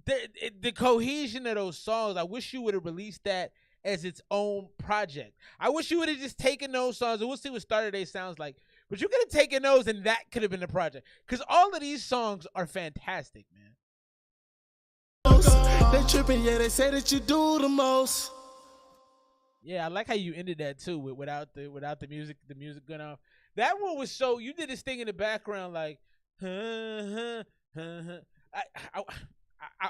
the cohesion of those songs, I wish you would have released that as its own project. I wish you would have just taken those songs, and we'll see what Starter Day sounds like. But you could have taken those, and that could have been the project. Because all of these songs are fantastic, man. They tripping, yeah, they say that you do the most. Yeah, I like how you ended that too, without the music going off. That one was so, you did this thing in the background like,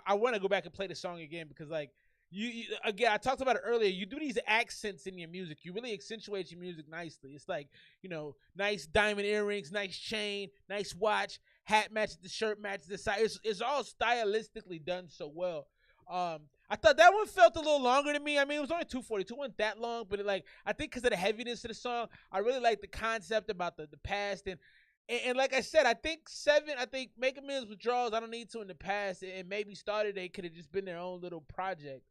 I want to go back and play the song again because like you again, I talked about it earlier. You do these accents in your music. You really accentuate your music nicely. It's like, you know, nice diamond earrings, nice chain, nice watch, hat matches the shirt, matches the side. It's all stylistically done so well. I thought that one felt a little longer to me. I mean, it was only 2:42, it wasn't that long, but like I think because of the heaviness of the song, I really like the concept about the past and like I said, I think 7, I think Make Amends, Withdrawals, I Don't Need To in the Past, and maybe Starter Day could have just been their own little project.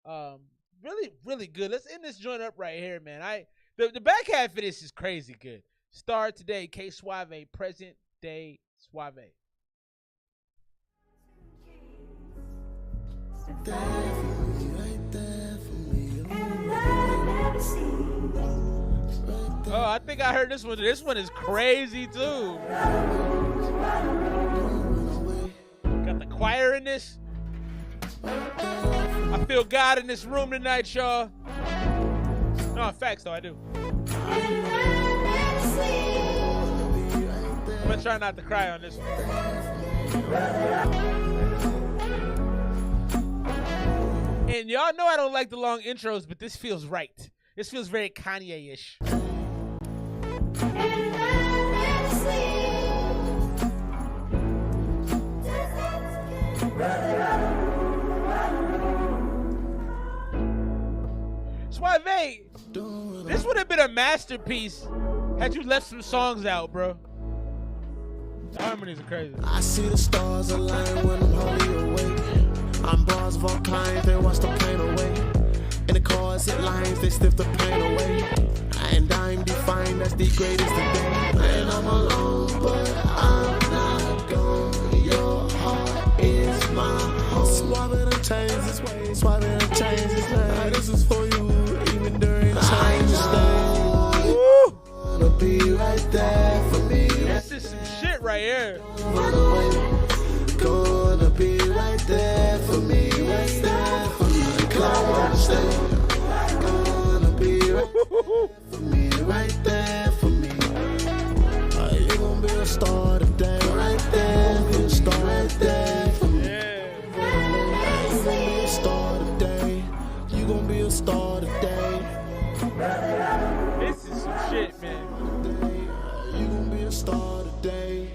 Really, really good. Let's end this joint up right here, man. The back half of this is crazy good. Start today, KSUAVE, present day Suave. Oh, I think I heard this one. This one is crazy too. Got the choir in this. I feel God in this room tonight, y'all. No, facts though, I do. I'm gonna try not to cry on this one. And y'all know I don't like the long intros, but this feels right. This feels very Kanye-ish. Suave, this would have been a masterpiece had you left some songs out, bro. The harmonies are crazy. I see the stars align when I'm wholly awake. I'm bars of all kinds, they wash the pain away. In the cars, it lines, they stiff the pain away. And I'm defined as the greatest today. And I'm alone, but I'm not gone. Your heart is my home. Suave done changed this way, Suave done changed this way. This is for you, even during change of days. Gonna be right there for me. This is some shit right here. Gonna be right there for me, right there for me. Gonna be right for me, right there for me. You gonna be a star today, right there. Be a star right there for me. You gonna be a star today. You gonna be a star today. This is some shit, man. You gonna be a star today.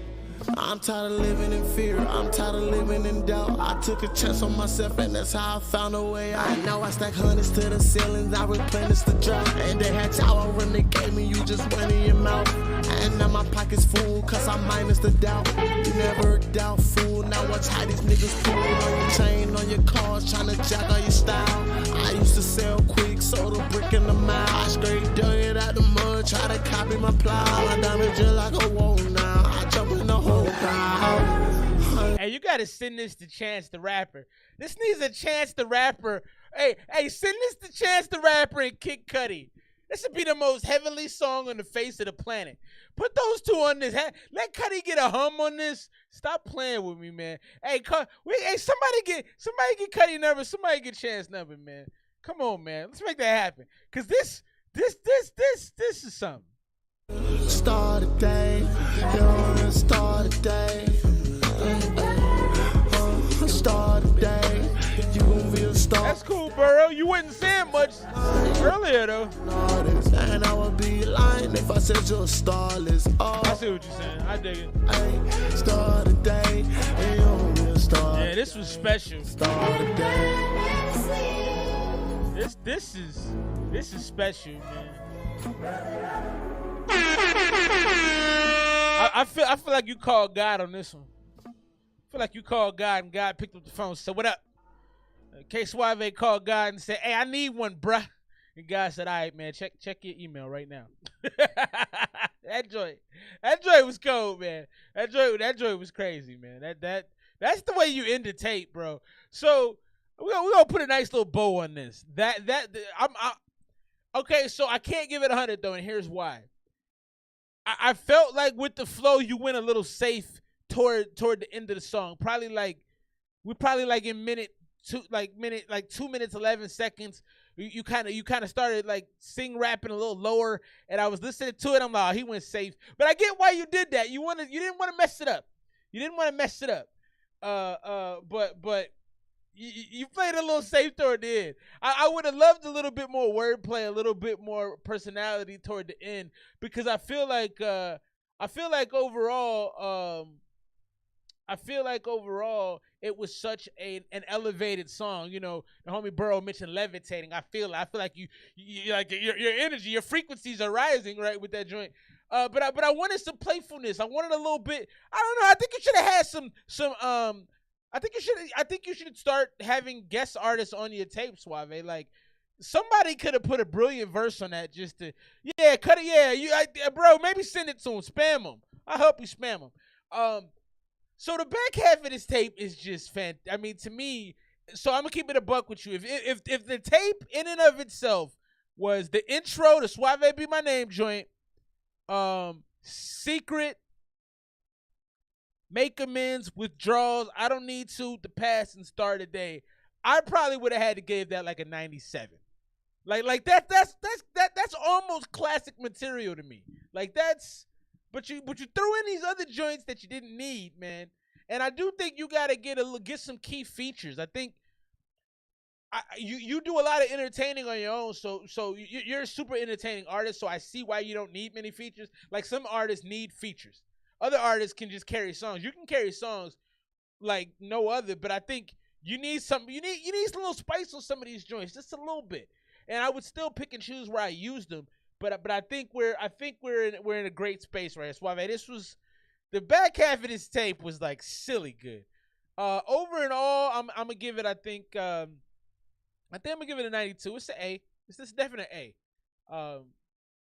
I'm tired of living in fear, I'm tired of living in doubt. I took a chance on myself and that's how I found a way out. Now I stack hundreds to the ceilings, I replenish the drought. And they had tower when they gave me, you just went in your mouth. And now my pocket's full, cause I minus the doubt. You never doubt, fool. Now watch how these niggas pull on your chain, on your cars, tryna jack on your style. I used to sell quick, sold a brick in the mouth. I straight dug it out the mud, try to copy my plow. I damage it like a wall now. I jump in the whole crowd. Hey, you gotta send this to Chance the Rapper. This needs a Chance the Rapper. Hey, send this to Chance the Rapper and Kid Cudi. This would be the most heavenly song on the face of the planet. Put those two on this. Let Cudi get a hum on this. Stop playing with me, man. Hey, somebody get Cudi number. Somebody get Chance number, man. Come on, man. Let's make that happen. Cause this is something. Start the day, start the day. Start the day, you gon' be a star. That's cool, Burrow. You wasn't saying much earlier, though. And I would be lying if I said you're starless. I see what you're saying. I dig it. Hey, start the day, and you gon' be a star. Yeah, this was special. Start the day. This is special, man. I feel like you called God on this one. I feel like you called God and God picked up the phone and said, "What up?" KSUAVE called God and said, "Hey, I need one, bruh." And God said, "All right, man, check your email right now." That joint was cold, man. That joint was crazy, man. That's the way you end the tape, bro. So we're gonna put a nice little bow on this. Okay. So I can't give it 100 though, and here's why. I felt like with the flow, you went a little safe toward the end of the song. Probably like in minute 2 minutes 11 seconds. You kind of started like rapping a little lower, and I was listening to it. I'm like, oh, he went safe, but I get why you did that. You didn't want to mess it up. But you played a little safe toward the end. I would have loved a little bit more wordplay, a little bit more personality toward the end, because I feel like overall it was such an elevated song. You know, the homie Burrow mentioned levitating. I feel like you like your energy, your frequencies are rising right with that joint. But I wanted some playfulness. I wanted a little bit. I don't know. I think you should have had some. I think you should start having guest artists on your tape, Suave. Like somebody could have put a brilliant verse on that just to cut it. Yeah, bro, maybe send it to him. Spam him. I hope you spam him. So the back half of this tape is just fantastic. I mean, to me, so I'm gonna keep it a buck with you. If the tape in and of itself was the intro to Suave Be My Name joint, Secret, Make Amends, Withdrawals, I Don't Need to, The Past, and Start a Day, I probably would have had to give that like a 97. Like that's almost classic material to me. Like that's. But you threw in these other joints that you didn't need, man. And I do think you gotta get some key features. I think you do a lot of entertaining on your own, so you're a super entertaining artist. So I see why you don't need many features. Like some artists need features. Other artists can just carry songs. You can carry songs like no other. But I think you need some. You need a little spice on some of these joints, just a little bit. And I would still pick and choose where I use them. But I think we're in a great space right here. Suave. This was the back half of this tape was like silly good. Over and all, I'm gonna give it. I think I'm gonna give it a 92. It's an A. It's this definite A.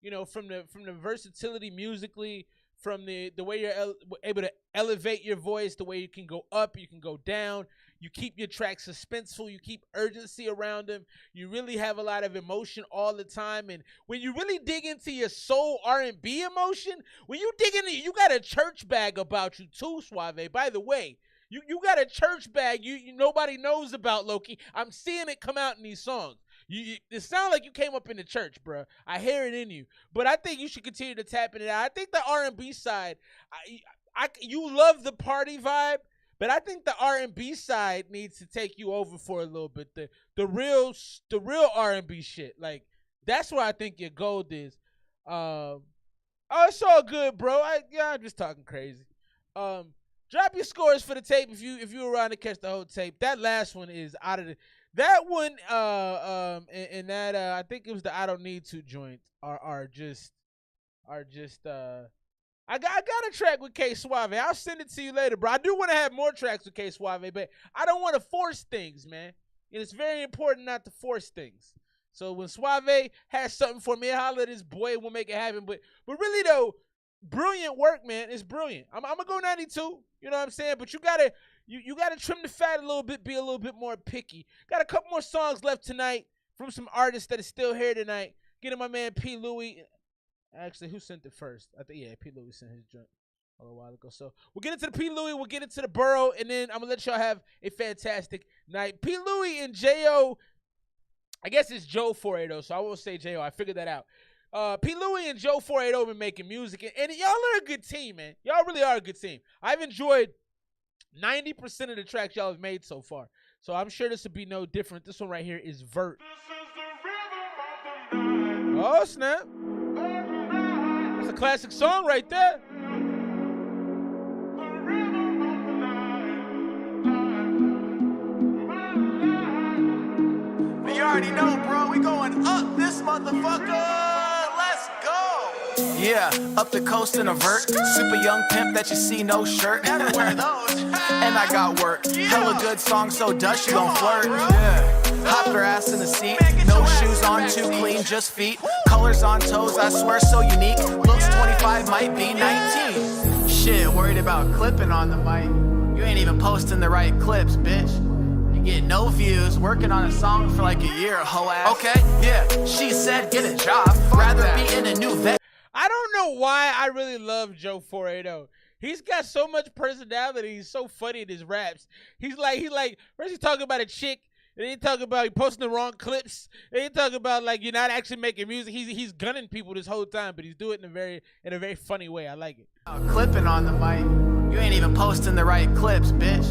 You know, from the versatility musically, from the way you're able to elevate your voice, the way you can go up, you can go down. You keep your tracks suspenseful. You keep urgency around them. You really have a lot of emotion all the time. And when you really dig into your soul R&B emotion, when you dig into, you got a church bag about you too, Suave. By the way, you got a church bag you nobody knows about, Loki. I'm seeing it come out in these songs. It sounds like you came up in the church, bro. I hear it in you. But I think you should continue to tap into that. I think the R&B side, you love the party vibe. But I think the R&B side needs to take you over for a little bit. The real R&B shit. Like, that's where I think your gold is. It's all good, bro. I'm just talking crazy. Drop your scores for the tape if you were around to catch the whole tape. That last one is out of the. That one and that I think it was the I Don't Need to joint are just I got a track with KSUAVE. I'll send it to you later, bro. I do want to have more tracks with KSUAVE, but I don't want to force things, man. And it's very important not to force things. So when Suave has something for me, holler at his boy, we'll make it happen. But really though, brilliant work, man. It's brilliant. I'm gonna go 92. You know what I'm saying? But you gotta trim the fat a little bit, be a little bit more picky. Got a couple more songs left tonight from some artists that are still here tonight. Getting my man P. Louie. Actually, who sent it first? I think, yeah, P. Louie sent his joint a little while ago. So we'll get into the P. Louie, we'll get into the Burrow, and then I'm going to let y'all have a fantastic night. P. Louie and J.O., I guess it's Joe 480, so I won't say J.O. I figured that out. P. Louie and Joe 480 been making music, and y'all are a good team, man. Y'all really are a good team. I've enjoyed 90% of the tracks y'all have made so far. So I'm sure this will be no different. This one right here is Vert. Oh, snap. That's a classic song right there. You already know, bro. We going up this motherfucker. Let's go. Yeah, up the coast in a vert. Super young pimp that you see no shirt. Gotta wear those. And I got work. Hella good song, so does she gon' flirt. Yeah. Hopped her ass in the seat. No shoes on, too clean, just feet. Colors on toes, I swear so unique. Looks 25, might be 19. Shit, worried about clipping on the mic. You ain't even posting the right clips, bitch. You get no views, working on a song for like a year, hoe ass. Okay, yeah, she said get a job. Rather be in a new vet. I don't know why I really love Joe 480. He's got so much personality. He's so funny in his raps. He's like, first he's talking about a chick, and then he talking about he posting the wrong clips. And he talking about like you're not actually making music. He's gunning people this whole time, but he's doing it in a very funny way. I like it. Clipping on the mic. You ain't even posting the right clips, bitch.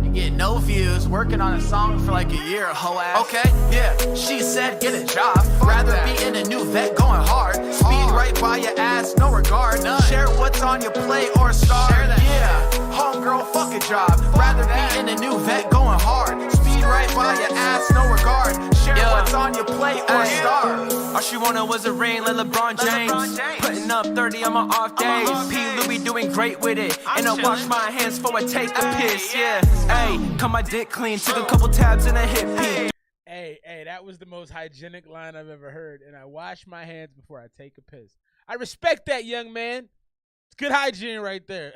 You get no views, working on a song for like a year, hoe ass. Okay, yeah, she said get a job. Rather be in a new vet going hard. Speed right by your ass, no regard. Share what's on your plate or star. Yeah, homegirl, fuck a job. Rather be in a new vet going hard. Speed right by your ass, no regard. Share what's on your plate or star. All she wanted was a ring like LeBron James. Putting up 30 on my off days. P. Louie doing great with it. And I wash my hands before I take a piss. Yeah, hey, cut my dick clean. Took a couple tabs and a hit peek. Hey, that was the most hygienic line I've ever heard. And I wash my hands before I take a piss. I respect that, young man. It's good hygiene right there.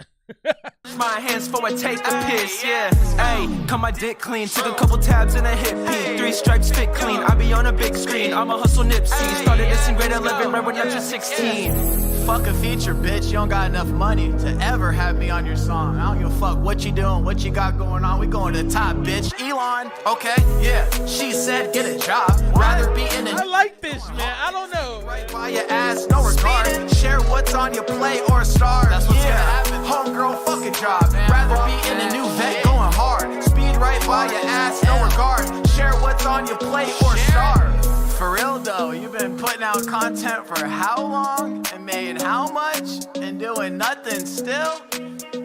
My hands before I take a piss, yeah. Hey, cut my dick clean. Took a couple tabs and a hit peek. 3 stripes fit clean. I be on a big screen. I'm a hustle Nipsey. Started this in grade 11 right when I'm just 16. Fuck a feature, bitch. You don't got enough money to ever have me on your song. I don't give a fuck what you doing, what you got going on. We going to the top, bitch. Elon, okay, yeah. She said get a job. Rather be in a... I like this, man. I don't know. Right by your ass, no regard. Share what's on your plate or star. That's what's gonna happen. Homegirl, fuck a job. Rather be in a new vet going hard. Speed right by your ass, no regard. Share what's on your plate or star. For real though, you've been putting out content for how long and made how much and doing nothing still?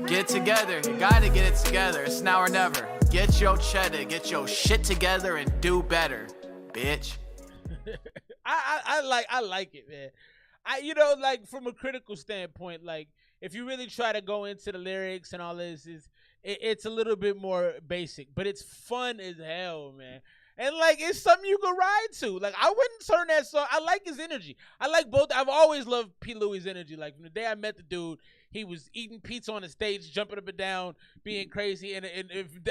Get together, you gotta get it together. It's now or never. Get your cheddar, get your shit together and do better, bitch. I like it, man. Like from a critical standpoint, like if you really try to go into the lyrics and all this, it's a little bit more basic, but it's fun as hell, man. And like it's something you can ride to. Like I wouldn't turn that song. I like his energy. I like both. I've always loved P. Louie's energy. Like from the day I met the dude, he was eating pizza on the stage, jumping up and down, being crazy. And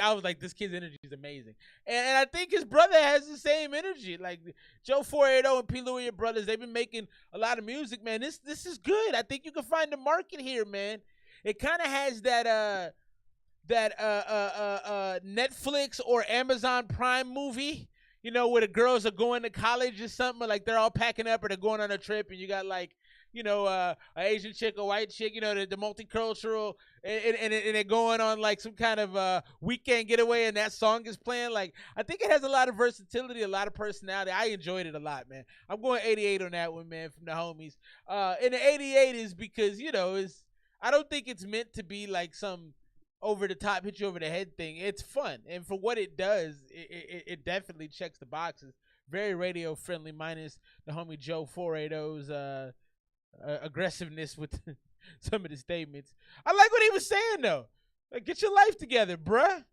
I was like, this kid's energy is amazing. And I think his brother has the same energy. Like Joe 480 and P. Louie are brothers. They've been making a lot of music, man. This is good. I think you can find the market here, man. It kind of has that Netflix or Amazon Prime movie, where the girls are going to college or something, or like they're all packing up or they're going on a trip, and you got like, an Asian chick, a white chick, the multicultural, and they're going on like some kind of weekend getaway, and that song is playing. Like I think it has a lot of versatility, a lot of personality. I enjoyed it a lot, man. I'm going 88 on that one, man, from the homies. And the 88 is because I don't think it's meant to be like some over the top, hit you over the head thing. It's fun, and for what it does, it definitely checks the boxes. Very radio friendly, minus the homie Joe 480's aggressiveness with some of the statements. I like what he was saying though. Like, get your life together, bruh.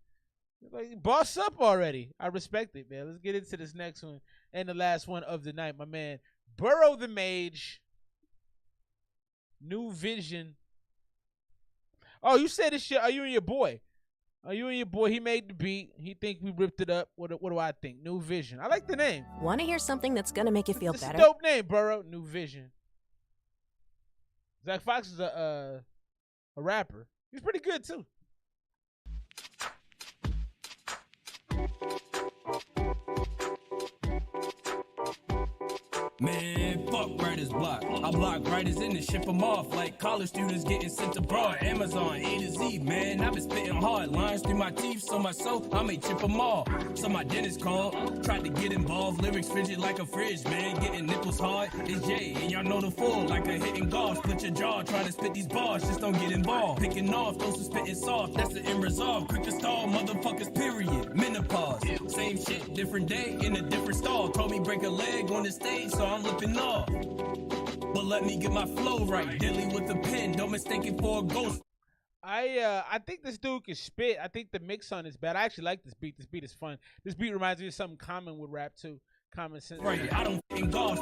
Like, boss up already. I respect it, man. Let's get into this next one and the last one of the night. My man, Burrow the Mage. New Vision. Oh, you said this shit. Are you and your boy? Are you and your boy? He made the beat. He think we ripped it up. What do I think? New Vision. I like the name. Want to hear something that's going to make you feel It's better? a dope name, Burrow. New Vision. Zach Fox is a rapper. He's pretty good too. Man, fuck writers block. I block writers in and ship them off like college students getting sent abroad. Amazon, A to Z, man. I've been spitting hard lines through my teeth, so my soul, I may chip them all. So my dentist called, tried to get involved. Lyrics frigid like a fridge, man. Getting nipples hard. It's Jay, and y'all know the full like a hitting golf. Split your jaw, try to spit these bars, just don't get involved. Picking off, those who spitting soft, that's the end resolve. Quick to stall, motherfuckers, period. Menopause. Same shit, different day, in a different stall. Told me break a leg on the stage, so I'm lipping off. But let me get my flow right. Dealing with the pen, don't mistake it for a ghost. I think this dude can spit. I think the mix on is bad. I actually like this beat. This beat is fun. This beat reminds me of something Common would rap too. Common Sense. Right. I don't think golf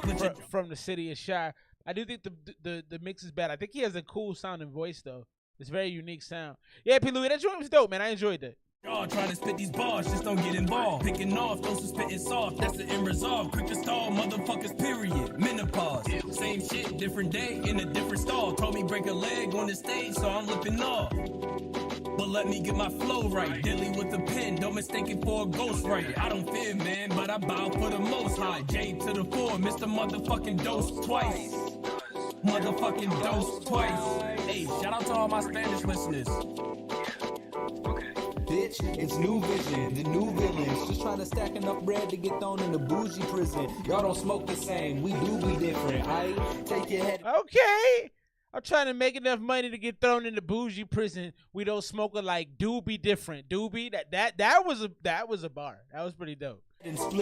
from the city of Shy. I do think the mix is bad. I think he has a cool sounding voice though. It's a very unique sound. Yeah, P. Louis, that joint was dope, man. I enjoyed that. Y'all try to spit these bars, just don't get involved. Picking off, those who spitting soft, that's the end resolve. Quick to stall, motherfuckers, period. Menopause. Same shit, different day, in a different stall. Told me break a leg on the stage, so I'm lipping off. But let me get my flow right. Dealing with the pen, don't mistake it for a ghostwriter. I don't fear, man, but I bow for the most high. J to the 4, Mr. Motherfucking Dose twice. Motherfucking Dose twice. Hey, shout out to all my Spanish listeners. Bitch, it's New Vision, the new villains. Just trying to stack enough bread to get thrown in the bougie prison. Y'all don't smoke the same, we do be different. I take your head. Okay. I'm trying to make enough money to get thrown in the bougie prison. We don't smoke alike. Do be different. Do be that was a bar. That was pretty dope.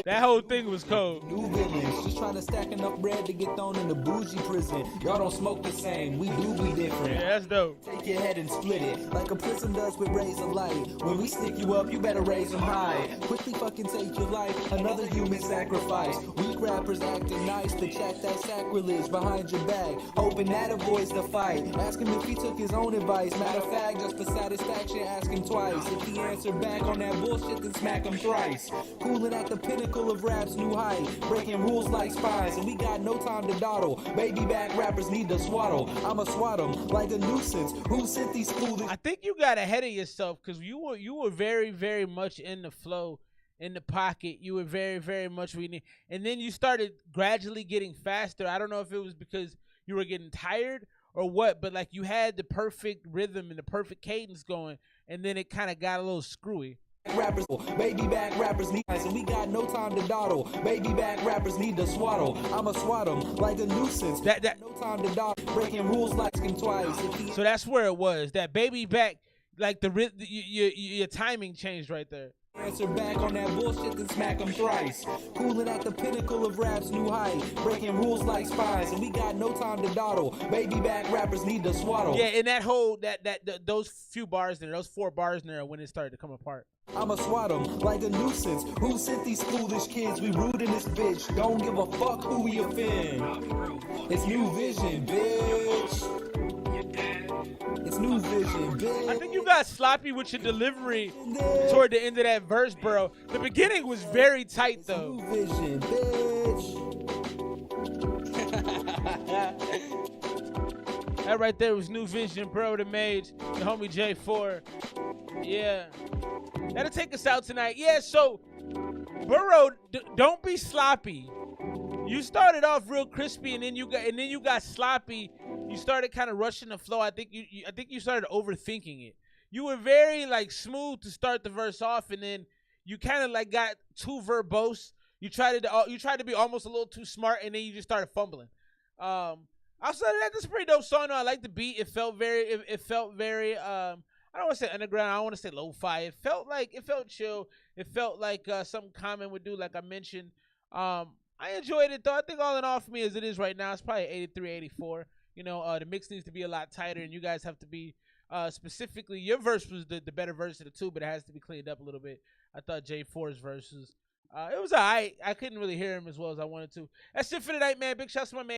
That whole thing was cold. New villains, just trying to stack enough bread to get thrown in the bougie prison. Y'all don't smoke the same, we do be different. Yeah, that's dope. Take your head and split it, like a prison does with razor light. When we stick you up, you better raise them high. Quickly fucking take your life, another human sacrifice. Weak rappers acting nice, but check that sacrilege behind your back. Hoping that avoids the fight. Ask him if he took his own advice. Matter of fact, just for satisfaction, ask him twice. If he answered back on that bullshit, then smack him thrice. Cooling at the pinnacle of rap's new height, breaking rules like spines, and we got no time to dawdle. Baby back rappers need to swaddle. I'ma swat them like a nuisance. Who sent these foolish? I think you got ahead of yourself because you were very, very much in the flow, in the pocket. You were very, very much reading, and then you started gradually getting faster. I don't know if it was because you were getting tired or what, but like you had the perfect rhythm and the perfect cadence going, and then it kind of got a little screwy. Rappers, baby back rappers need ice, and we got no time to dawdle. Baby back rappers need to swaddle. I'ma swat them like a nuisance. No time to dawdle. Breaking rules like him twice. So that's where it was. That baby back, like your timing changed right there. Answer back on that bullshit, then smack them thrice. Cooling at the pinnacle of rap's new height, breaking rules like spines, and we got no time to dawdle. Baby back rappers need to swaddle. Yeah, and that whole those few bars there, those 4 bars there, when it started to come apart. I'ma swat them like a nuisance. Who sent these foolish kids? We rude in this bitch. Don't give a fuck who we offend. It's New Vision, bitch. It's New Vision, bitch. I think you got sloppy with your delivery toward the end of that verse, bro. The beginning was very tight, though. New Vision, bitch. That right there was New Vision, bro. The Mage, the homie J4. Yeah. That'll take us out tonight. Yeah, so, Burrow, don't be sloppy. You started off real crispy, and then you got sloppy. You started kind of rushing the flow. I think you started overthinking it. You were very like smooth to start the verse off, and then you kind of like got too verbose. You tried to be almost a little too smart, and then you just started fumbling. Outside of that, this is a pretty dope song. I like the beat. It felt very. I don't want to say underground. I don't want to say lo-fi. It felt chill. It felt like something Common would do, like I mentioned. I enjoyed it though. I think all in all for me, as it is right now, it's probably 83, 84. You know, the mix needs to be a lot tighter, and you guys have to be specifically. Your verse was the better verse of the two, but it has to be cleaned up a little bit. I thought J4's verses, it was alright. I couldn't really hear him as well as I wanted to. That's it for tonight, man. Big shouts to my man